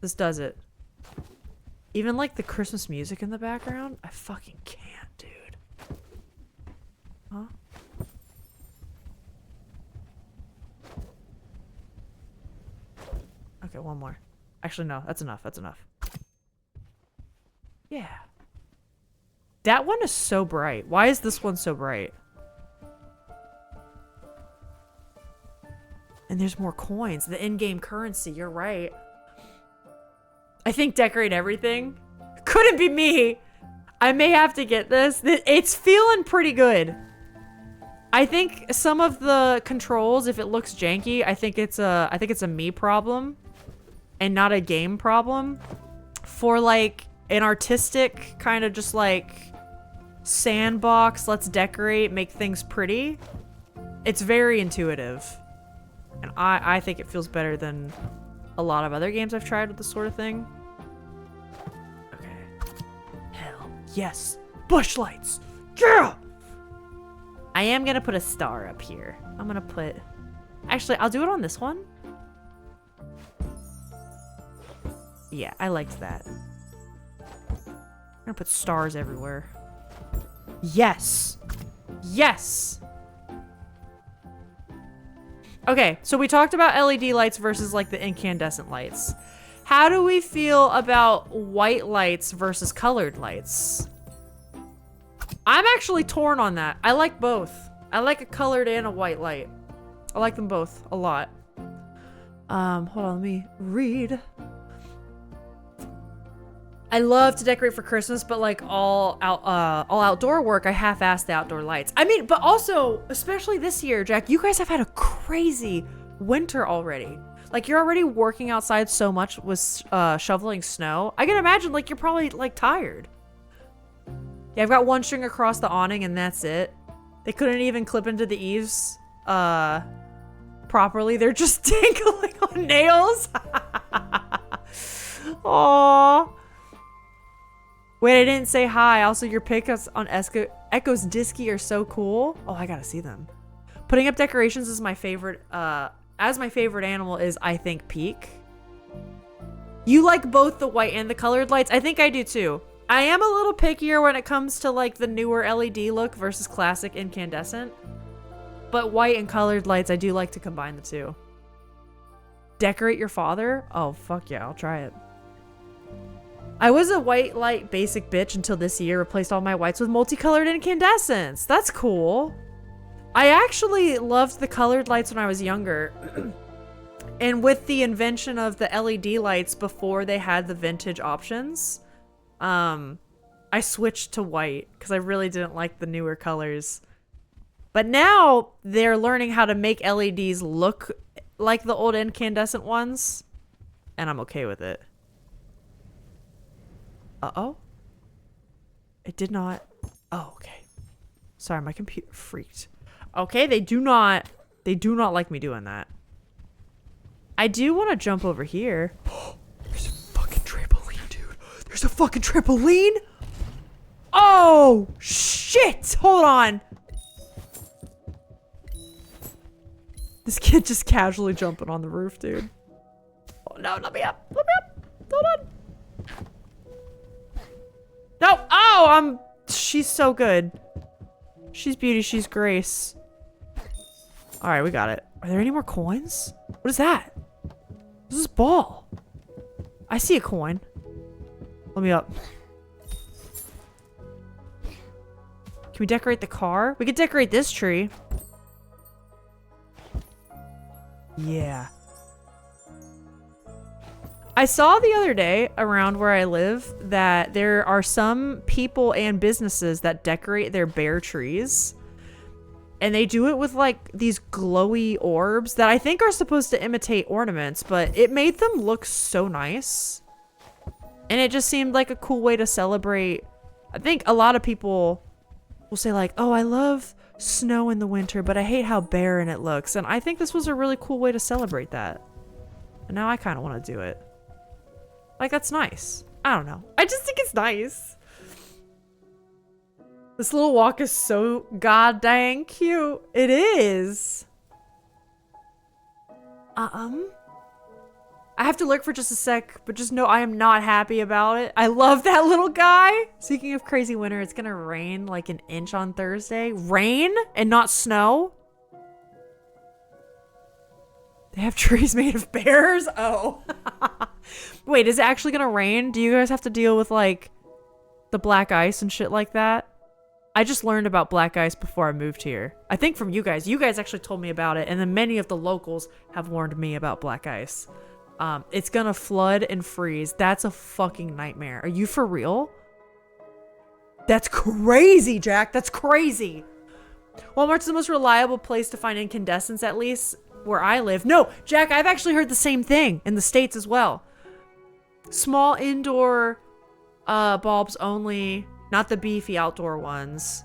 This does it. Even like the Christmas music in the background, I fucking can't, dude. Huh? Okay, one more. Actually, no, that's enough. That's enough. Yeah. That one is so bright. Why is this one so bright? And there's more coins. The in-game currency, you're right. I think decorate everything. Couldn't be me. I may have to get this. It's feeling pretty good. I think some of the controls, if it looks janky, I think it's a me problem and not a game problem. For like an artistic kind of just like sandbox, let's decorate, make things pretty. It's very intuitive. And I think it feels better than a lot of other games I've tried with this sort of thing. Okay. Hell yes. Bush lights. Yeah! I am gonna put a star up here. I'm gonna put... Actually, I'll do it on this one. Yeah, I liked that. I'm gonna put stars everywhere. Yes! Yes! Okay, so we talked about LED lights versus like the incandescent lights. How do we feel about white lights versus colored lights? I'm actually torn on that. I like both. I like a colored and a white light. I like them both a lot. Hold on, let me read. I love to decorate for Christmas, but like all outdoor work, I half-assed the outdoor lights. I mean, but also, especially this year, Jack, you guys have had a crazy winter already. Like you're already working outside so much with shoveling snow. I can imagine like you're probably like tired. Yeah, I've got one string across the awning and that's it. They couldn't even clip into the eaves properly. They're just dangling on nails. Aww. Wait, I didn't say hi. Also, your pickups on Echo's Disky are so cool. Oh, I gotta see them. Putting up decorations is my favorite, as my favorite animal is, I think, Peak. You like both the white and the colored lights? I think I do too. I am a little pickier when it comes to like the newer LED look versus classic incandescent. But white and colored lights, I do like to combine the two. Decorate your father? Oh, fuck yeah, I'll try it. I was a white light basic bitch until this year replaced all my whites with multicolored incandescents. That's cool. I actually loved the colored lights when I was younger. And with the invention of the LED lights before they had the vintage options, I switched to white because I really didn't like the newer colors. But now they're learning how to make LEDs look like the old incandescent ones, and I'm okay with it. Uh-oh. It did not. Oh, okay. Sorry, my computer freaked. Okay, they do not like me doing that. I do want to jump over here. There's a fucking trampoline, dude. There's a fucking trampoline. Oh, shit. Hold on. This kid just casually jumping on the roof, dude. Oh, no, let me up. Let me up. Hold on. No. Oh, she's so good. She's beauty. She's grace. All right, we got it. Are there any more coins? What is that? This is ball. I see a coin. Let me up. Can we decorate the car? We could decorate this tree. Yeah. I saw the other day around where I live that there are some people and businesses that decorate their bare trees. And they do it with like these glowy orbs that I think are supposed to imitate ornaments, but it made them look so nice. And it just seemed like a cool way to celebrate. I think a lot of people will say like, oh, I love snow in the winter, but I hate how barren it looks. And I think this was a really cool way to celebrate that. And now I kind of want to do it. Like, that's nice. I don't know. I just think it's nice. This little walk is so goddamn cute. It is. I have to lurk for just a sec, but just know I am not happy about it. I love that little guy. Speaking of crazy winter, it's gonna rain like an inch on Thursday. Rain and not snow? They have trees made of bears? Oh. Wait, is it actually gonna rain? Do you guys have to deal with like the black ice and shit like that? I just learned about black ice before I moved here. I think from you guys. You guys actually told me about it, and then many of the locals have warned me about black ice. It's gonna flood and freeze. That's a fucking nightmare. Are you for real? That's crazy, Jack. That's crazy. Walmart's the most reliable place to find incandescents, at least where I live. No, Jack, I've actually heard the same thing in the States as well. Small indoor bulbs only, not the beefy outdoor ones.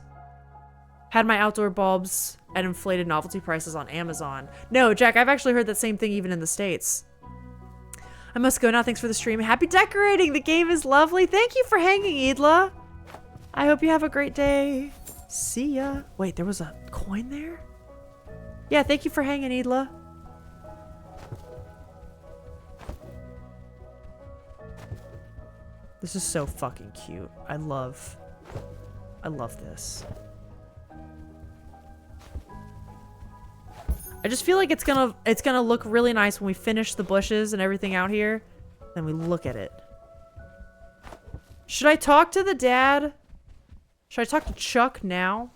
Had my outdoor bulbs at inflated novelty prices on Amazon. No, Jack, I've actually heard that same thing even in the States. I must go now. Thanks for the stream. Happy decorating. The game is lovely. Thank you for hanging, Idla. I hope you have a great day. See ya. Wait, there was a coin there? Yeah, thank you for hanging, Idla. This is so fucking cute. I love this. I just feel like it's gonna look really nice when we finish the bushes and everything out here. Then we look at it. Should I talk to the dad? Should I talk to Chuck now?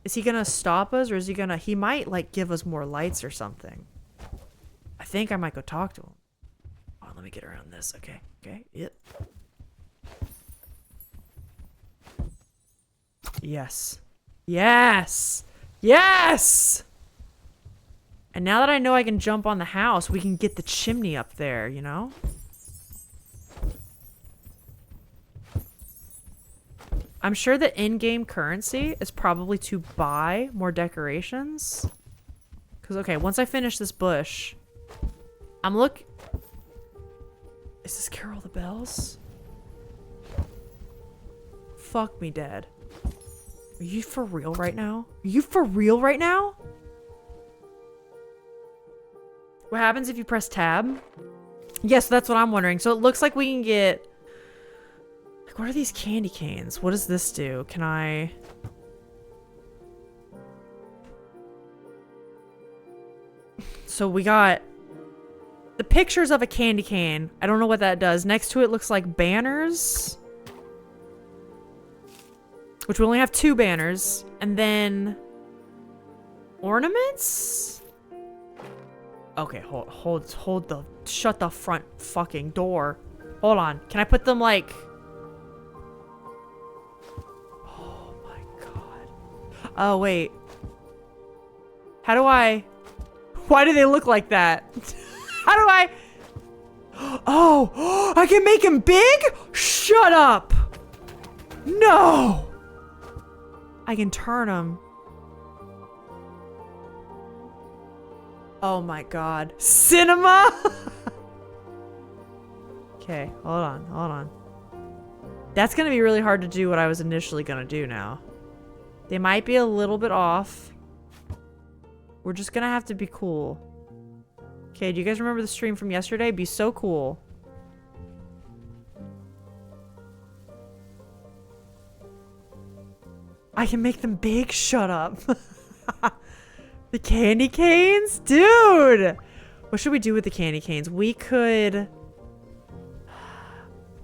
Is he gonna stop us, or is he might like give us more lights or something. I think I might go talk to him. Oh, let me get around this. Okay, yep. Yes! And now that I know I can jump on the house, we can get the chimney up there, you know? I'm sure the in-game currency is probably to buy more decorations. Because, okay, once I finish this bush, is this Carol the Bells? Fuck me dead. Are you for real right now? Are you for real right now? What happens if you press tab? Yes, that's what I'm wondering. So it looks like we can get... Like, what are these candy canes? What does this do? Can I... So we got... the pictures of a candy cane. I don't know what that does. Next to it looks like banners. Which we only have 2 banners. And then... ornaments? Okay, shut the front fucking door. Hold on. Can I put them like... Oh my god. Oh, wait. How do I... Why do they look like that? How do I... Oh! I can make him big? Shut up! No! I can turn him. Oh my god. Cinema? Okay, hold on. That's gonna be really hard to do what I was initially gonna do now. They might be a little bit off. We're just gonna have to be cool. Okay, do you guys remember the stream from yesterday? Be so cool. I can make them big? Shut up. The candy canes? Dude! What should we do with the candy canes? We could...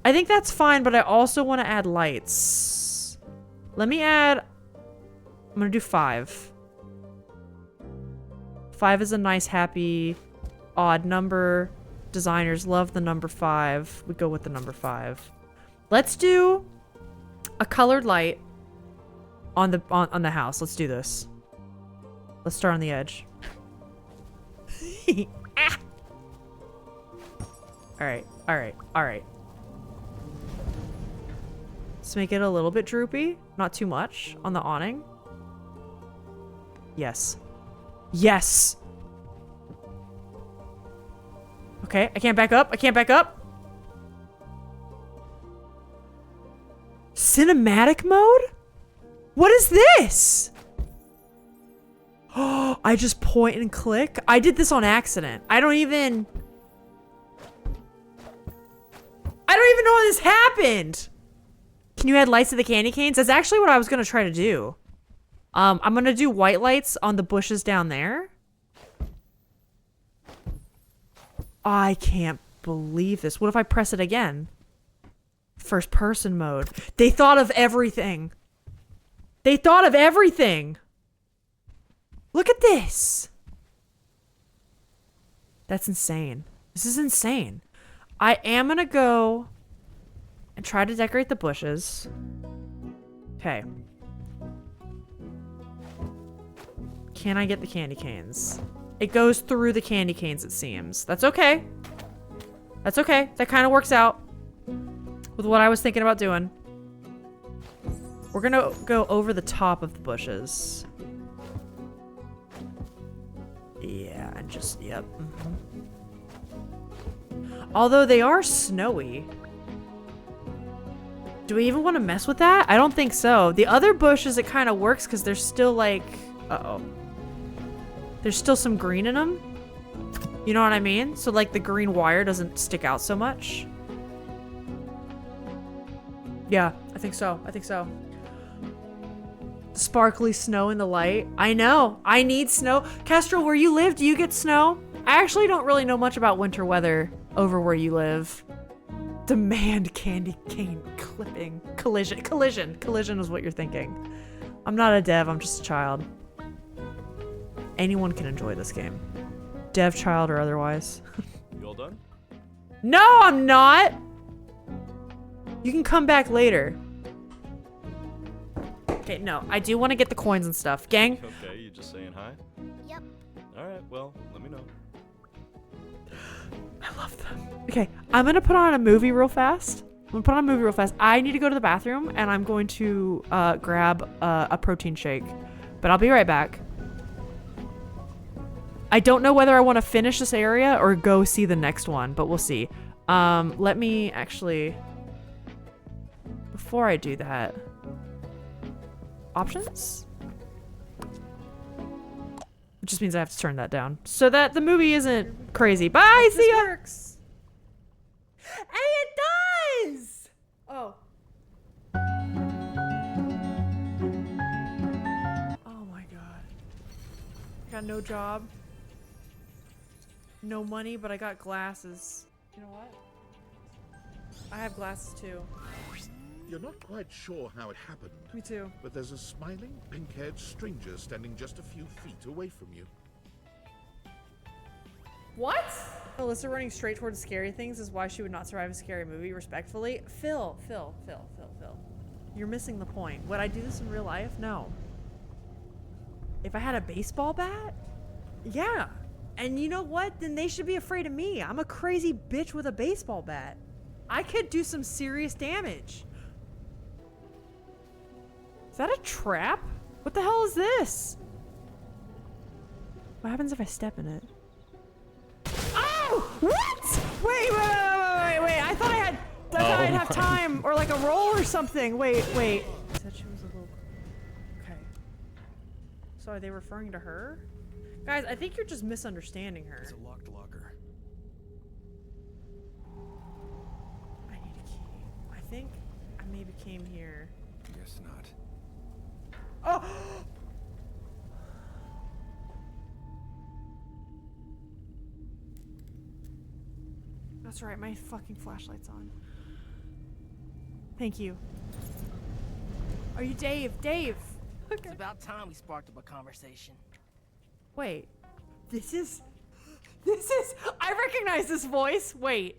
I think that's fine, but I also want to add lights. Let me add... I'm gonna do 5. 5 is a nice, happy, odd number. Designers love the number 5. We go with the number 5. Let's do a colored light on the house. Let's do this. Let's start on the edge. Ah! Alright, alright, alright. Let's make it a little bit droopy. Not too much on the awning. Yes. Yes! Okay, I can't back up. I can't back up. Cinematic mode? What is this? Oh, I just point and click. I did this on accident. I don't even know this happened. Can you add lights to the candy canes? That's actually what I was gonna try to do. I'm gonna do white lights on the bushes down there. I can't believe this. What if I press it again? First person mode. They thought of everything. They thought of everything. Look at this. That's insane. This is insane. I am gonna go and try to decorate the bushes. Okay. Can I get the candy canes? It goes through the candy canes, it seems. That's okay. That's okay. That kind of works out with what I was thinking about doing. We're gonna go over the top of the bushes. Yeah, and just, yep. Although they are snowy. Do we even want to mess with that? I don't think so. The other bushes, it kind of works because there's still like... Uh-oh. There's still some green in them. You know what I mean? So like the green wire doesn't stick out so much. Yeah, I think so. I think so. Sparkly snow in the light. I know. I need snow. Kestrel, where you live, do you get snow? I actually don't really know much about winter weather over where you live. Demand candy cane clipping. Collision. Collision. Collision is what you're thinking. I'm not a dev. I'm just a child. Anyone can enjoy this game. Dev, child, or otherwise. You all done? No, I'm not! You can come back later. Okay, no. I do want to get the coins and stuff. Gang? Okay, you just saying hi? Yep. Alright, well, let me know. I love them. Okay, I'm gonna put on a movie real fast. I need to go to the bathroom, and I'm going to grab a protein shake. But I'll be right back. I don't know whether I want to finish this area or go see the next one, but we'll see. Let me actually... Before I do that... Options? Which just means I have to turn that down. So that the movie isn't crazy. Bye! See ya! Works. Hey, it does! Oh. Oh my god. I got no job. No money, but I got glasses. You know what? I have glasses too. You're not quite sure how it happened, Me too. but there's a smiling, pink-haired stranger standing just a few feet away from you. What? Alyssa running straight towards scary things is why she would not survive a scary movie, respectfully. Phil. You're missing the point. Would I do this in real life? No. If I had a baseball bat? Yeah. And you know what? Then they should be afraid of me. I'm a crazy bitch with a baseball bat. I could do some serious damage. Is that a trap? What the hell is this? What happens if I step in it? Oh! What? Wait. I thought I had might have time or like a roll or something. Wait. Said she was a little. Okay. So are they referring to her? Guys, I think you're just misunderstanding her. It's a locked locker. I need a key. I think I maybe came here. Guess not. Oh! That's right, my fucking flashlight's on. Thank you. Are you Dave? Dave! Okay. It's about time we sparked up a conversation. Wait. This is... I recognize this voice. Wait.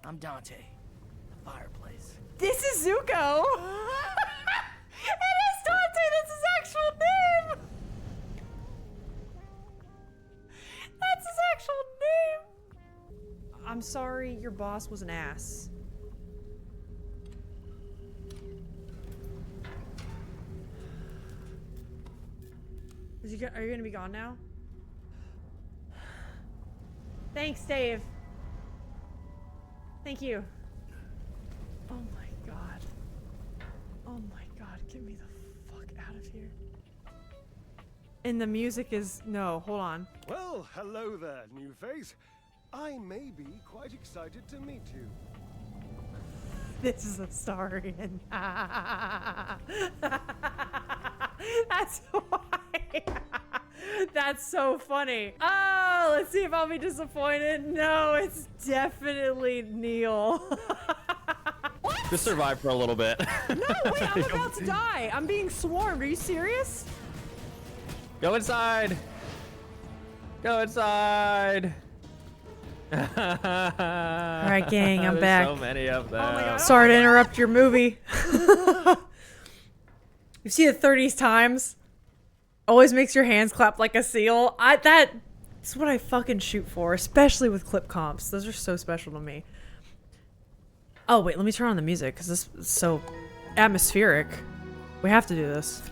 I'm Dante. The fireplace. This is Zuko! It is Dante! That's his actual name! That's his actual name! I'm sorry, your boss was an ass. Are you gonna be gone now? Thanks, Dave. Thank you. Oh my god. Oh my god, get me the fuck out of here. And the music is... No, hold on. Well, hello there, new face. I may be quite excited to meet you. This is a Starian. That's why. That's so funny. Oh, let's see if I'll be disappointed. No, it's definitely Neil. Just survive for a little bit. No, wait, I'm about to die. I'm being swarmed. Are you serious? Go inside. Go inside. All right, gang, I'm There's back. So many of them. Oh my God. Sorry to interrupt your movie. You see it 30 times. Always makes your hands clap like a seal. That's what I fucking shoot for, especially with clip comps. Those are so special to me. Oh wait, let me turn on the music because this is so atmospheric. We have to do this.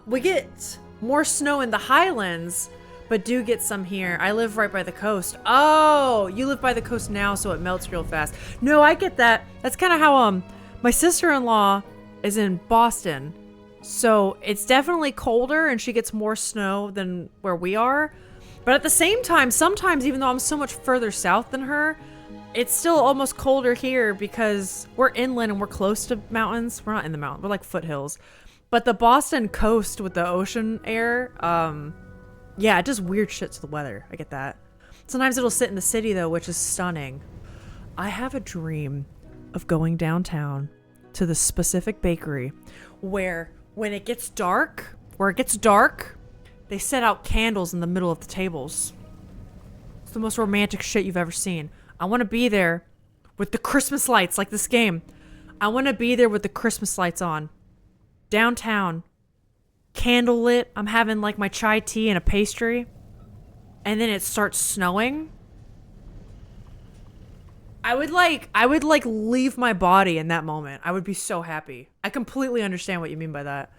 We get more snow in the highlands, but do get some here. I live right by the coast. Oh, you live by the coast now, so it melts real fast. No, I get that. That's kind of how my sister-in-law is in Boston. So it's definitely colder and she gets more snow than where we are. But at the same time, sometimes even though I'm so much further south than her, it's still almost colder here because we're inland and we're close to mountains. We're not in the mountain, we're like foothills. But the Boston coast with the ocean air, yeah, it does weird shit to the weather. I get that. Sometimes it'll sit in the city though, which is stunning. I have a dream of going downtown to the specific bakery where when it gets dark, they set out candles in the middle of the tables. It's the most romantic shit you've ever seen. I want to be there with the Christmas lights like this game. I want to be there with the Christmas lights on. Downtown. Candle lit. I'm having like my chai tea and a pastry. And then it starts snowing. I would leave my body in that moment. I would be so happy. I completely understand what you mean by that.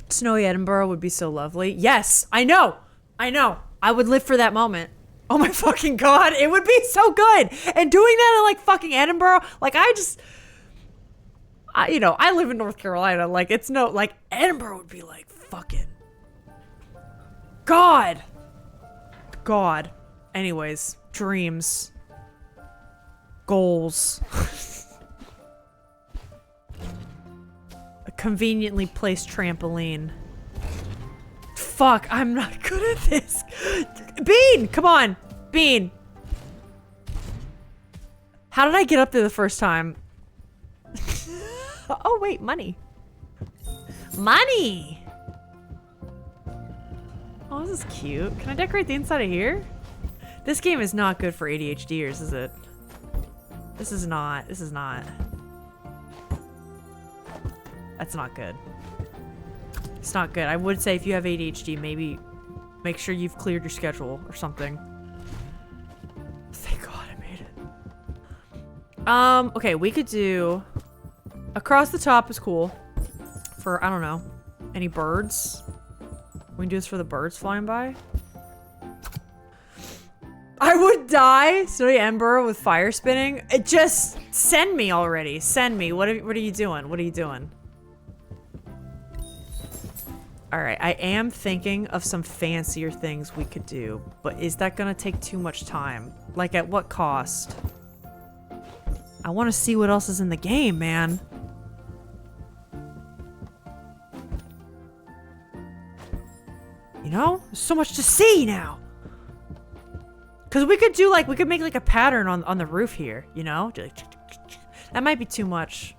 Snowy Edinburgh would be so lovely. Yes, I know. I would live for that moment. Oh my fucking God. It would be so good. And doing that in like fucking Edinburgh, like I live in North Carolina. Like it's no, like Edinburgh would be like fucking God. Anyways, dreams. Goals. A conveniently placed trampoline. Fuck, I'm not good at this. Bean, come on. Bean. How did I get up there the first time? Oh, wait, money. Money! Oh, this is cute. Can I decorate the inside of here? This game is not good for ADHDers, is it? This is not. That's not good. It's not good. I would say if you have ADHD, maybe make sure you've cleared your schedule or something. Thank God I made it. Okay, we could do... Across the top is cool. For, I don't know, any birds? We can do this for the birds flying by. I would die. Snowy Ember with fire spinning. It just send me already. Send me. What are you doing? What are you doing? All right, I am thinking of some fancier things we could do, but is that gonna take too much time? Like at what cost? I want to see what else is in the game, man. You know, there's so much to see now. Cause we could do like, we could make like a pattern on the roof here, you know? That might be too much.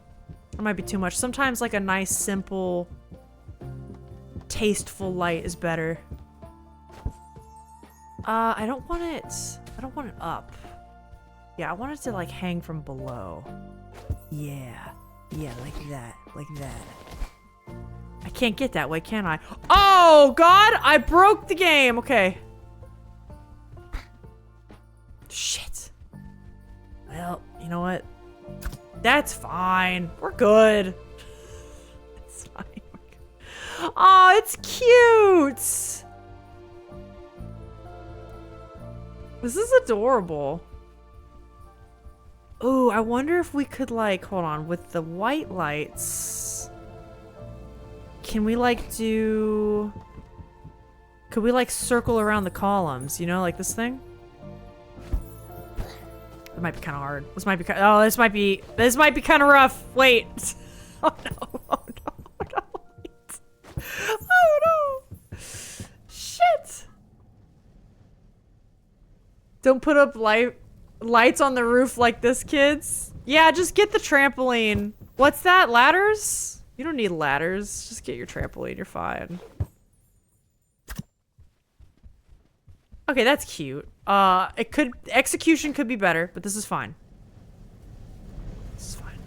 That might be too much. Sometimes like a nice, simple, tasteful light is better. I don't want it up. Yeah, I want it to like hang from below. Yeah, like that, I can't get that way, can I? Oh God, I broke the game. Okay. Shit. Well, you know what? That's fine. We're good. It's fine. Oh, it's cute. This is adorable. Ooh, I wonder if we could like, hold on, with the white lights. Can we like do... Could we like circle around the columns, you know, like this thing? That might be kind of hard. This might be this might be kind of rough. Wait. Oh no. Oh no. Oh no. Wait. Oh no. Shit. Don't put up lights on the roof like this, kids. Yeah, just get the trampoline. What's that? Ladders? You don't need ladders. Just get your trampoline. You're fine. Okay, that's cute. Execution could be better, but this is fine. This is fine.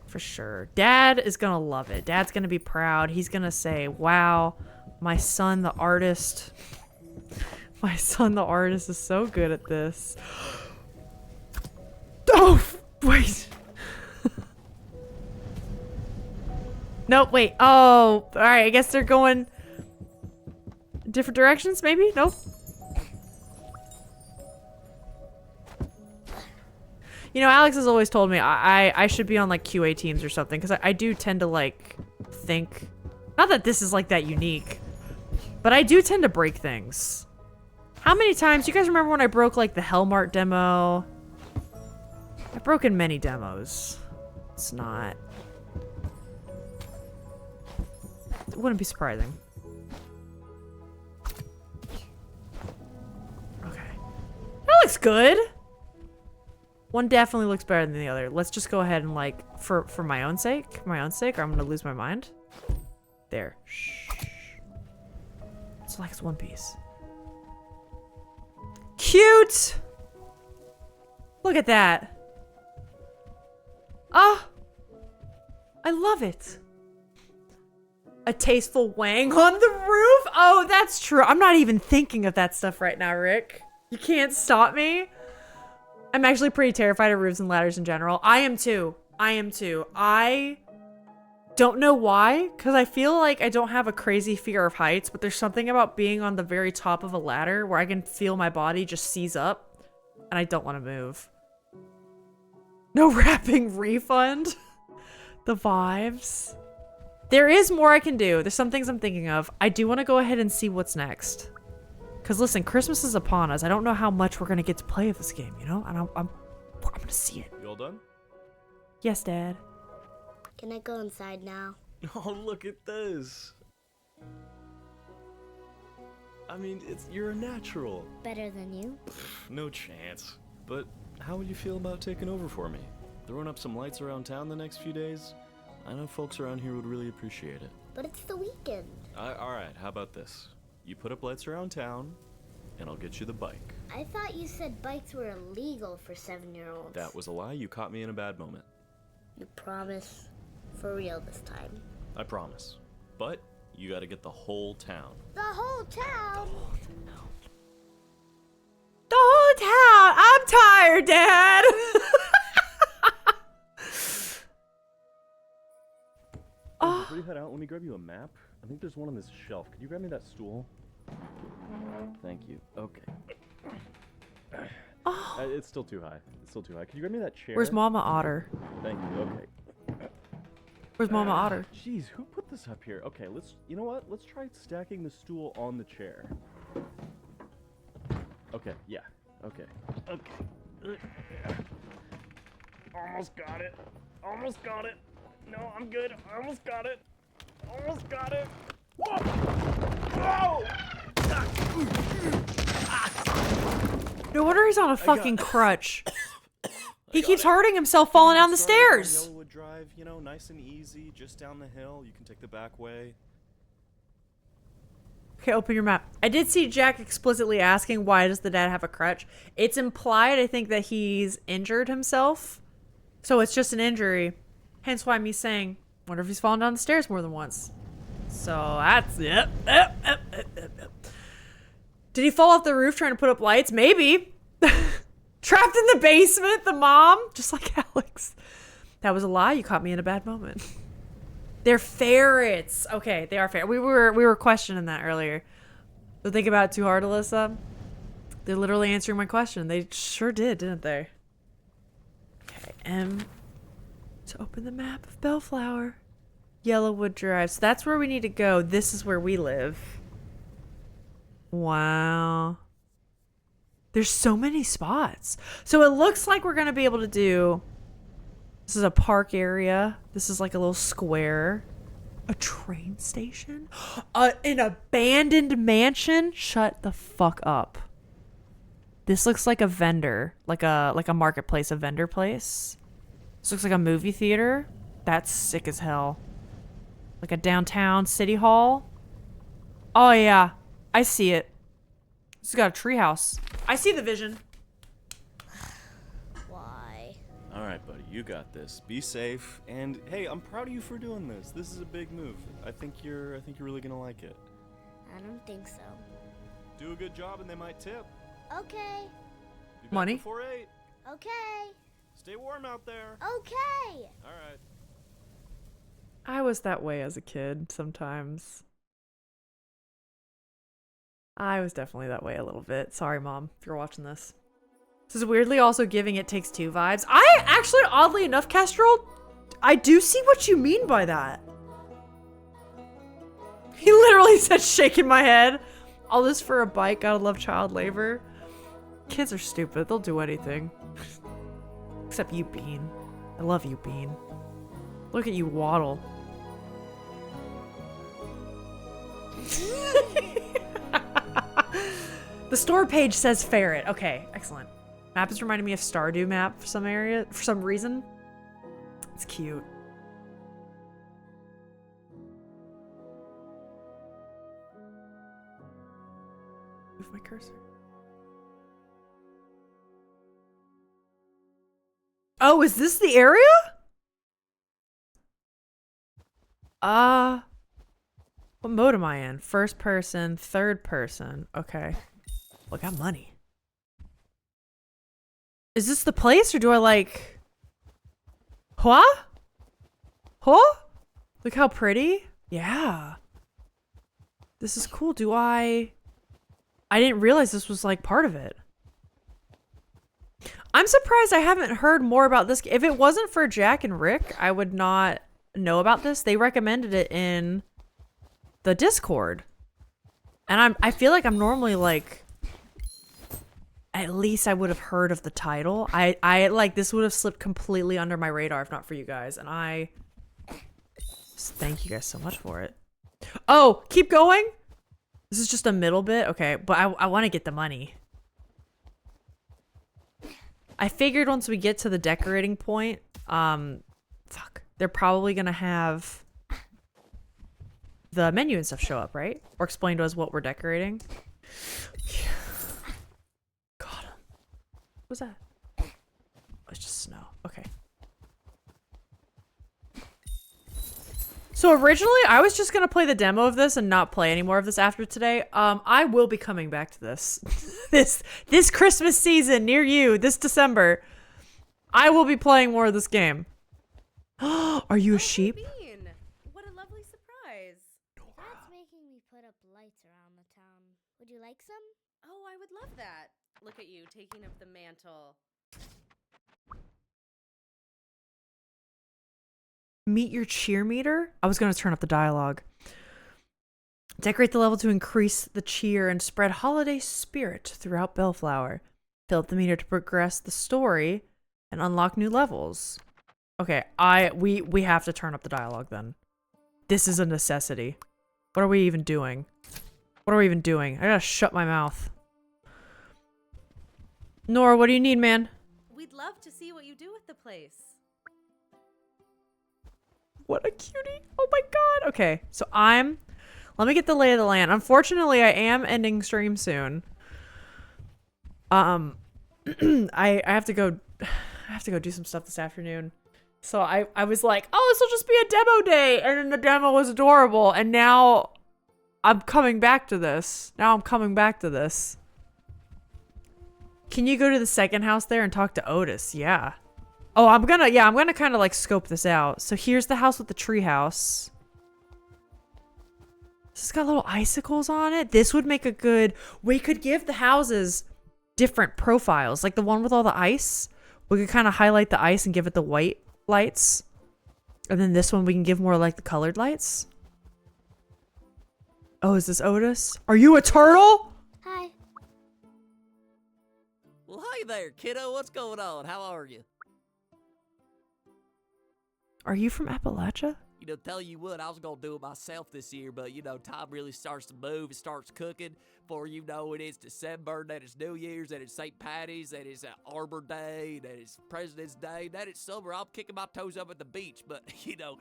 For sure. Dad is gonna love it. Dad's gonna be proud. He's gonna say, wow, my son, the artist. My son, the artist, is so good at this. Oh, wait. Nope, wait. Oh, all right. I guess they're going different directions, maybe? Nope. You know, Alex has always told me I should be on like QA teams or something, because I do tend to like think, not that this is like that unique, but I do tend to break things. How many times, you guys remember when I broke like the Hellmart demo? I've broken many demos. It's not, it wouldn't be surprising. Okay. That looks good. One definitely looks better than the other. Let's just go ahead and like, for my own sake, or I'm gonna lose my mind. There. Shh. It's like it's one piece. Cute! Look at that. Ah! I love it. A tasteful wang on the roof? Oh, that's true. I'm not even thinking of that stuff right now, Rick. You can't stop me. I'm actually pretty terrified of roofs and ladders in general. I am too. I don't know why, because I feel like I don't have a crazy fear of heights, but there's something about being on the very top of a ladder where I can feel my body just seize up, and I don't want to move. No wrapping refund. The vibes. There is more I can do. There's some things I'm thinking of. I do want to go ahead and see what's next. Because listen, Christmas is upon us. I don't know how much we're going to get to play of this game, you know? And I'm going to see it. You all done? Yes, Dad. Can I go inside now? Oh, look at this. I mean, you're a natural. Better than you? No chance. But how would you feel about taking over for me? Throwing up some lights around town the next few days? I know folks around here would really appreciate it. But it's the weekend. Alright, how about this? You put up lights around town, and I'll get you the bike. I thought you said bikes were illegal for 7-year-olds. That was a lie. You caught me in a bad moment. You promise? For real this time? I promise. But you gotta get the whole town. The whole town? The whole town! I'm tired, Dad! Before you head out, let me grab you a map. I think there's one on this shelf. Could you grab me that stool? Thank you. Okay. Oh. It's still too high. It's still too high. Can you grab me that chair? Where's Mama Otter? Thank you. Okay. Where's Mama Otter? Jeez, who put this up here? Okay, you know what? Let's try stacking the stool on the chair. Okay, yeah. Okay. Almost got it. Almost got it. No, I'm good. I almost got it. Almost got it. Whoa! Whoa! No wonder he's on a fucking crutch. He keeps hurting himself falling down the stairs. Yellowwood Drive, you know, nice and easy, just down the hill. You can take the back way. Okay, open your map. I did see Jack explicitly asking, why does the dad have a crutch? It's implied, I think, that he's injured himself. So it's just an injury. Hence why me saying, wonder if he's fallen down the stairs more than once. So that's it. Did he fall off the roof trying to put up lights? Maybe. Trapped in the basement, the mom, just like Alex. That was a lie. You caught me in a bad moment. They're ferrets. Okay, they are ferrets. We were questioning that earlier. Don't think about it too hard, Alyssa. They're literally answering my question. They sure did, didn't they? Okay, M to open the map of Bellflower. Yellowwood Drive. So that's where we need to go. This is where we live. Wow. There's so many spots. So it looks like we're going to be able to do... This is a park area. This is like a little square. A train station? An abandoned mansion? Shut the fuck up. This looks like a vendor. Like a marketplace, a vendor place. This looks like a movie theater. That's sick as hell. Like a downtown city hall. Oh yeah. I see it. This has got a treehouse. I see the vision. Why? All right, buddy, you got this. Be safe, and hey, I'm proud of you for doing this. This is a big move. I think you're really gonna like it. I don't think so. Do a good job, and they might tip. Okay. Be back Money? before 8. Okay. Stay warm out there. Okay. All right. I was that way as a kid sometimes. I was definitely that way a little bit. Sorry, Mom, if you're watching this. This is weirdly also giving It Takes Two vibes. I actually, oddly enough, Kestrel, I do see what you mean by that. He literally said shaking my head. All this for a bike. Gotta love child labor. Kids are stupid. They'll do anything. Except you, Bean. I love you, Bean. Look at you waddle. The store page says ferret. Okay, excellent. Map is reminding me of Stardew map for some area, for some reason. It's cute. Move my cursor. Oh, is this the area? What mode am I in? First person, third person. Okay. Well, I got money. Is this the place or do I like... Huh? Huh? Look how pretty. Yeah. This is cool. Do I didn't realize this was like part of it. I'm surprised I haven't heard more about this. If it wasn't for Jack and Rick, I would not know about this. They recommended it in the Discord. And I feel like I'm normally like... At least I would have heard of the title. I like, this would have slipped completely under my radar if not for you guys. And I thank you guys so much for it. Oh, keep going. This is just a middle bit. Okay, but I want to get the money. I figured once we get to the decorating point, fuck, they're probably going to have the menu and stuff show up, right? Or explain to us what we're decorating. What was that? Oh, it's just snow. Okay. So originally, I was just gonna play the demo of this and not play any more of this after today. I will be coming back to this. this Christmas season near you, this December. I will be playing more of this game. Are you a sheep? What a lovely surprise. That's making me put up lights around the town. Would you like some? Oh, I would love that. Look at you taking up the mantle. Meet your cheer meter? I was going to turn up the dialogue. Decorate the level to increase the cheer and spread holiday spirit throughout Bellflower. Fill up the meter to progress the story and unlock new levels. Okay, we have to turn up the dialogue then. This is a necessity. What are we even doing? What are we even doing? I gotta shut my mouth. Nora, what do you need, man? We'd love to see what you do with the place. What a cutie. Oh my god. Okay, so let me get the lay of the land. Unfortunately, I am ending stream soon. I have to go do some stuff this afternoon. So I was like, oh, this will just be a demo day. And then the demo was adorable. And now I'm coming back to this. Can you go to the second house there and talk to Otis? Yeah. Oh, I'm gonna kind of like scope this out. So here's the house with the tree house. This has got little icicles on it. This would make a good, we could give the houses different profiles. Like the one with all the ice, we could kind of highlight the ice and give it the white lights. And then this one we can give more like the colored lights. Oh, is this Otis? Are you a turtle? Hi. Well, hi there, kiddo. What's going on? How are you? Are you from Appalachia? You know, tell you what, I was going to do it myself this year, but, you know, time really starts to move. It starts cooking. Before you know it, it's December, then it's New Year's, then it's St. Patty's, then it's Arbor Day, then it's President's Day, then it's summer. I'm kicking my toes up at the beach, but, you know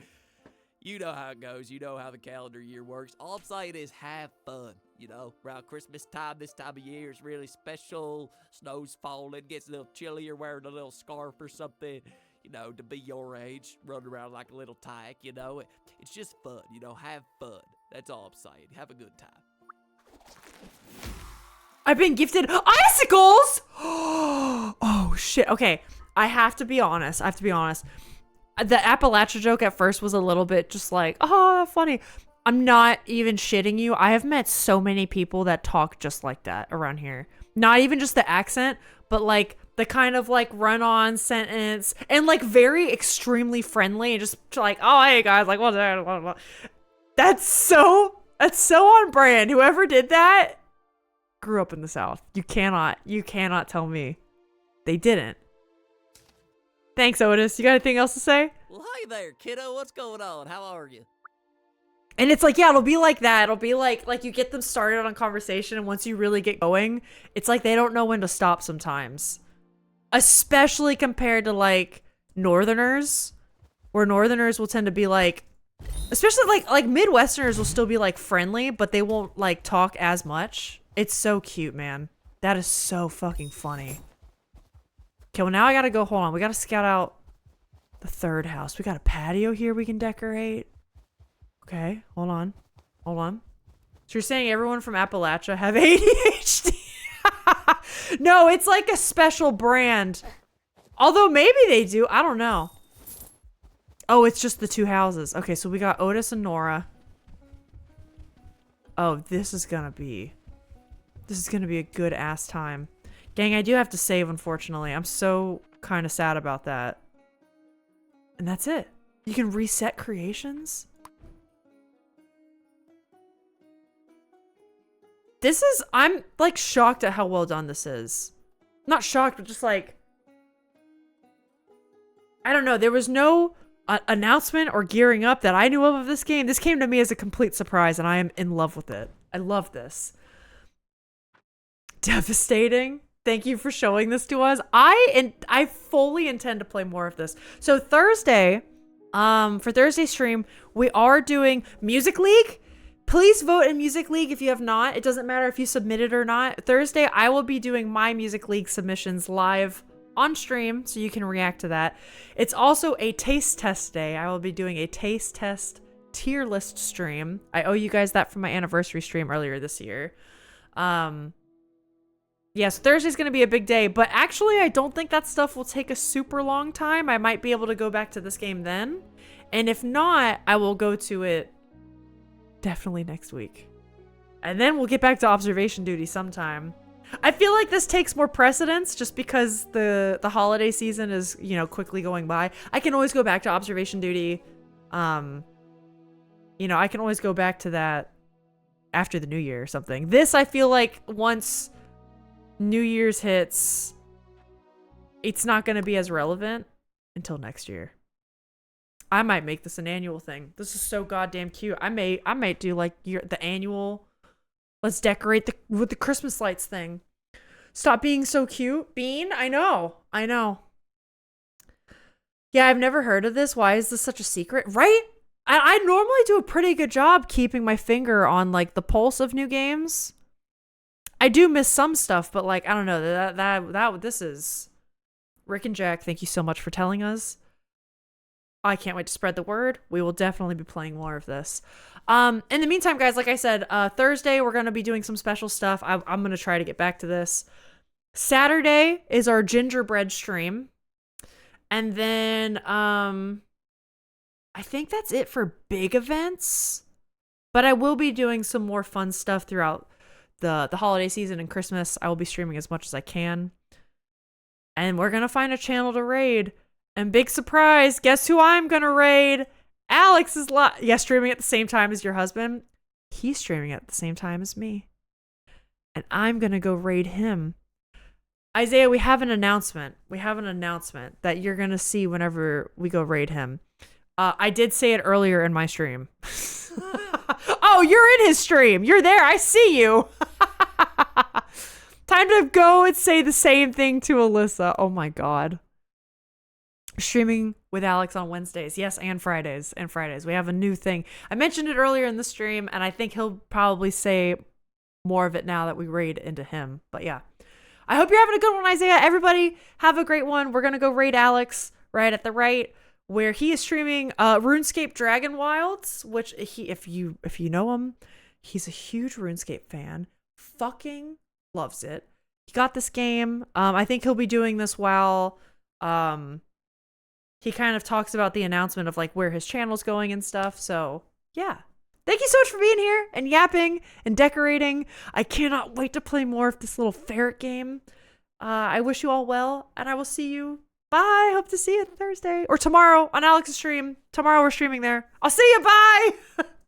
how it goes. You know how the calendar year works. All I'm saying is have fun, you know. Around Christmas time, this time of year is really special. Snow's falling, gets a little chillier, wearing a little scarf or something. You know, to be your age, running around like a little tyke, you know. It's just fun, you know, have fun. That's all I'm saying. Have a good time. I've been gifted icicles! Oh, shit. Okay, I have to be honest. The Appalachia joke at first was a little bit just like, oh, funny. I'm not even shitting you. I have met so many people that talk just like that around here. Not even just the accent, but like the kind of like run-on sentence and like very extremely friendly and just like, oh, hey guys, like what's that? That's so on brand. Whoever did that grew up in the South. You cannot tell me they didn't. Thanks, Otis. You got anything else to say? Well, hi there, kiddo. What's going on? How are you? And it's like, yeah, it'll be like that. It'll be like you get them started on conversation, and once you really get going, it's like they don't know when to stop sometimes. Especially compared to like Northerners, where Northerners will tend to be like, especially like Midwesterners will still be like friendly, but they won't like talk as much. It's so cute, man. That is so fucking funny. Okay, well now I gotta go, hold on. We gotta scout out the third house. We got a patio here we can decorate. Okay, hold on. So you're saying everyone from Appalachia have ADHD? No, it's like a special brand. Although maybe they do. I don't know. Oh, it's just the two houses. Okay, so we got Otis and Nora. Oh, this is gonna be a good ass time. Gang, I do have to save, unfortunately. I'm so kind of sad about that. And that's it. You can reset creations? I'm like shocked at how well done this is. Not shocked, but just like, I don't know. There was no announcement or gearing up that I knew of this game. This came to me as a complete surprise, and I am in love with it. I love this. Devastating. Thank you for showing this to us. I fully intend to play more of this. So Thursday, for Thursday stream, we are doing Music League. Please vote in Music League if you have not. It doesn't matter if you submitted or not. Thursday, I will be doing my Music League submissions live on stream, so you can react to that. It's also a taste test day. I will be doing a taste test tier list stream. I owe you guys that from my anniversary stream earlier this year. Yes, Thursday's going to be a big day, but actually I don't think that stuff will take a super long time. I might be able to go back to this game then. And if not, I will go to it definitely next week. And then we'll get back to observation duty sometime. I feel like this takes more precedence just because the holiday season is, you know, quickly going by. I can always go back to observation duty. You know, I can always go back to that after the new year or something. This, I feel like once New Year's hits, it's not going to be as relevant until next year. I might make this an annual thing. This is so goddamn cute. I might do like the annual, let's decorate with the Christmas lights thing. Stop being so cute, Bean. I know. Yeah, I've never heard of this. Why is this such a secret? Right? I normally do a pretty good job keeping my finger on like the pulse of new games. I do miss some stuff, but like I don't know that this is Rick and Jack. Thank you so much for telling us. I can't wait to spread the word. We will definitely be playing more of this. In the meantime, guys, like I said, Thursday we're gonna be doing some special stuff. I'm gonna try to get back to this. Saturday is our gingerbread stream, and then I think that's it for big events. But I will be doing some more fun stuff throughout the holiday season and Christmas. I will be streaming as much as I can, and we're gonna find a channel to raid. And big surprise, guess who I'm gonna raid? Alex is streaming at the same time as your husband. He's streaming at the same time as me. And I'm gonna go raid him. Isaiah, we have an announcement. That you're gonna see whenever we go raid him. I did say it earlier in my stream. Oh, you're in his stream. You're there. I see you. Time to go and say the same thing to Alyssa. Oh my God. Streaming with Alex on Wednesdays. Yes, and Fridays. We have a new thing. I mentioned it earlier in the stream, and I think he'll probably say more of it now that we raid into him. But yeah. I hope you're having a good one, Isaiah. Everybody have a great one. We're going to go raid Alex right at the right, where he is streaming RuneScape Dragon Wilds, which if you know him, he's a huge RuneScape fan. Fucking loves it. He got this game. I think he'll be doing this while he kind of talks about the announcement of like where his channel's going and stuff. So yeah. Thank you so much for being here and yapping and decorating. I cannot wait to play more of this little ferret game. I wish you all well, and I will see you. Bye. Hope to see you Thursday or tomorrow on Alex's stream. Tomorrow we're streaming there. I'll see you. Bye.